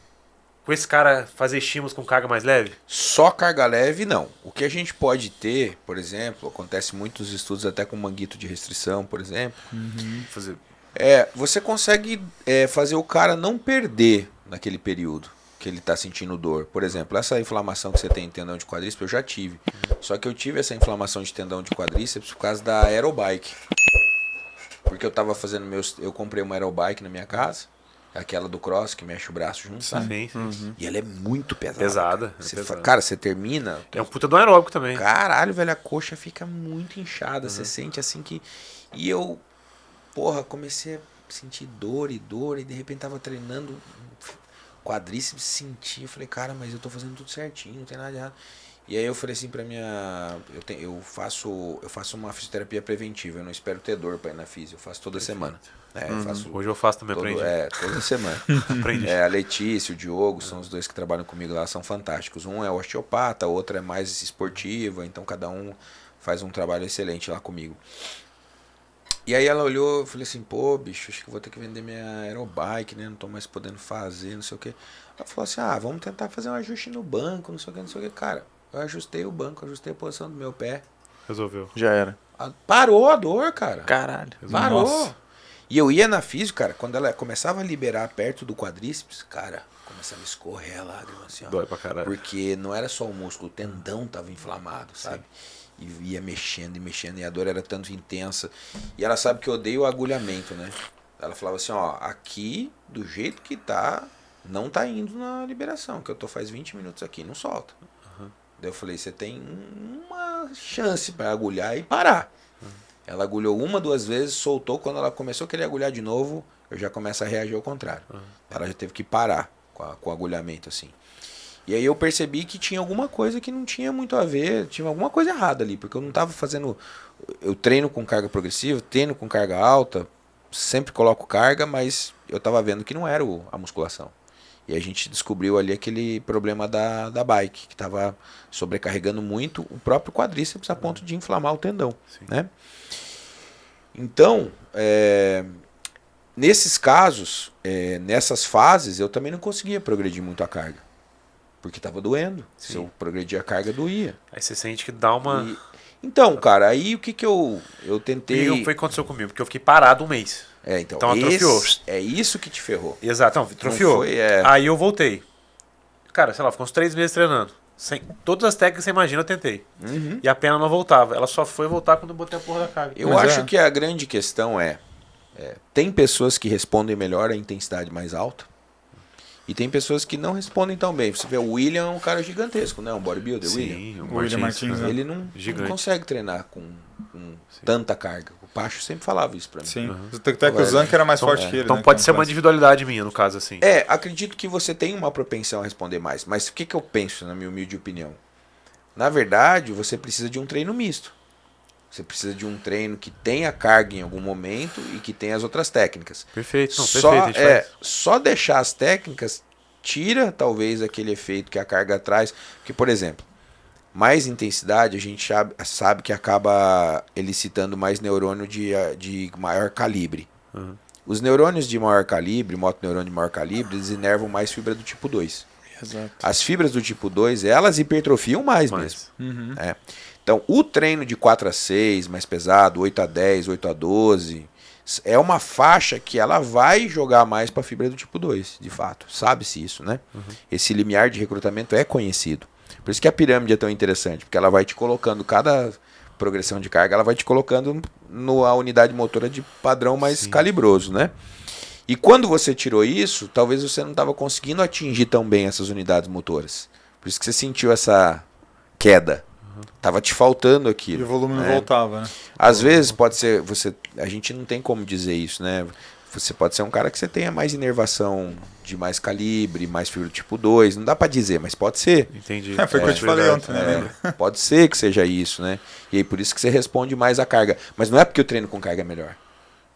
com esse cara fazer estímulos com carga mais leve? Só carga leve, não. O que a gente pode ter, por exemplo, acontece muitos estudos até com manguito de restrição, por exemplo, Fazer... você consegue fazer o cara não perder naquele período que ele está sentindo dor. Por exemplo, essa inflamação que você tem em tendão de quadríceps, eu já tive. Só que eu tive essa inflamação de tendão de quadríceps por causa da aerobike. Porque eu tava fazendo eu comprei uma aerobike na minha casa, aquela do cross que mexe o braço junto, sabe? Sim. E ela é muito pesada. Pesada. Cara, você termina... É um puta do aeróbico também. Caralho, velho, a coxa fica muito inchada. Você sente assim que... E eu, comecei a sentir dor, e de repente tava treinando quadríceps, senti. Eu falei, cara, mas eu tô fazendo tudo certinho, não tem nada de errado. E aí eu falei assim pra minha... Eu faço uma fisioterapia preventiva, eu não espero ter dor pra ir na fisio, eu faço toda semana. Hoje eu faço também, aprendi. Toda semana. Aprendi. A Letícia, o Diogo, são os dois que trabalham comigo lá, são fantásticos. Um é osteopata, o outro é mais esportiva, então cada um faz um trabalho excelente lá comigo. E aí ela olhou, eu falei assim, pô, bicho, acho que eu vou ter que vender minha aerobike, né? Não tô mais podendo fazer, não sei o quê. Ela falou assim, vamos tentar fazer um ajuste no banco, não sei o quê. Cara, eu ajustei o banco, ajustei a posição do meu pé. Resolveu. Já era. Parou a dor, cara. Caralho. Parou. Nossa. E eu ia na físio, cara, quando ela começava a liberar perto do quadríceps, cara, começava a escorrer a lágrima, assim, ó. Dói pra caralho. Porque não era só o músculo, o tendão tava inflamado, sabe? E ia mexendo, e a dor era tanto intensa. E ela sabe que eu odeio o agulhamento, né? Ela falava assim, ó, aqui, do jeito que tá, não tá indo na liberação, que eu tô faz 20 minutos aqui, não solta. Daí eu falei, você tem uma chance para agulhar e parar. Ela agulhou 1, 2 vezes, soltou. Quando ela começou a querer agulhar de novo, eu já começo a reagir ao contrário. Ela já teve que parar com o agulhamento, assim. E aí eu percebi que tinha alguma coisa que não tinha muito a ver, tinha alguma coisa errada ali, porque eu não estava fazendo... Eu treino com carga progressiva, treino com carga alta, sempre coloco carga, mas eu estava vendo que não era a musculação. E a gente descobriu ali aquele problema da bike, que estava sobrecarregando muito o próprio quadríceps a ponto de inflamar o tendão, né? Então, nesses casos, nessas fases, eu também não conseguia progredir muito a carga. Porque estava doendo. Se eu progredia a carga, doía. Aí você sente que dá uma... Então, cara, aí o que eu tentei... E foi o que aconteceu comigo, porque eu fiquei parado um mês. Então atrofiou. É isso que te ferrou. Exato, não, atrofiou. Foi, Aí eu voltei. Cara, sei lá, ficou uns 3 meses treinando. Todas as técnicas que você imagina eu tentei. E a perna não voltava. Ela só foi voltar quando eu botei a porra da carga. Eu acho que a grande questão tem pessoas que respondem melhor à intensidade mais alta. E tem pessoas que não respondem tão bem. Você vê, o William é um cara gigantesco, né? Um bodybuilder, Sim, William. o William Martins. né? Ele não consegue treinar com tanta carga. O Pacho sempre falava isso pra mim. Sim. Até que o Zank era mais forte que ele. Então né, pode ser uma individualidade minha, no caso, assim. Acredito que você tem uma propensão a responder mais. Mas o que eu penso, na minha humilde opinião? Na verdade, você precisa de um treino misto. Você precisa de um treino que tenha carga em algum momento e que tenha as outras técnicas. Perfeito. Não, perfeito. Só deixar as técnicas tira talvez aquele efeito que a carga traz. Porque, por exemplo, mais intensidade a gente sabe que acaba elicitando mais neurônio de maior calibre. Os neurônios de maior calibre, motoneurônio de maior calibre, eles inervam mais fibra do tipo 2. Exato. As fibras do tipo 2, elas hipertrofiam mais mesmo. Então, o treino de 4-6, mais pesado, 8-10, 8-12, é uma faixa que ela vai jogar mais para a fibra do tipo 2, de fato. Sabe-se isso, né? Esse limiar de recrutamento é conhecido. Por isso que a pirâmide é tão interessante, porque ela vai te colocando, cada progressão de carga, ela vai te colocando na unidade motora de padrão mais calibroso, né? E quando você tirou isso, talvez você não estava conseguindo atingir tão bem essas unidades motoras. Por isso que você sentiu essa queda. Tava te faltando aquilo. E o volume não voltava, né? Às vezes pode ser, a gente não tem como dizer isso, né? Você pode ser um cara que você tenha mais inervação de mais calibre, mais fibra do tipo 2, não dá pra dizer, mas pode ser. Entendi. Foi o que eu te falei ontem, né? Pode ser que seja isso, né? E aí por isso que você responde mais a carga. Mas não é porque o treino com carga é melhor.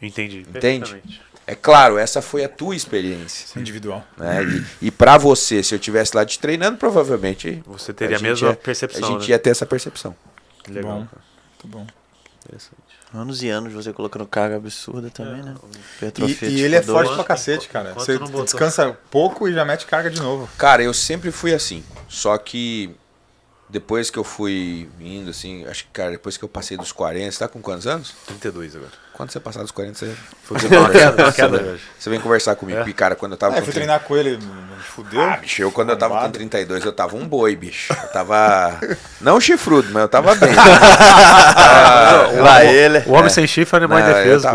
Entendi. Entende? É claro, essa foi a tua experiência. Individual. Né? E pra você, se eu tivesse lá te treinando, provavelmente você teria a mesma percepção. A gente ia ter essa percepção. Legal. Muito bom. Anos e anos você colocando carga absurda também, né? Hipertrofia E tipo ele é 2. forte pra cacete, cara. Quanto Você não botou? descansa pouco e já mete carga de novo. Cara, eu sempre fui assim. Só que depois que eu fui indo, assim, acho que, cara, depois que eu passei dos 40, você tá com quantos anos? 32 agora. Quando você passar dos 40, você Uma queda hoje. você vem conversar comigo. É. E, cara, quando eu tava Eu com fui treinar com ele, me fudeu. Ah, bicho, quando eu tava com Bombado. 32, eu tava um boi, bicho. Eu tava. Não chifrudo, mas eu tava bem. Lá ele. O homem sem chifre é animal Não, indefeso.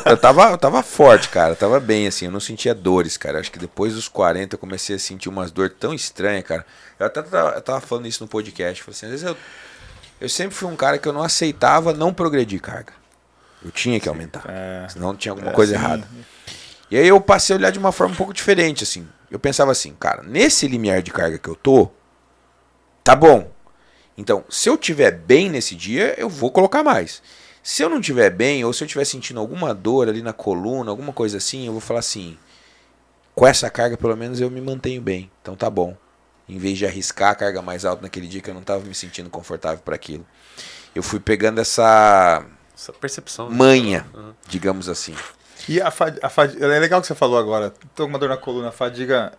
eu tava forte, cara. Eu tava bem, assim. Eu não sentia dores, cara. Acho que depois dos 40 eu comecei a sentir umas dores tão estranhas, cara. Eu tava falando isso no podcast. Falei assim, às vezes eu sempre fui um cara que eu não aceitava não progredir carga. Eu tinha que aumentar. Senão tinha alguma coisa errada. E aí eu passei a olhar de uma forma um pouco diferente, assim. Eu pensava assim, cara, nesse limiar de carga que eu tô, tá bom. Então, se eu tiver bem nesse dia, eu vou colocar mais. Se eu não tiver bem, ou se eu estiver sentindo alguma dor ali na coluna, alguma coisa assim, eu vou falar assim, com essa carga pelo menos eu me mantenho bem. Então tá bom. Em vez de arriscar a carga mais alta naquele dia que eu não estava me sentindo confortável para aquilo. Eu fui pegando essa percepção. manha, digamos assim. E a fadiga, é legal que você falou agora. Tô com uma dor na coluna, a fadiga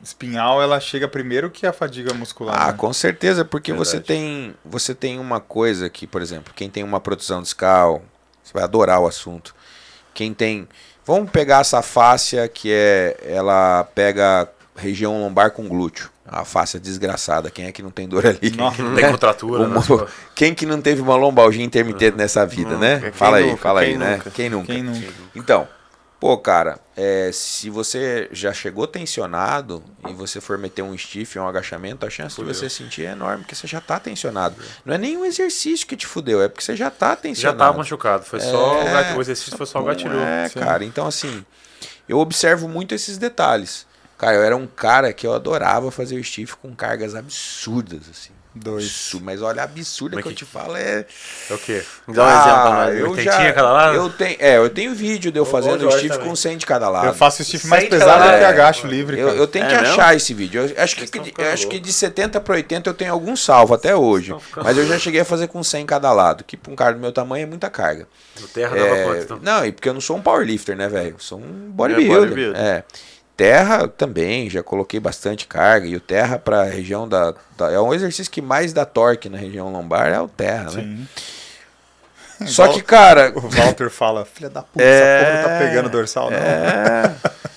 espinhal, ela chega primeiro que a fadiga muscular. Ah, né? com certeza, porque Verdade. você tem uma coisa que, por exemplo, quem tem uma protusão discal, você vai adorar o assunto. Quem tem, vamos pegar essa fáscia que ela pega região lombar com glúteo. A fáscia desgraçada, quem é que não tem dor ali? Nossa. Não tem contratura, né? Quem que não teve uma lombalgia intermitente nessa vida, né? Quem Fala aí, nunca, fala aí, quem né? nunca? Quem nunca? Quem nunca? Então, pô, cara, se você já chegou tensionado e você for meter um stiff ou um agachamento, a chance de você sentir é enorme, porque você já tá tensionado. Não é nenhum exercício que te fudeu, é porque você já tá Já tensionado. tava machucado. Foi só o exercício foi só o gatilho. Cara, então assim, eu observo muito esses detalhes. Cara, eu era um cara que eu adorava fazer o stiff com cargas absurdas, assim. Mas olha, absurda Mas que eu que- te falo é... É o quê? Dá um exemplo pra nós. eu Oitentinha cada lado? eu tenho vídeo de eu fazendo o Jorge stiff também. com 100 de cada lado. Eu faço o stiff mais Sente pesado cada- que agacho livre, cara. Eu tenho que É mesmo? achar esse vídeo. Eu acho Vocês que, estão ficando acho que loucos. de 70 para 80 eu tenho algum salvo até hoje. Vocês estão ficando Mas eu já cheguei a fazer com 100 em cada lado, que para um cara do meu tamanho é muita carga. No terra dava quanto? Então? Não, e porque eu não sou um powerlifter, né, velho? Eu sou um bodybuilder. bodybuilder. Terra também, já coloquei bastante carga. E o terra para a região é um exercício que mais dá torque na região lombar, é o terra, né? Sim. Só que, cara, O Walter fala, filha da puta, essa porra não tá pegando dorsal, não.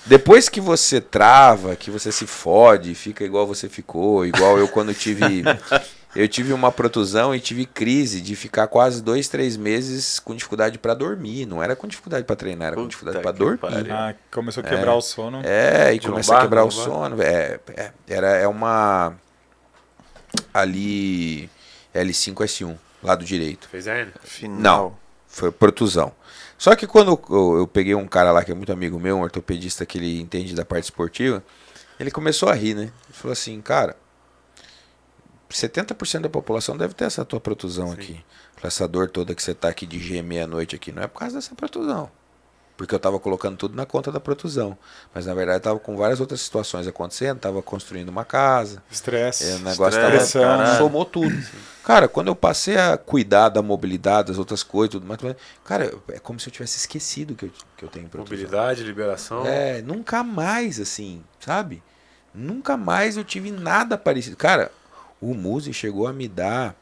depois que você trava, que você se fode, fica igual você ficou, igual eu quando eu tive uma protusão e tive crise de ficar quase 2, 3 meses com dificuldade para dormir. Não era com dificuldade para treinar, era com Puta dificuldade para que dormir. pariu. Ah, começou a quebrar o sono. E De começa a lombar, quebrar o lombar? sono. É uma ali L5, S1, lado direito. Fez hernia? Final. Não, foi protusão. Só que quando eu peguei um cara lá que é muito amigo meu, um ortopedista que ele entende da parte esportiva, ele começou a rir, né? Ele falou assim, cara, 70% da população deve ter essa tua protusão aqui. Essa dor toda que você tá aqui de gemer à noite aqui, não é por causa dessa protusão. Porque eu tava colocando tudo na conta da protusão. Mas na verdade eu tava com várias outras situações acontecendo, tava construindo uma casa, Estresse. o negócio Estresse, tava, caralho. somou tudo. Cara, quando eu passei a cuidar da mobilidade, das outras coisas, tudo mais, cara, é como se eu tivesse esquecido que eu tenho protusão. Mobilidade, liberação. Nunca mais, assim, sabe? Nunca mais eu tive nada parecido. Cara, o Muzi chegou a me dar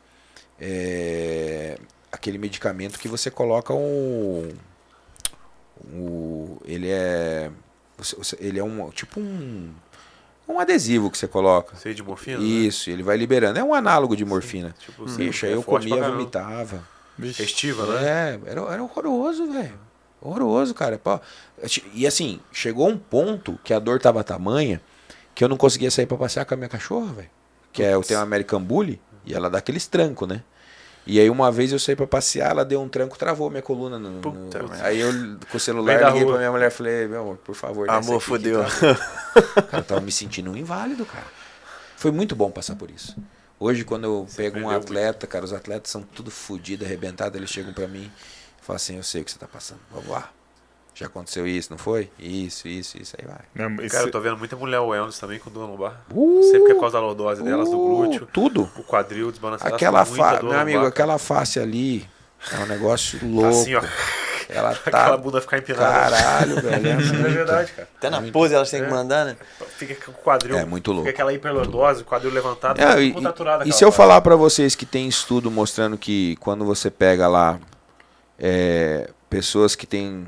aquele medicamento que você coloca ele é tipo um adesivo que você coloca. Sei de morfina? Né? Isso, ele vai liberando. É um análogo de morfina. Tipo, Bicho, é aí eu forte comia, pra caramba. vomitava. Festiva, né? Era horroroso, velho. Horroroso, cara. Pô, e assim, chegou um ponto que a dor tava tamanha que eu não conseguia sair pra passear com a minha cachorra, velho. Que eu tenho uma American Bully e ela dá aqueles trancos, né? E aí uma vez eu saí pra passear, ela deu um tranco, travou minha coluna. Puta merda. Aí eu com o celular Meio da liguei rua. pra minha mulher e falei, meu amor, por favor, desce Amor, aqui que fodeu. Cara, eu tava me sentindo um inválido, cara. Foi muito bom passar por isso. Hoje, quando eu pego um atleta, cara, os atletas são tudo fodidos, arrebentados, eles chegam pra mim e falam assim, eu sei o que você tá passando, vamos lá. Já aconteceu isso, não foi? Isso, aí vai. Não, esse- Cara, eu tô vendo muita mulher wellness também com dor lombar. Sempre que é por causa da lordose delas, do glúteo, Tudo. o quadril desbalanceado. Aquela muita dor meu lombar, amigo, cara. aquela face ali é um negócio Tá louco. assim, ó. Ela Aquela tá... bunda ficar empinada. Caralho, velho. É Isso é muito, verdade, cara. Até na pose elas têm que mandar, né? Fica com o quadril. é muito louco. Fica aquela hiperlordose, o quadril levantado, É, fica e contraturado e aquela se eu parte. falar pra vocês que tem estudo mostrando que quando você pega lá pessoas que têm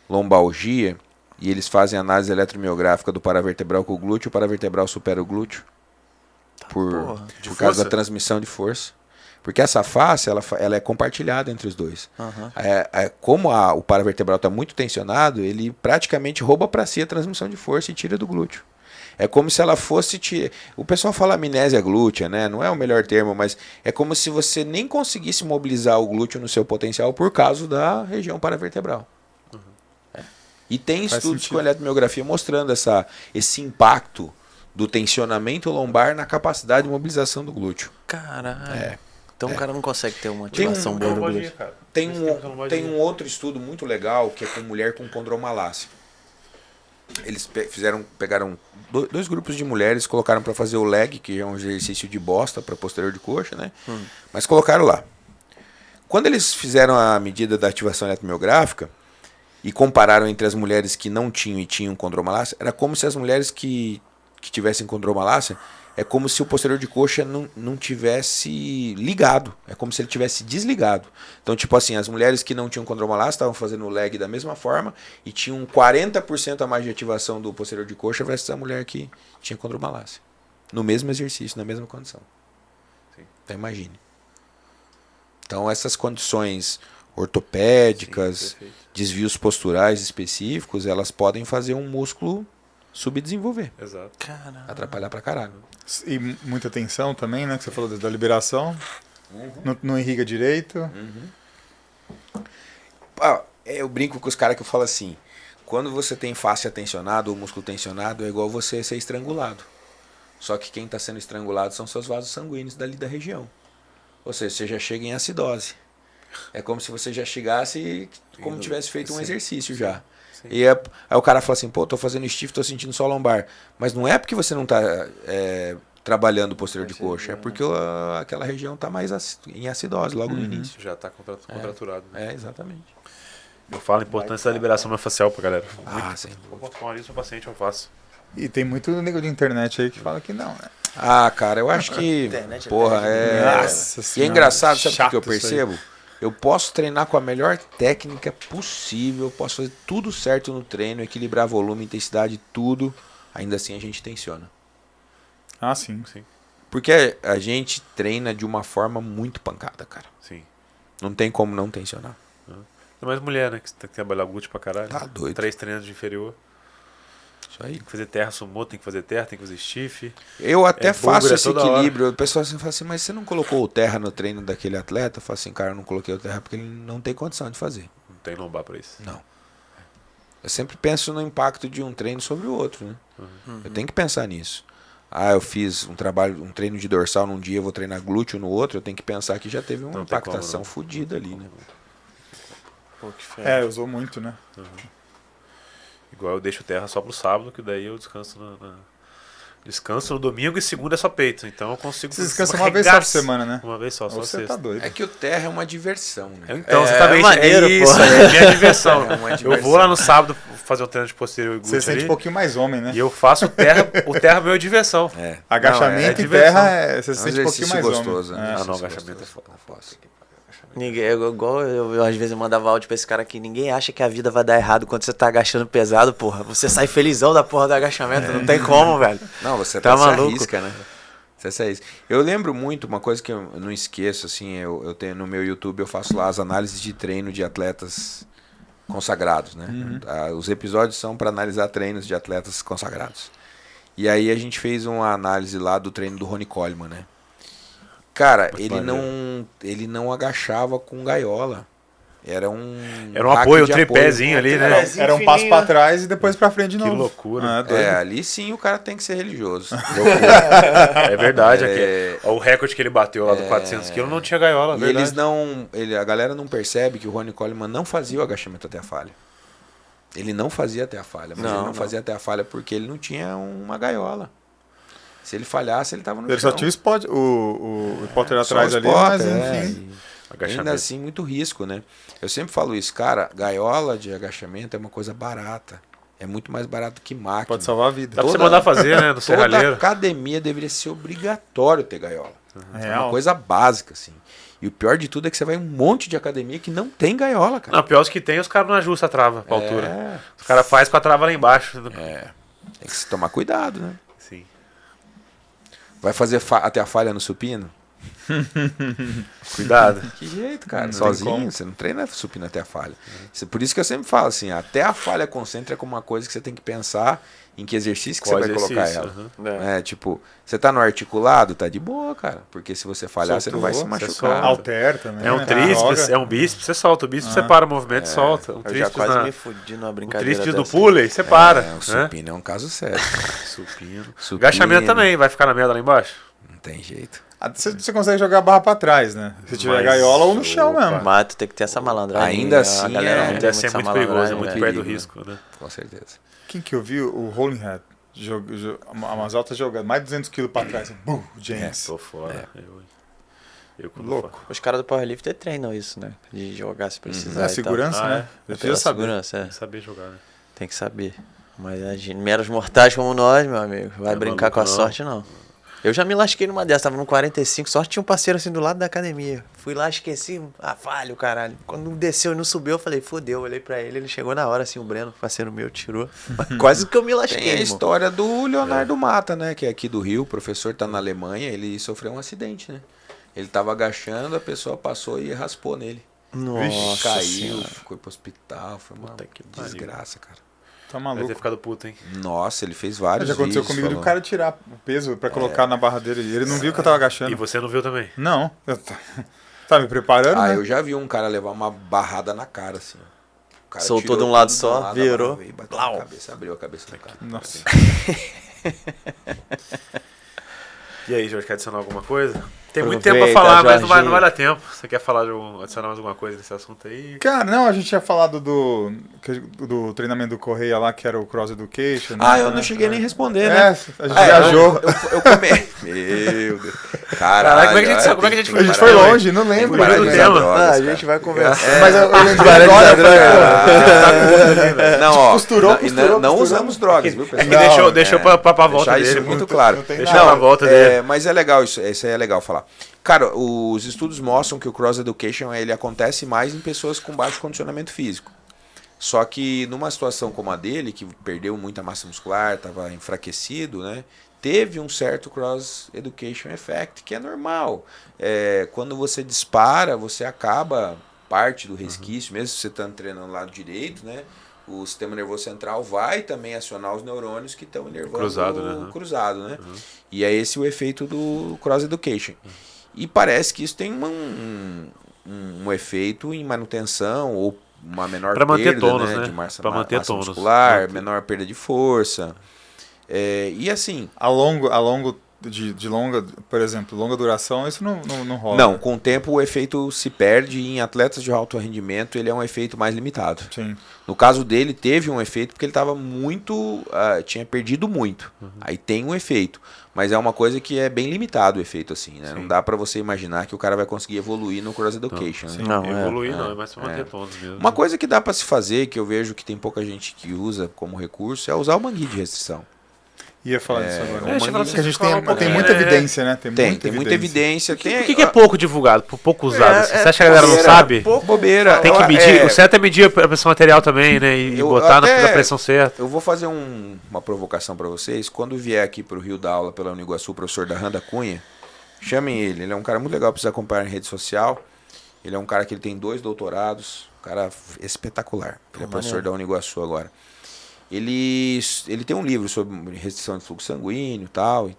lombalgia e eles fazem análise eletromiográfica do paravertebral com o glúteo, o paravertebral supera o glúteo por De causa força? da transmissão de força. Porque essa face, ela é compartilhada entre os dois. Aham. Como o paravertebral está muito tensionado, ele praticamente rouba para si a transmissão de força e tira do glúteo. É como se ela fosse... O pessoal fala amnésia glútea, né? Não é o melhor termo, mas é como se você nem conseguisse mobilizar o glúteo no seu potencial por causa da região paravertebral. E tem Faz estudos sentido. com eletromiografia mostrando esse impacto do tensionamento lombar na capacidade de mobilização do glúteo. Caralho. Então o cara não consegue ter uma Tem ativação boa do glúteo. cara. Tem Esse tempo eu não vou tem dizer. um outro estudo muito legal que é com mulher com condromalácia. Eles pegaram dois grupos de mulheres, colocaram para fazer o leg, que é um exercício de bosta para posterior de coxa, né? Mas colocaram lá. Quando eles fizeram a medida da ativação eletromiográfica e compararam entre as mulheres que não tinham e tinham condromalácia, era como se as mulheres que tivessem condromalácia, é como se o posterior de coxa não tivesse ligado. É como se ele tivesse desligado. Então, tipo assim, as mulheres que não tinham condromalácia estavam fazendo o leg da mesma forma e tinham 40% a mais de ativação do posterior de coxa versus a mulher que tinha condromalácia. No mesmo exercício, na mesma condição. Sim. Então, imagine. Então, essas condições ortopédicas, Sim, perfeito. desvios posturais específicos, elas podem fazer um músculo subdesenvolver. Exato. Caralho. Atrapalhar pra caralho. E muita tensão também, né? Que você falou da liberação. Não irriga direito. Eu brinco com os caras que eu falo assim: quando você tem face tensionada ou músculo tensionado, é igual você ser estrangulado. Só que quem está sendo estrangulado são seus vasos sanguíneos dali da região. Ou seja, você já chega em acidose. É como se você já chegasse como tivesse feito um Sim, exercício sim, já. sim. E aí o cara fala assim: pô, tô fazendo stiff, tô sentindo só lombar. Mas não é porque você não tá trabalhando o posterior de coxa, é porque aquela região tá mais em acidose logo no início. Já tá contraturado. Né? Exatamente. Eu falo a importância da liberação miofascial pra galera. Ah, sim. Vou botar isso pro paciente, eu faço. E tem muito nego de internet aí que fala que não, né? Ah, cara, eu acho que. Internet é Porra, Nossa E é senhora, engraçado, sabe o que eu chato isso aí. percebo? Eu posso treinar com a melhor técnica possível, eu posso fazer tudo certo no treino, equilibrar volume, intensidade, tudo. Ainda assim a gente tensiona. Ah, sim. Sim, Porque a gente treina de uma forma muito pancada, cara. sim. Não tem como não tensionar. Tem mais mulher, né? Que tem que trabalhar glúteo pra caralho. Tá doido. 3 treinos de inferior. Isso aí. Tem que fazer terra sumô, tem que fazer terra, tem que fazer stiff. Eu até faço búlgara esse toda hora. equilíbrio. O pessoal assim fala assim, mas você não colocou o terra no treino daquele atleta? Eu falo assim, cara, eu não coloquei o terra porque ele não tem condição de fazer. Não tem lombar pra isso. Não. Eu sempre penso no impacto de um treino sobre o outro, né? Eu tenho que pensar nisso. Ah, eu fiz um treino de dorsal num dia, eu vou treinar glúteo no outro, eu tenho que pensar que já teve uma Não tem impactação como, não. fodida ali, né? Pô, que fera. É, usou muito, né? Igual eu deixo terra só pro sábado, que daí eu descanso descanso no domingo e segunda é só peito. Então eu consigo. Você descansa uma vez só por semana, né? Uma vez só Você sexta. tá doido. É que o terra é uma diversão, né? Então, É, exatamente. maneiro, é isso, pô. é minha diversão. É uma Eu diversão. vou lá no sábado fazer um treino de posterior e Você glúteo se sente ali, um pouquinho mais homem, né? e eu faço o terra meu é diversão. É. Agachamento Não, é e diversão. terra, você É se um sente um pouquinho exercício mais gostoso, homem. né? É. Ah, não, Exercício agachamento é gostoso. foda. Não posso. Ninguém, igual eu às vezes mandava áudio pra esse cara aqui, ninguém acha que a vida vai dar errado quando você tá agachando pesado, porra. Você sai felizão da porra do agachamento, não tem como, velho. Não, você Tá até se maluco? arrisca, né? Você se arrisca. Eu lembro muito, uma coisa que eu não esqueço, assim, eu tenho no meu YouTube, eu faço lá as análises de treino de atletas consagrados, né? Os episódios são para analisar treinos de atletas consagrados. E aí a gente fez uma análise lá do treino do Ronnie Coleman, né? Cara, ele não agachava com gaiola. Era um rack apoio, um de tripézinho ali, né? Era um passo pra trás e depois pra frente de Que novo. loucura. Ah, doido. Ali sim o cara tem que ser religioso. É verdade. O recorde que ele bateu lá do 400 kg não tinha gaiola, E verdade. eles não. A galera não percebe que o Ronnie Coleman não fazia o agachamento até a falha. Ele não fazia até a falha, mas ele não Não. fazia até a falha porque ele não tinha uma gaiola. Se ele falhasse, ele tava no Ele chão. só tinha o spotter Só atrás o ali, spotter, mas é, enfim. e Agachamento. ainda assim, muito risco, né? Eu sempre falo isso, cara, gaiola de agachamento é uma coisa barata. É muito mais barato que máquina. Pode salvar a vida. Dá pra você Toda- mandar fazer, né? No Toda serralheiro. academia deveria ser obrigatório ter gaiola. É uma Real. coisa básica, assim. E o pior de tudo é que você vai em um monte de academia que não tem gaiola, cara. Não, pior os que tem, os caras não ajustam a trava pra altura. É, Os caras fazem com a trava lá embaixo. tem que se tomar cuidado, né? Sim. Vai fazer até a falha no supino? Cuidado. Que jeito, cara. Não tem Sozinho, como. você não treina supino até a falha. Por isso que eu sempre falo assim, até a falha concêntrica é como uma coisa que você tem que pensar em que exercício que Qual você vai colocar exercício, ela. aham. É. É, tipo, você tá no articulado, tá de boa, cara. Porque se você falhar, você não vai se Soltou, você machucar. solta. Alter também. É um né? tríceps, Joga. é um bíceps, você solta. O bíceps você para o movimento e solta. Um Eu já tríceps, quase me fudi numa um brincadeira tríceps do dessa. pulley, você para. É, o né? supino é um caso sério. Supino. Supino, Agachamento também, vai ficar na merda lá embaixo? Não tem jeito. Ah, você consegue jogar a barra pra trás, né? Se tiver Mas, gaiola ou no chão opa. mesmo. Mas tu tem que ter essa malandragem. Ainda né? assim, A galera é- não tem Deve ser essa muito perigoso, é malandragem, muito né? perto do Perigo, risco, né? Com certeza. Quem que eu vi? O Rolling Head. Umas altas jogando. Mais de 200 kg pra trás. O James. Tô fora. Eu quando Louco. Os caras do Powerlifter treinam isso, né? De jogar se precisar. É e segurança, Ah, né? é? Eu Tal. precisa Pela saber. segurança, é. Tem que saber jogar, né? Tem que saber. Mas a gente, meros mortais como nós, meu amigo, vai É brincar maluco, com a não. sorte, não. Eu já me lasquei numa dessas, tava no 45, sorte tinha um parceiro assim do lado da academia. Fui lá, esqueci, falha o caralho. Quando desceu e não subiu, eu falei, fodeu, olhei pra ele chegou na hora, assim, o Breno, parceiro meu, tirou. Mas quase que eu me lasquei, Tem a irmão. história do Leonardo Mata, né? Que é aqui do Rio, o professor tá na Alemanha, ele sofreu um acidente, né? Ele tava agachando, a pessoa passou e raspou nele. Nossa Caiu, Senhora. foi pro hospital, foi uma Puta que pariu. desgraça, cara. Tá Deve maluco. ter ficado puto, hein? Nossa, ele fez vários Já aconteceu vídeos comigo do falando. cara tirar o peso pra colocar na barra dele. E ele não viu que eu tava agachando. E você não viu também? Não. Tá me preparando, Ah, né? eu já vi um cara levar uma barrada na cara, assim. O cara Soltou tirou de um lado tudo só, a barra virou. veio e bateu Plau. na cabeça, abriu a cabeça do cara. Nossa. E aí, Jorge, quer adicionar alguma coisa? Tem muito Aproveita, tempo pra falar, mas não vai Jorginho. dar tempo. Você quer falar adicionar mais alguma coisa nesse assunto aí? Cara, não, a gente tinha falado do treinamento do Correia lá, que era o Cross Education. né? Ah, eu não cheguei nem a responder, É, né? a gente Ah, viajou. Eu comi. Meu Deus. Caralho, como é que a gente olha, sabe? Como é que a gente tem foi? A gente parar foi de- longe, não lembro. tem que parar de do usar tema. drogas, Ah, a cara. gente vai conversar. Mas eu lembrei Para de agora, usar eu falei, Ah, não, ó, Costurou, não, costurou, não costurou. usamos drogas, viu, É pessoal? que Não, deixou pra volta Deixar dele. isso muito claro. não tem Deixa nada. pra volta dele. Mas é legal isso aí é legal falar. Cara, os estudos mostram que o Cross Education ele acontece mais em pessoas com baixo condicionamento físico. Só que numa situação como a dele, que perdeu muita massa muscular, estava enfraquecido, né? Teve um certo Cross Education Effect, que é normal. Quando você dispara, você acaba parte do resquício, mesmo se você está treinando o lado direito, né? O sistema nervoso central vai também acionar os neurônios que estão inervando Cruzado, né? o cruzado, né? E é esse o efeito do Cross Education. E parece que isso tem um efeito em manutenção ou uma menor Pra manter perda, tônus, né? de massa, Pra manter massa tônus. muscular, menor perda de força. E assim, A longo de longa, por exemplo, longa duração, isso não rola. não, né? com o tempo o efeito se perde e em atletas de alto rendimento ele é um efeito mais limitado. Sim. No caso dele teve um efeito porque ele estava tinha perdido muito. Aí tem um efeito, mas é uma coisa que é bem limitado o efeito assim, né? Não dá para você imaginar que o cara vai conseguir evoluir no Cross Education, né? Não, Evoluir não, é mais pra manter tônus mesmo. Uma coisa que dá para se fazer, que eu vejo que tem pouca gente que usa como recurso, é usar o manguito de restrição. Ia falar disso agora. o manguito- Porque a gente falar um tem pouquinho, muita né? evidência, né? Tem muita evidência. Por que é pouco divulgado, pouco usado? Você acha que a galera não bobeira, sabe? Bobeira. Tem que medir. O certo é medir a pressão arterial também, né? E Eu botar até- na pressão certa. Eu vou fazer uma provocação para vocês. Quando vier aqui para o Rio dar aula pela Uniguaçu, o professor da Randa Cunha, chamem ele. Ele é um cara muito legal para vocês acompanhar em rede social. Ele é um cara que ele tem 2 doutorados. Um cara espetacular. Ele é professor da Uniguaçu agora. Ele tem um livro sobre restrição de fluxo sanguíneo e tal.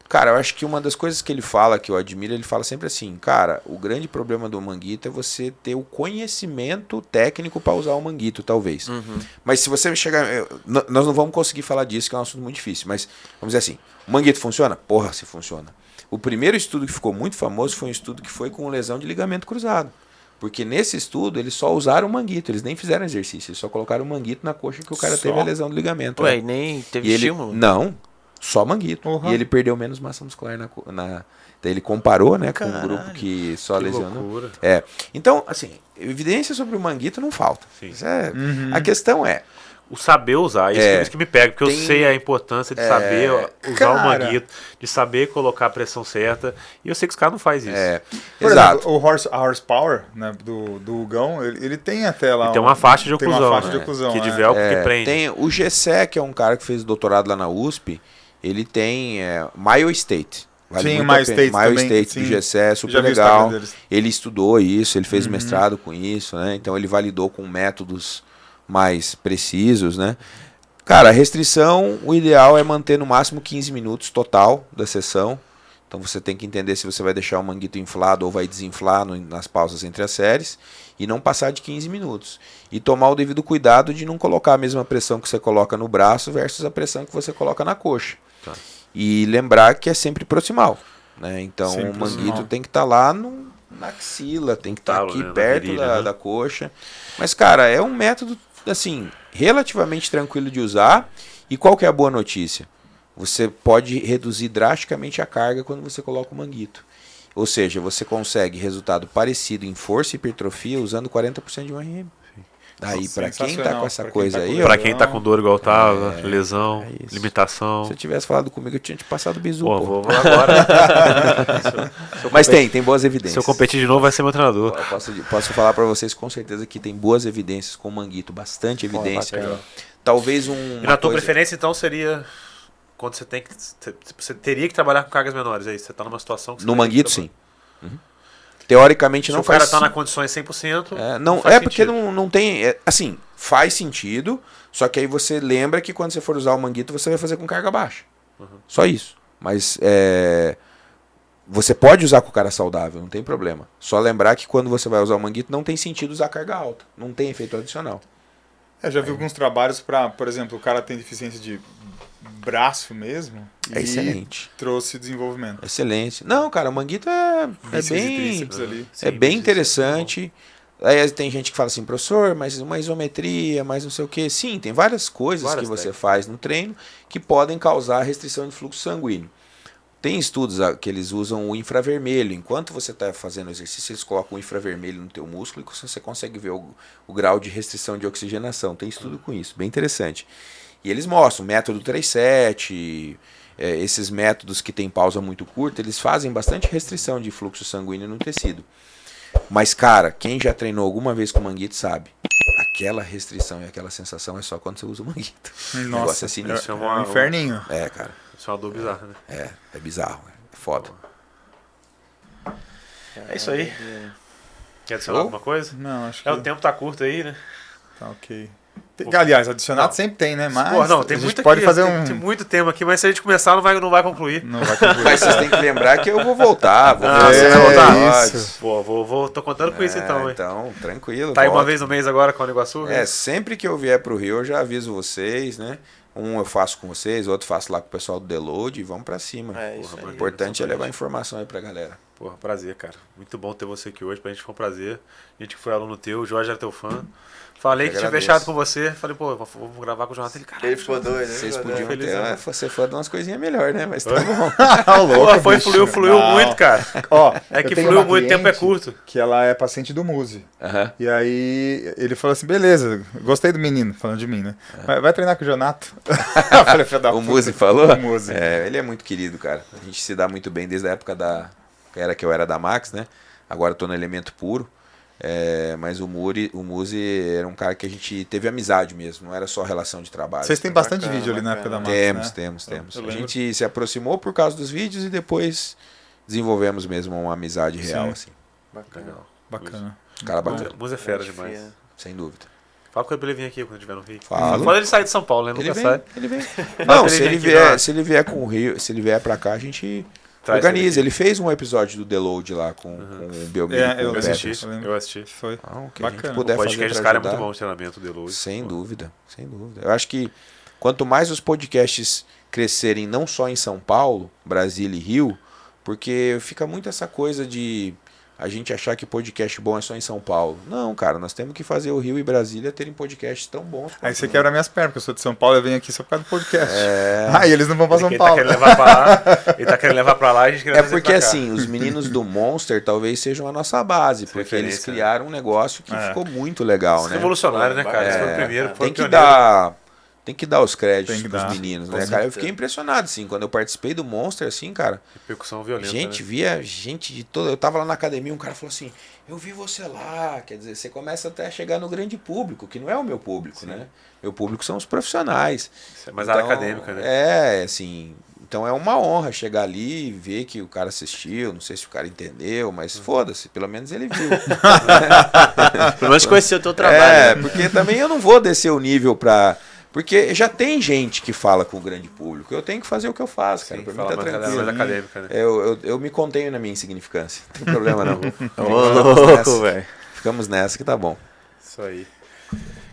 Cara, eu acho que uma das coisas que ele fala, que eu admiro, ele fala sempre assim, cara, o grande problema do manguito é você ter o conhecimento técnico para usar o manguito, talvez. Mas se você chegar... Nós não vamos conseguir falar disso, que é um assunto muito difícil, mas vamos dizer assim, o manguito funciona? Porra, se funciona. O primeiro estudo que ficou muito famoso foi um estudo que foi com lesão de ligamento cruzado. Porque nesse estudo eles só usaram o manguito, eles nem fizeram exercício, eles só colocaram o manguito na coxa que o cara teve a lesão do ligamento. Ué, né? nem teve E ele, estímulo? não, só manguito. Uhum. E ele perdeu menos massa muscular Daí ele comparou, né, com um Caralho, grupo que só Que lesionou. loucura. Então, assim, evidência sobre o manguito não falta. Sim. Isso é- Uhum. A questão é, O saber usar, isso que me pega, porque eu Tem- sei a importância de saber usar Cara. o manguito, de saber colocar a pressão certa, e eu sei que os caras não fazem isso. Por exato. exemplo, a horsepower, né, do Hugão, ele tem até lá... E tem uma faixa de tem oclusão, uma faixa né? de oclusão, Que de né? velcro que prende. Tem o Gessé, que é um cara que fez doutorado lá na USP, ele tem Mile State. Sim, muito o Mile a pena. State Mile também, State sim. do Gessé, Já super vi o legal. Instagram deles. Ele estudou isso, ele fez mestrado com isso, né? Então ele validou com métodos mais precisos, né? Cara, a restrição, o ideal é manter no máximo 15 minutos total da sessão. Então você tem que entender se você vai deixar o manguito inflado ou vai desinflar nas pausas entre as séries. E não passar de 15 minutos. E tomar o devido cuidado de não colocar a mesma pressão que você coloca no braço versus a pressão que você coloca na coxa. Tá. E lembrar que é sempre proximal, né? Então Sempre o manguito proximal. tem que estar lá na axila, tem que estar Talo, aqui né? Na perto virilha, né? da coxa. Mas, cara, é um método, assim, relativamente tranquilo de usar. E qual que é a boa notícia? Você pode reduzir drasticamente a carga quando você coloca o manguito. Ou seja, você consegue resultado parecido em força e hipertrofia usando 40% de um RM. Daí, pra quem tá com essa Sensacional. Pra quem coisa tá com aí, lesão. Pra quem tá com dor igual tava, lesão, é isso. limitação. se eu tivesse falado comigo, eu tinha te passado o bizu, Pô, pô. vou agora. Mas tem boas evidências. Se eu competir de novo, vai ser meu treinador. Eu posso falar pra vocês com certeza que tem boas evidências com o manguito, bastante evidência. bacana. Talvez E na tua preferência, então, seria quando você tem que. Você teria que trabalhar com cargas menores, é isso? Você tá numa situação que você No vai ter que manguito, trabalhar. sim. Uhum. Teoricamente Se não o cara faz. tá na condições 100%. Não, faz é porque sentido. não tem. Assim, faz sentido, só que aí você lembra que quando você for usar o manguito, você vai fazer com carga baixa. Só isso. Mas você pode usar com o cara saudável, não tem problema. Só lembrar que quando você vai usar o manguito, não tem sentido usar carga alta. Não tem efeito adicional. Já vi alguns trabalhos para, por exemplo, o cara tem deficiência de braço mesmo É e excelente. trouxe desenvolvimento. Excelente. Não, cara, o manguito é Bíceps e bem. tríceps ali. Sim, É bem isso interessante. Aí tem gente que fala assim, professor, mas uma isometria, mais não sei o que. Sim, tem várias coisas Várias que você técnicas. faz no treino que podem causar restrição de fluxo sanguíneo. Tem estudos que eles usam o infravermelho. Enquanto você está fazendo o exercício, eles colocam o infravermelho no teu músculo e você consegue ver o grau de restrição de oxigenação. Tem estudo com isso, bem interessante. E eles mostram, método 3-7, esses métodos que tem pausa muito curta, eles fazem bastante restrição de fluxo sanguíneo no tecido. Mas, cara, quem já treinou alguma vez com manguito sabe, aquela restrição e aquela sensação é só quando você usa o manguito. O negócio Nossa, é sinistro. Isso é um inferninho. Cara, Isso é uma dor bizarra, né? é bizarro, é foda. É isso aí. Quer adicionar Show? alguma coisa? Não, acho que O tempo tá curto aí, né? tá ok. Aliás, adicionado Não. sempre tem, né? Mas Pô, não, tem a gente muito pode aqui, fazer tem um... muito tema aqui, mas se a gente começar, não vai concluir. Não vai concluir. Mas vocês têm que lembrar que eu vou voltar, vou Ah, fazer você vai voltar? episódios. Pô, tô contando com isso então, hein? Então, tranquilo. Tá aí uma volto. vez no mês agora com o Iguaçu? Sempre que eu vier pro Rio, eu já aviso vocês, né? Um eu faço com vocês, outro faço lá com o pessoal do Deload e vamos pra cima. É isso Porra, aí. O importante é levar informação aí pra galera. Porra, prazer, cara. Muito bom ter você aqui hoje. Pra gente foi um prazer. A gente que foi aluno teu, o Jorge era teu fã. Falei Eu que tinha agradeço. fechado com você. Falei, pô, vamos gravar com o Jonathan. Ele, cara, Ele ficou doido, né? Vocês Ficou podiam doido. ter ser fã de umas coisinhas melhores, né? Mas tá Oi? bom. Pô, foi, fluiu Não. muito, cara. Ó, É eu que tenho fluiu uma muito, tempo é cliente curto. Que ela é paciente do Muse. Aham. E aí ele falou assim, beleza, gostei do menino, falando de mim, né? Vai treinar com o Jonato. Eu falei, filho da O puta. Muzi falou? O Muzi. Ele é muito querido, cara. A gente se dá muito bem desde a época que eu era da Max, né? Agora eu tô no Elemento Puro. Mas o Muzi era um cara que a gente teve amizade mesmo, não era só relação de trabalho. Vocês têm bastante Bacana, vídeo ali na época da Max, Temos, né? temos. Eu A lembro. gente se aproximou por causa dos vídeos e depois desenvolvemos mesmo uma amizade real, Sim. assim. Bacana. Bacana. Cara bacana, Musa é fera demais. sem dúvida. Fala com ele pra ele vir aqui quando estiver no Rio. Falo. Quando ele sair de São Paulo, né? Ele Nunca vem, sai. ele vem. Fala Não, pra se vir ele aqui, vier, Jonathan. se ele vier com o Rio, se ele vier pra cá, a gente Traz organiza. ele Ele fez um episódio do Deload lá com o Biomir. É, com eu o Eu assisti, Peterson. Eu lembro. eu assisti. Foi. Então, o que a gente Bacana. puder O podcast fazer dos pra caras é muito ajudar. bom, o treinamento do Luz. Sem dúvida, sem dúvida. Eu acho que quanto mais os podcasts crescerem não só em São Paulo, Brasília e Rio, porque fica muito essa coisa de a gente achar que podcast bom é só em São Paulo. Não, cara, nós temos que fazer o Rio e Brasília terem podcasts tão bons. Aí você quebra minhas pernas, porque eu sou de São Paulo, eu venho aqui só por causa do podcast. Aí eles não vão pra São Ele Paulo. tá querendo levar pra lá, ele tá querendo levar pra lá, a gente quer É porque assim, os meninos do Monster talvez sejam a nossa base, porque eles Referência, criaram um negócio que ficou muito legal, né? Revolucionário, né, cara? Eles foram o primeiro, foram Tem que pioneiros. tem que dar os créditos Tem que pros dar, meninos, com né, cara? Eu fiquei impressionado, assim, quando eu participei do Monster, assim, cara. Repercussão violenta, Gente, né? via gente de toda. Eu tava lá na academia, um cara falou assim: eu vi você lá. Quer dizer, você começa até a chegar no grande público, que não é o meu público, né? Meu público são os profissionais. Isso é mais área acadêmica, né? É, assim. Então é uma honra chegar ali e ver que o cara assistiu. Não sei se o cara entendeu, mas foda-se, pelo menos ele viu. Pelo menos conhecer o teu trabalho. É, né? porque também eu não vou descer o nível pra. Porque já tem gente que fala com o grande público. Eu tenho que fazer o que eu faço, cara. Sim, Pra mim fala tá mais tranquilo. mais acadêmica, né? Eu me contenho na minha insignificância. Não tem problema não. Ô, Ficamos louco, nessa. velho. Ficamos nessa que tá bom. Isso aí.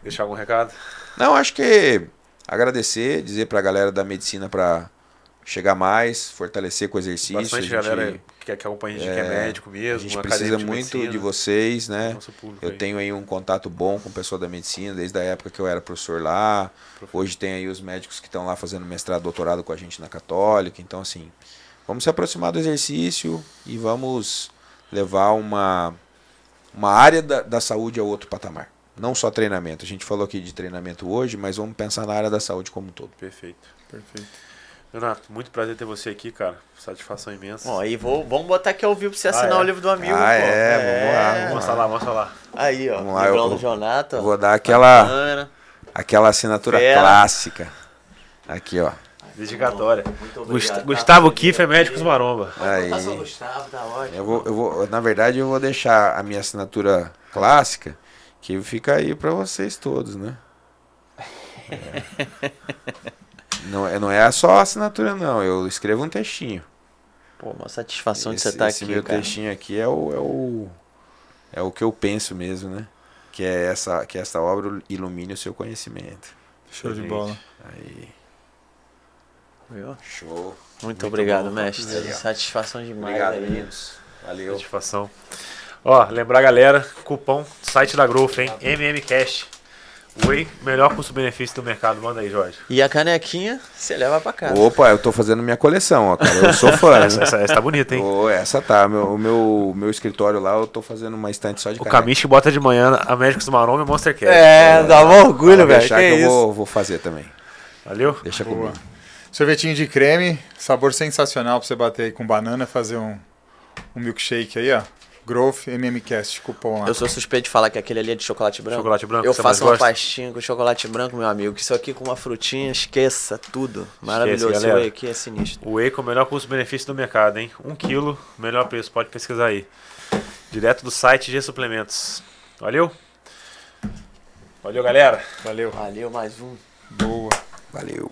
Deixar algum recado? Não, acho que agradecer, dizer pra galera da medicina pra chegar mais, fortalecer com o exercício. Bastante galera que acompanha a gente que é médico A mesmo, gente acadêmico precisa de muito medicina. de vocês, né? Nosso público Eu aí. tenho aí um contato bom com o pessoal da medicina, desde a época que eu era professor lá. Hoje tem aí os médicos que estão lá fazendo mestrado, doutorado com a gente na Católica. Então, assim, vamos se aproximar do exercício e vamos levar uma área da saúde a outro patamar. Não só treinamento. A gente falou aqui de treinamento hoje, mas vamos pensar na área da saúde como um todo. Perfeito. Leonardo, muito prazer ter você aqui, cara. Satisfação imensa. Ó, aí vamos botar aqui ao vivo pra você assinar é? o livro do amigo, pô. Vamos lá. Mostra lá, mostra lá. Aí, ó. Vamos lá, Livrão eu do Jonathan. Vou dar Bacana. aquela assinatura Fera. clássica. Aqui, ó. Dedicatória. Muito obrigado. Gustavo Kiffer, Médicos Maromba. Aí. Passa o Gustavo, tá ótimo. Eu vou, na verdade, eu vou deixar a minha assinatura clássica, que fica aí pra vocês todos, né? Não é só a assinatura, não. Eu escrevo um textinho. Pô, uma satisfação de você estar Esse aqui, meu cara. textinho aqui é o que eu penso mesmo, né? Que essa obra ilumine o seu conhecimento. Show de bola. Aí, Viu? show. Muito obrigado, bom. mestre. Aí, ó. Satisfação demais. Obrigado, aí. meninos. Valeu. Satisfação. Ó, lembrar, galera, cupom site da Growth, hein? MMCast. Whey, melhor custo-benefício do mercado. Manda aí, Jorge. E a canequinha, você leva pra casa. Opa, eu tô fazendo minha coleção, ó, cara. Eu sou fã. Essa tá bonita, hein? Essa tá. O meu escritório lá, eu tô fazendo uma estante só de O caneca. Kamish bota de manhã a Médicos do Maromba e Monster Cat. É, dá um orgulho, Pode velho. deixar Que que eu isso? vou fazer também. Valeu? Deixa Boa. comigo. Sorvetinho de creme, sabor sensacional pra você bater aí com banana, fazer um milkshake aí, ó. Growth MMCast, cupom lá. Eu sou suspeito de falar que aquele ali é de chocolate branco. Chocolate branco, Eu você faço mais uma gosta? pastinha com chocolate branco, meu amigo. Que isso aqui com uma frutinha, esqueça tudo. Maravilhoso. Esse galera. whey aqui é sinistro. O Whey com o melhor custo-benefício do mercado, hein? 1 quilo, melhor preço. Pode pesquisar aí. Direto do site G Suplementos. Valeu? Valeu, galera. Valeu. Valeu, mais um. Boa. Valeu.